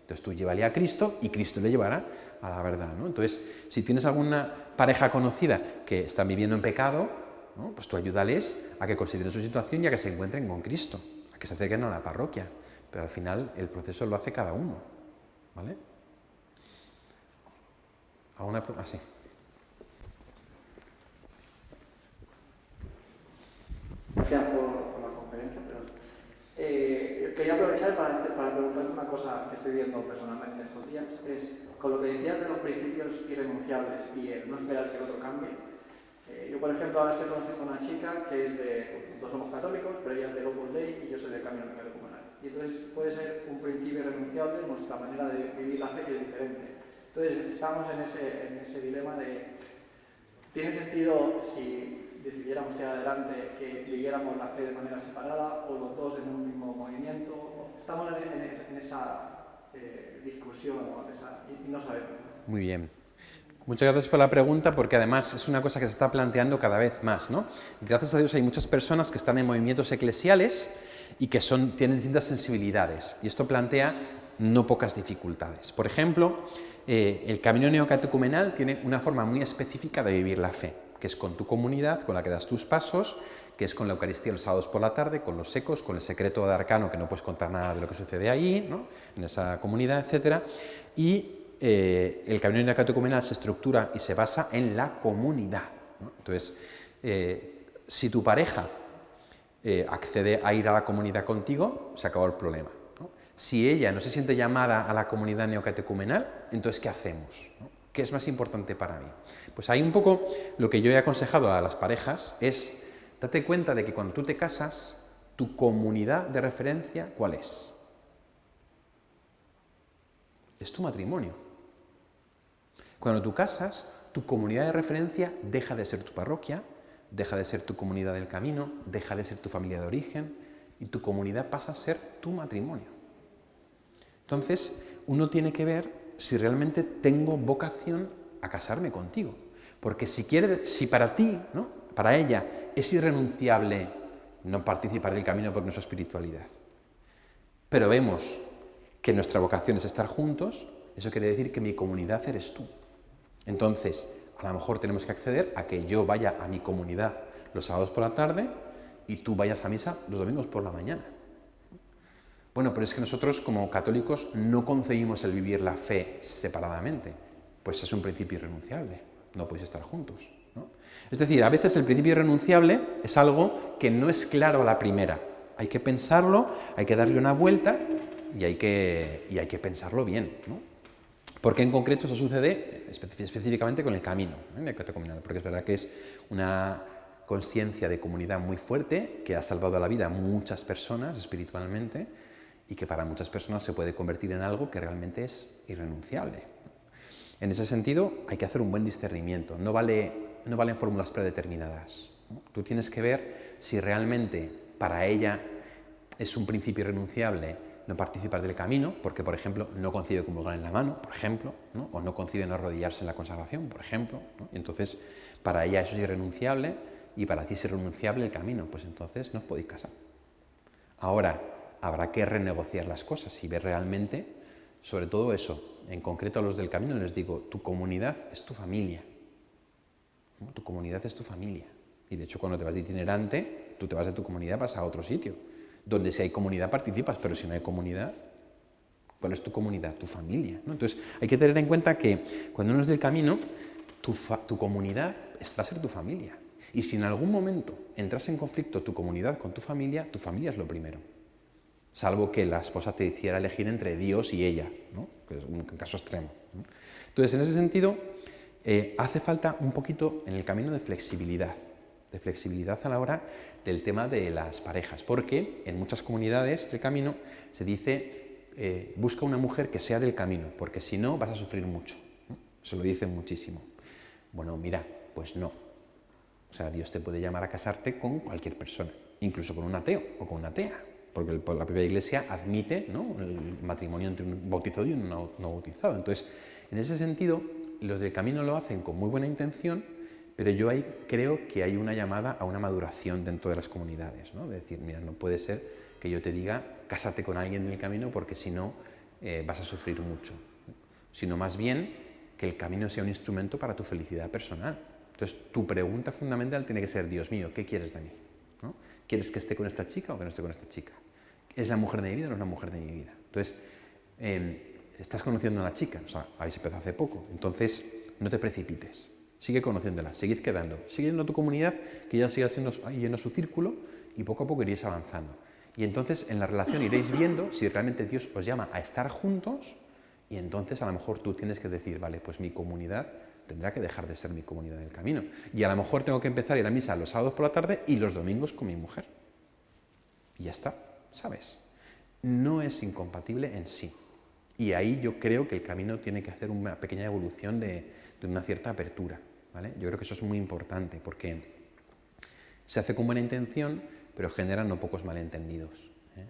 Entonces tú llévale a Cristo y Cristo le llevará a la verdad, ¿no? Entonces, si tienes alguna pareja conocida que están viviendo en pecado, ¿no? Pues tú ayúdales a que consideren su situación y a que se encuentren con Cristo, a que se acerquen a la parroquia, pero al final el proceso lo hace cada uno, ¿vale? ¿Alguna pregunta? Sí. Gracias por la conferencia, pero quería aprovechar para preguntarte una cosa que estoy viendo personalmente estos días, es con lo que decías de los principios irrenunciables y el no esperar que el otro cambie, Yo, por ejemplo, ahora estoy conociendo a una chica que es de, dos somos católicos, pero ella es del Opus Dei y yo soy del Camino Neocatecumenal. Y entonces puede ser un principio irrenunciable en nuestra manera de vivir la fe, que es diferente. Entonces estamos en ese dilema de, ¿tiene sentido si decidiéramos tirar adelante que viviéramos la fe de manera separada o los dos en un mismo movimiento? Estamos en esa discusión y no sabemos. Muy bien. Muchas gracias por la pregunta, porque además es una cosa que se está planteando cada vez más, ¿no? Gracias a Dios hay muchas personas que están en movimientos eclesiales y que tienen distintas sensibilidades, y esto plantea no pocas dificultades. Por ejemplo, el camino neocatecumenal tiene una forma muy específica de vivir la fe, que es con tu comunidad, con la que das tus pasos, que es con la Eucaristía los sábados por la tarde, con los secos, con el secreto de arcano, que no puedes contar nada de lo que sucede ahí, ¿no?, en esa comunidad, etc. Y el camino neocatecumenal se estructura y se basa en la comunidad, ¿no? Entonces, si tu pareja accede a ir a la comunidad contigo, se acabó el problema, ¿no? Si ella no se siente llamada a la comunidad neocatecumenal, entonces, ¿qué hacemos?, ¿no? ¿Qué es más importante para mí? Pues ahí un poco lo que yo he aconsejado a las parejas es, date cuenta de que cuando tú te casas, tu comunidad de referencia, ¿cuál es? Es tu matrimonio. Cuando tú casas, tu comunidad de referencia deja de ser tu parroquia, deja de ser tu comunidad del camino, deja de ser tu familia de origen, y tu comunidad pasa a ser tu matrimonio. Entonces, uno tiene que ver si realmente tengo vocación a casarme contigo. Porque si para ti, ¿no?, para ella, es irrenunciable no participar del camino por nuestra espiritualidad, pero vemos que nuestra vocación es estar juntos, eso quiere decir que mi comunidad eres tú. Entonces, a lo mejor tenemos que acceder a que yo vaya a mi comunidad los sábados por la tarde y tú vayas a misa los domingos por la mañana. Bueno, pero es que nosotros como católicos no concebimos el vivir la fe separadamente, pues es un principio irrenunciable, no podéis estar juntos, ¿no? Es decir, a veces el principio irrenunciable es algo que no es claro a la primera, hay que pensarlo, hay que darle una vuelta y hay que pensarlo bien, ¿no? Porque en concreto eso sucede específicamente con el camino neocatecumenal, porque es verdad que es una conciencia de comunidad muy fuerte que ha salvado la vida a muchas personas espiritualmente y que para muchas personas se puede convertir en algo que realmente es irrenunciable. En ese sentido hay que hacer un buen discernimiento, no valen fórmulas predeterminadas, ¿no? Tú tienes que ver si realmente para ella es un principio irrenunciable no participar del camino, porque, por ejemplo, no concibe comulgar en la mano, por ejemplo, ¿no?, o no concibe no arrodillarse en la consagración, por ejemplo, ¿no? Entonces, para ella eso es irrenunciable y para ti es irrenunciable el camino, pues entonces no os podéis casar. Ahora, habrá que renegociar las cosas y ver realmente, sobre todo eso, en concreto a los del camino les digo, tu comunidad es tu familia, ¿no? Tu comunidad es tu familia. Y de hecho, cuando te vas de itinerante, tú te vas de tu comunidad, vas a otro sitio. Donde si hay comunidad participas, pero si no hay comunidad, ¿cuál es tu comunidad? Tu familia, ¿no? Entonces hay que tener en cuenta que cuando uno es del camino, tu comunidad va a ser tu familia. Y si en algún momento entras en conflicto tu comunidad con tu familia es lo primero. Salvo que la esposa te hiciera elegir entre Dios y ella, ¿no?, que es un caso extremo, ¿no? Entonces, en ese sentido, hace falta un poquito en el camino de flexibilidad a la hora del tema de las parejas, porque en muchas comunidades del camino se dice busca una mujer que sea del camino, porque si no vas a sufrir mucho, ¿no? Se lo dicen muchísimo. Bueno, mira, pues no. O sea, Dios te puede llamar a casarte con cualquier persona, incluso con un ateo o con una atea, porque la propia Iglesia admite, ¿no?, el matrimonio entre un bautizado y un no bautizado. Entonces, en ese sentido, los del camino lo hacen con muy buena intención, pero yo ahí creo que hay una llamada a una maduración dentro de las comunidades, ¿no? De decir, mira, no puede ser que yo te diga, cásate con alguien del camino porque si no vas a sufrir mucho, sino más bien que el camino sea un instrumento para tu felicidad personal. Entonces, tu pregunta fundamental tiene que ser, Dios mío, ¿qué quieres de mí? ¿No? ¿Quieres que esté con esta chica o que no esté con esta chica? ¿Es la mujer de mi vida o no es la mujer de mi vida? Entonces, estás conociendo a la chica, o sea, habéis empezado hace poco, entonces no te precipites. Sigue conociéndola, seguid quedando, sigue yendo a tu comunidad, que ella siga yendo a su círculo y poco a poco iréis avanzando. Y entonces en la relación iréis viendo si realmente Dios os llama a estar juntos y entonces a lo mejor tú tienes que decir, vale, pues mi comunidad tendrá que dejar de ser mi comunidad del camino. Y a lo mejor tengo que empezar a ir a misa los sábados por la tarde y los domingos con mi mujer. Y ya está, ¿sabes? No es incompatible en sí. Y ahí yo creo que el camino tiene que hacer una pequeña evolución de una cierta apertura, ¿vale? Yo creo que eso es muy importante porque se hace con buena intención, pero genera no pocos malentendidos, ¿eh?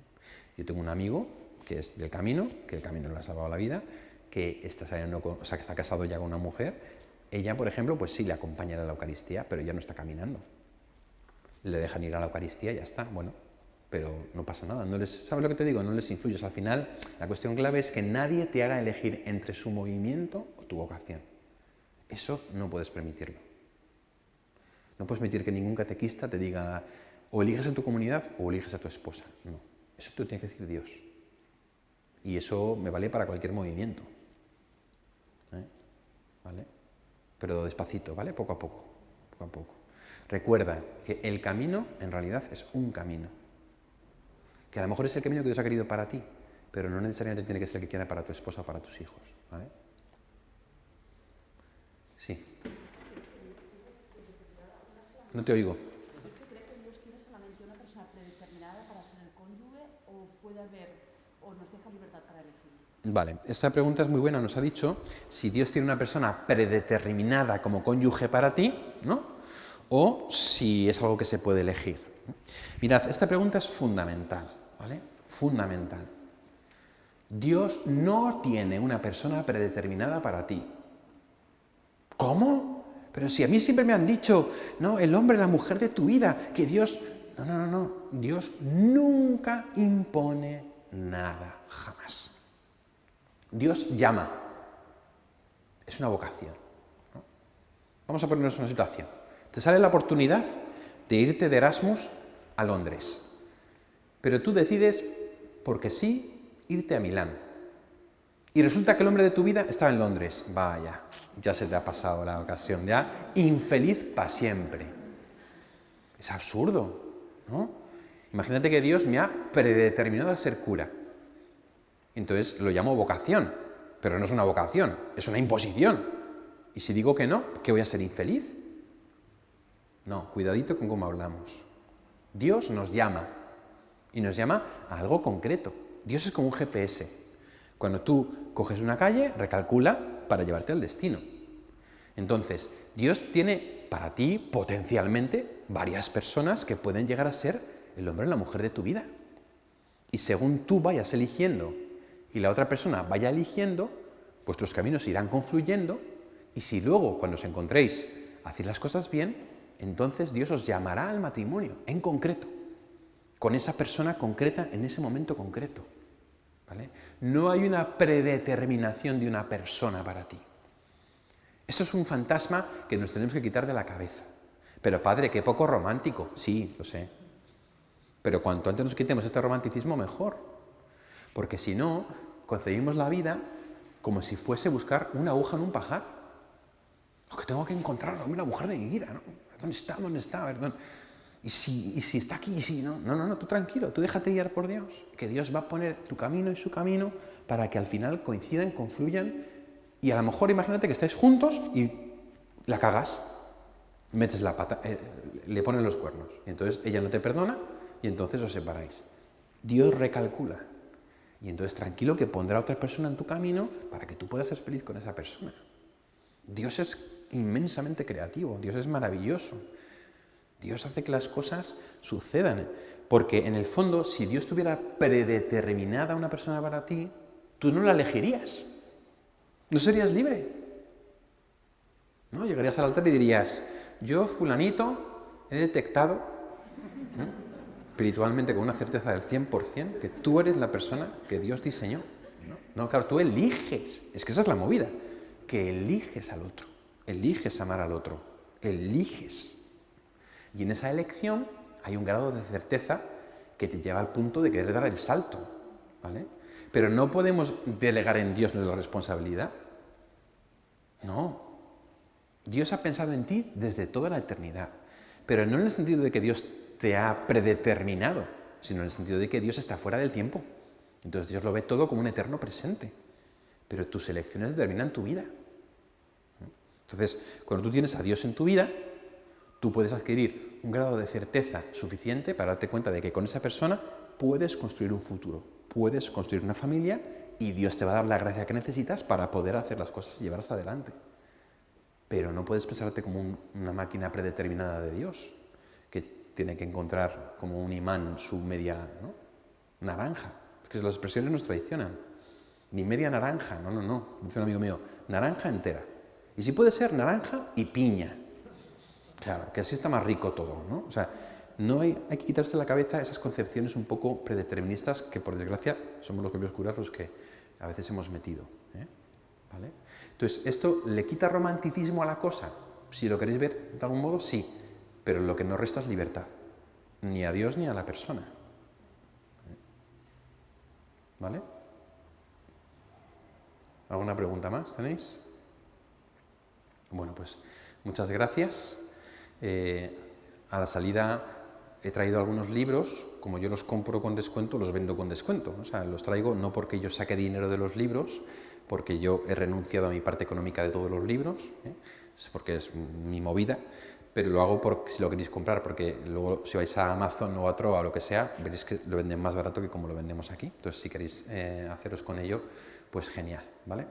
Yo tengo un amigo que es del camino, que el camino le ha salvado la vida, que está que está casado ya con una mujer. Ella, por ejemplo, pues sí le acompaña a la Eucaristía, pero ya no está caminando. Le dejan ir a la Eucaristía y ya está, bueno, pero no pasa nada. ¿Sabes lo que te digo? No les influyes. Al final, la cuestión clave es que nadie te haga elegir entre su movimiento o tu vocación. Eso no puedes permitirlo. No puedes permitir que ningún catequista te diga o eliges a tu comunidad o eliges a tu esposa. No, eso te lo tiene que decir Dios. Y eso me vale para cualquier movimiento. ¿Vale? Pero despacito, ¿vale? Poco a poco, poco a poco. Recuerda que el camino en realidad es un camino. Que a lo mejor es el camino que Dios ha querido para ti, pero no necesariamente tiene que ser el que quiera para tu esposa o para tus hijos, ¿vale? Sí. No te oigo. ¿Usted cree que Dios tiene solamente una persona predeterminada para ser el cónyuge o puede haber, o nos deja libertad para elegir? Vale, esta pregunta es muy buena. Nos ha dicho si Dios tiene una persona predeterminada como cónyuge para ti, ¿no? O si es algo que se puede elegir. Mirad, esta pregunta es fundamental, ¿vale? Fundamental. Dios no tiene una persona predeterminada para ti. ¿Cómo? Pero si a mí siempre me han dicho, no, el hombre, la mujer de tu vida, que Dios... No. Dios nunca impone nada, jamás. Dios llama. Es una vocación, ¿no? Vamos a ponernos en una situación. Te sale la oportunidad de irte de Erasmus a Londres, pero tú decides, porque sí, irte a Milán. Y resulta que el hombre de tu vida estaba en Londres. Vaya, ya se te ha pasado la ocasión, ya infeliz para siempre. Es absurdo, ¿no? Imagínate que Dios me ha predeterminado a ser cura. Entonces lo llamo vocación, pero no es una vocación, es una imposición. Y si digo que no, ¿qué voy a ser infeliz? No, cuidadito con cómo hablamos. Dios nos llama, y nos llama a algo concreto. Dios es como un GPS. Cuando tú coges una calle, recalcula para llevarte al destino. Entonces, Dios tiene para ti, potencialmente, varias personas que pueden llegar a ser el hombre o la mujer de tu vida. Y según tú vayas eligiendo y la otra persona vaya eligiendo, vuestros caminos irán confluyendo, y si luego, cuando os encontréis, hacéis las cosas bien, entonces Dios os llamará al matrimonio, en concreto, con esa persona concreta en ese momento concreto, ¿vale? No hay una predeterminación de una persona para ti. Esto es un fantasma que nos tenemos que quitar de la cabeza. Pero padre, qué poco romántico. Sí, lo sé. Pero cuanto antes nos quitemos este romanticismo, mejor. Porque si no, concebimos la vida como si fuese buscar una aguja en un pajar. Lo que tengo que encontrar, la mujer de mi vida, ¿no? ¿Dónde está? ¿Dónde está? Perdón. ¿Y si está aquí? ¿Y si no? No, tú tranquilo, tú déjate guiar por Dios, que Dios va a poner tu camino y su camino para que al final coincidan, confluyan, y a lo mejor imagínate que estáis juntos y la cagas, metes la pata, le ponen los cuernos, y entonces ella no te perdona y entonces os separáis. Dios recalcula, y entonces tranquilo que pondrá a otra persona en tu camino para que tú puedas ser feliz con esa persona. Dios es inmensamente creativo, Dios es maravilloso. Dios hace que las cosas sucedan, porque en el fondo, si Dios tuviera predeterminada una persona para ti, tú no la elegirías, no serías libre, ¿no? Llegarías al altar y dirías, yo, fulanito, he detectado, ¿no?, espiritualmente con una certeza del 100%, que tú eres la persona que Dios diseñó, ¿no? No, claro, tú eliges, es que esa es la movida, que eliges al otro, eliges amar al otro, eliges. Y en esa elección hay un grado de certeza que te lleva al punto de querer dar el salto, ¿vale? Pero no podemos delegar en Dios nuestra responsabilidad. No. Dios ha pensado en ti desde toda la eternidad, pero no en el sentido de que Dios te ha predeterminado, sino en el sentido de que Dios está fuera del tiempo. Entonces Dios lo ve todo como un eterno presente, pero tus elecciones determinan tu vida. Entonces, cuando tú tienes a Dios en tu vida, tú puedes adquirir un grado de certeza suficiente para darte cuenta de que con esa persona puedes construir un futuro, puedes construir una familia y Dios te va a dar la gracia que necesitas para poder hacer las cosas y llevarlas adelante. Pero no puedes pensarte como una máquina predeterminada de Dios, que tiene que encontrar como un imán su media, ¿no?, naranja. Es que las expresiones nos traicionan. Ni media naranja, no. Dice un amigo mío, naranja entera. Y si puede ser naranja y piña. Claro, que así está más rico todo, ¿no? O sea, hay que quitarse de la cabeza esas concepciones un poco predeterministas que, por desgracia, somos los propios curas los que a veces hemos metido, ¿eh? ¿Vale? Entonces, ¿esto le quita romanticismo a la cosa? Si lo queréis ver de algún modo, sí, pero lo que no resta es libertad, ni a Dios ni a la persona. ¿Vale? ¿Alguna pregunta más tenéis? Bueno, pues muchas gracias. A la salida he traído algunos libros, como yo los compro con descuento, los vendo con descuento. O sea, los traigo no porque yo saque dinero de los libros, porque yo he renunciado a mi parte económica de todos los libros, es porque es mi movida, pero lo hago porque si lo queréis comprar, porque luego si vais a Amazon o a Trova o lo que sea, veréis que lo venden más barato que como lo vendemos aquí. Entonces, si queréis haceros con ello, pues genial, ¿vale?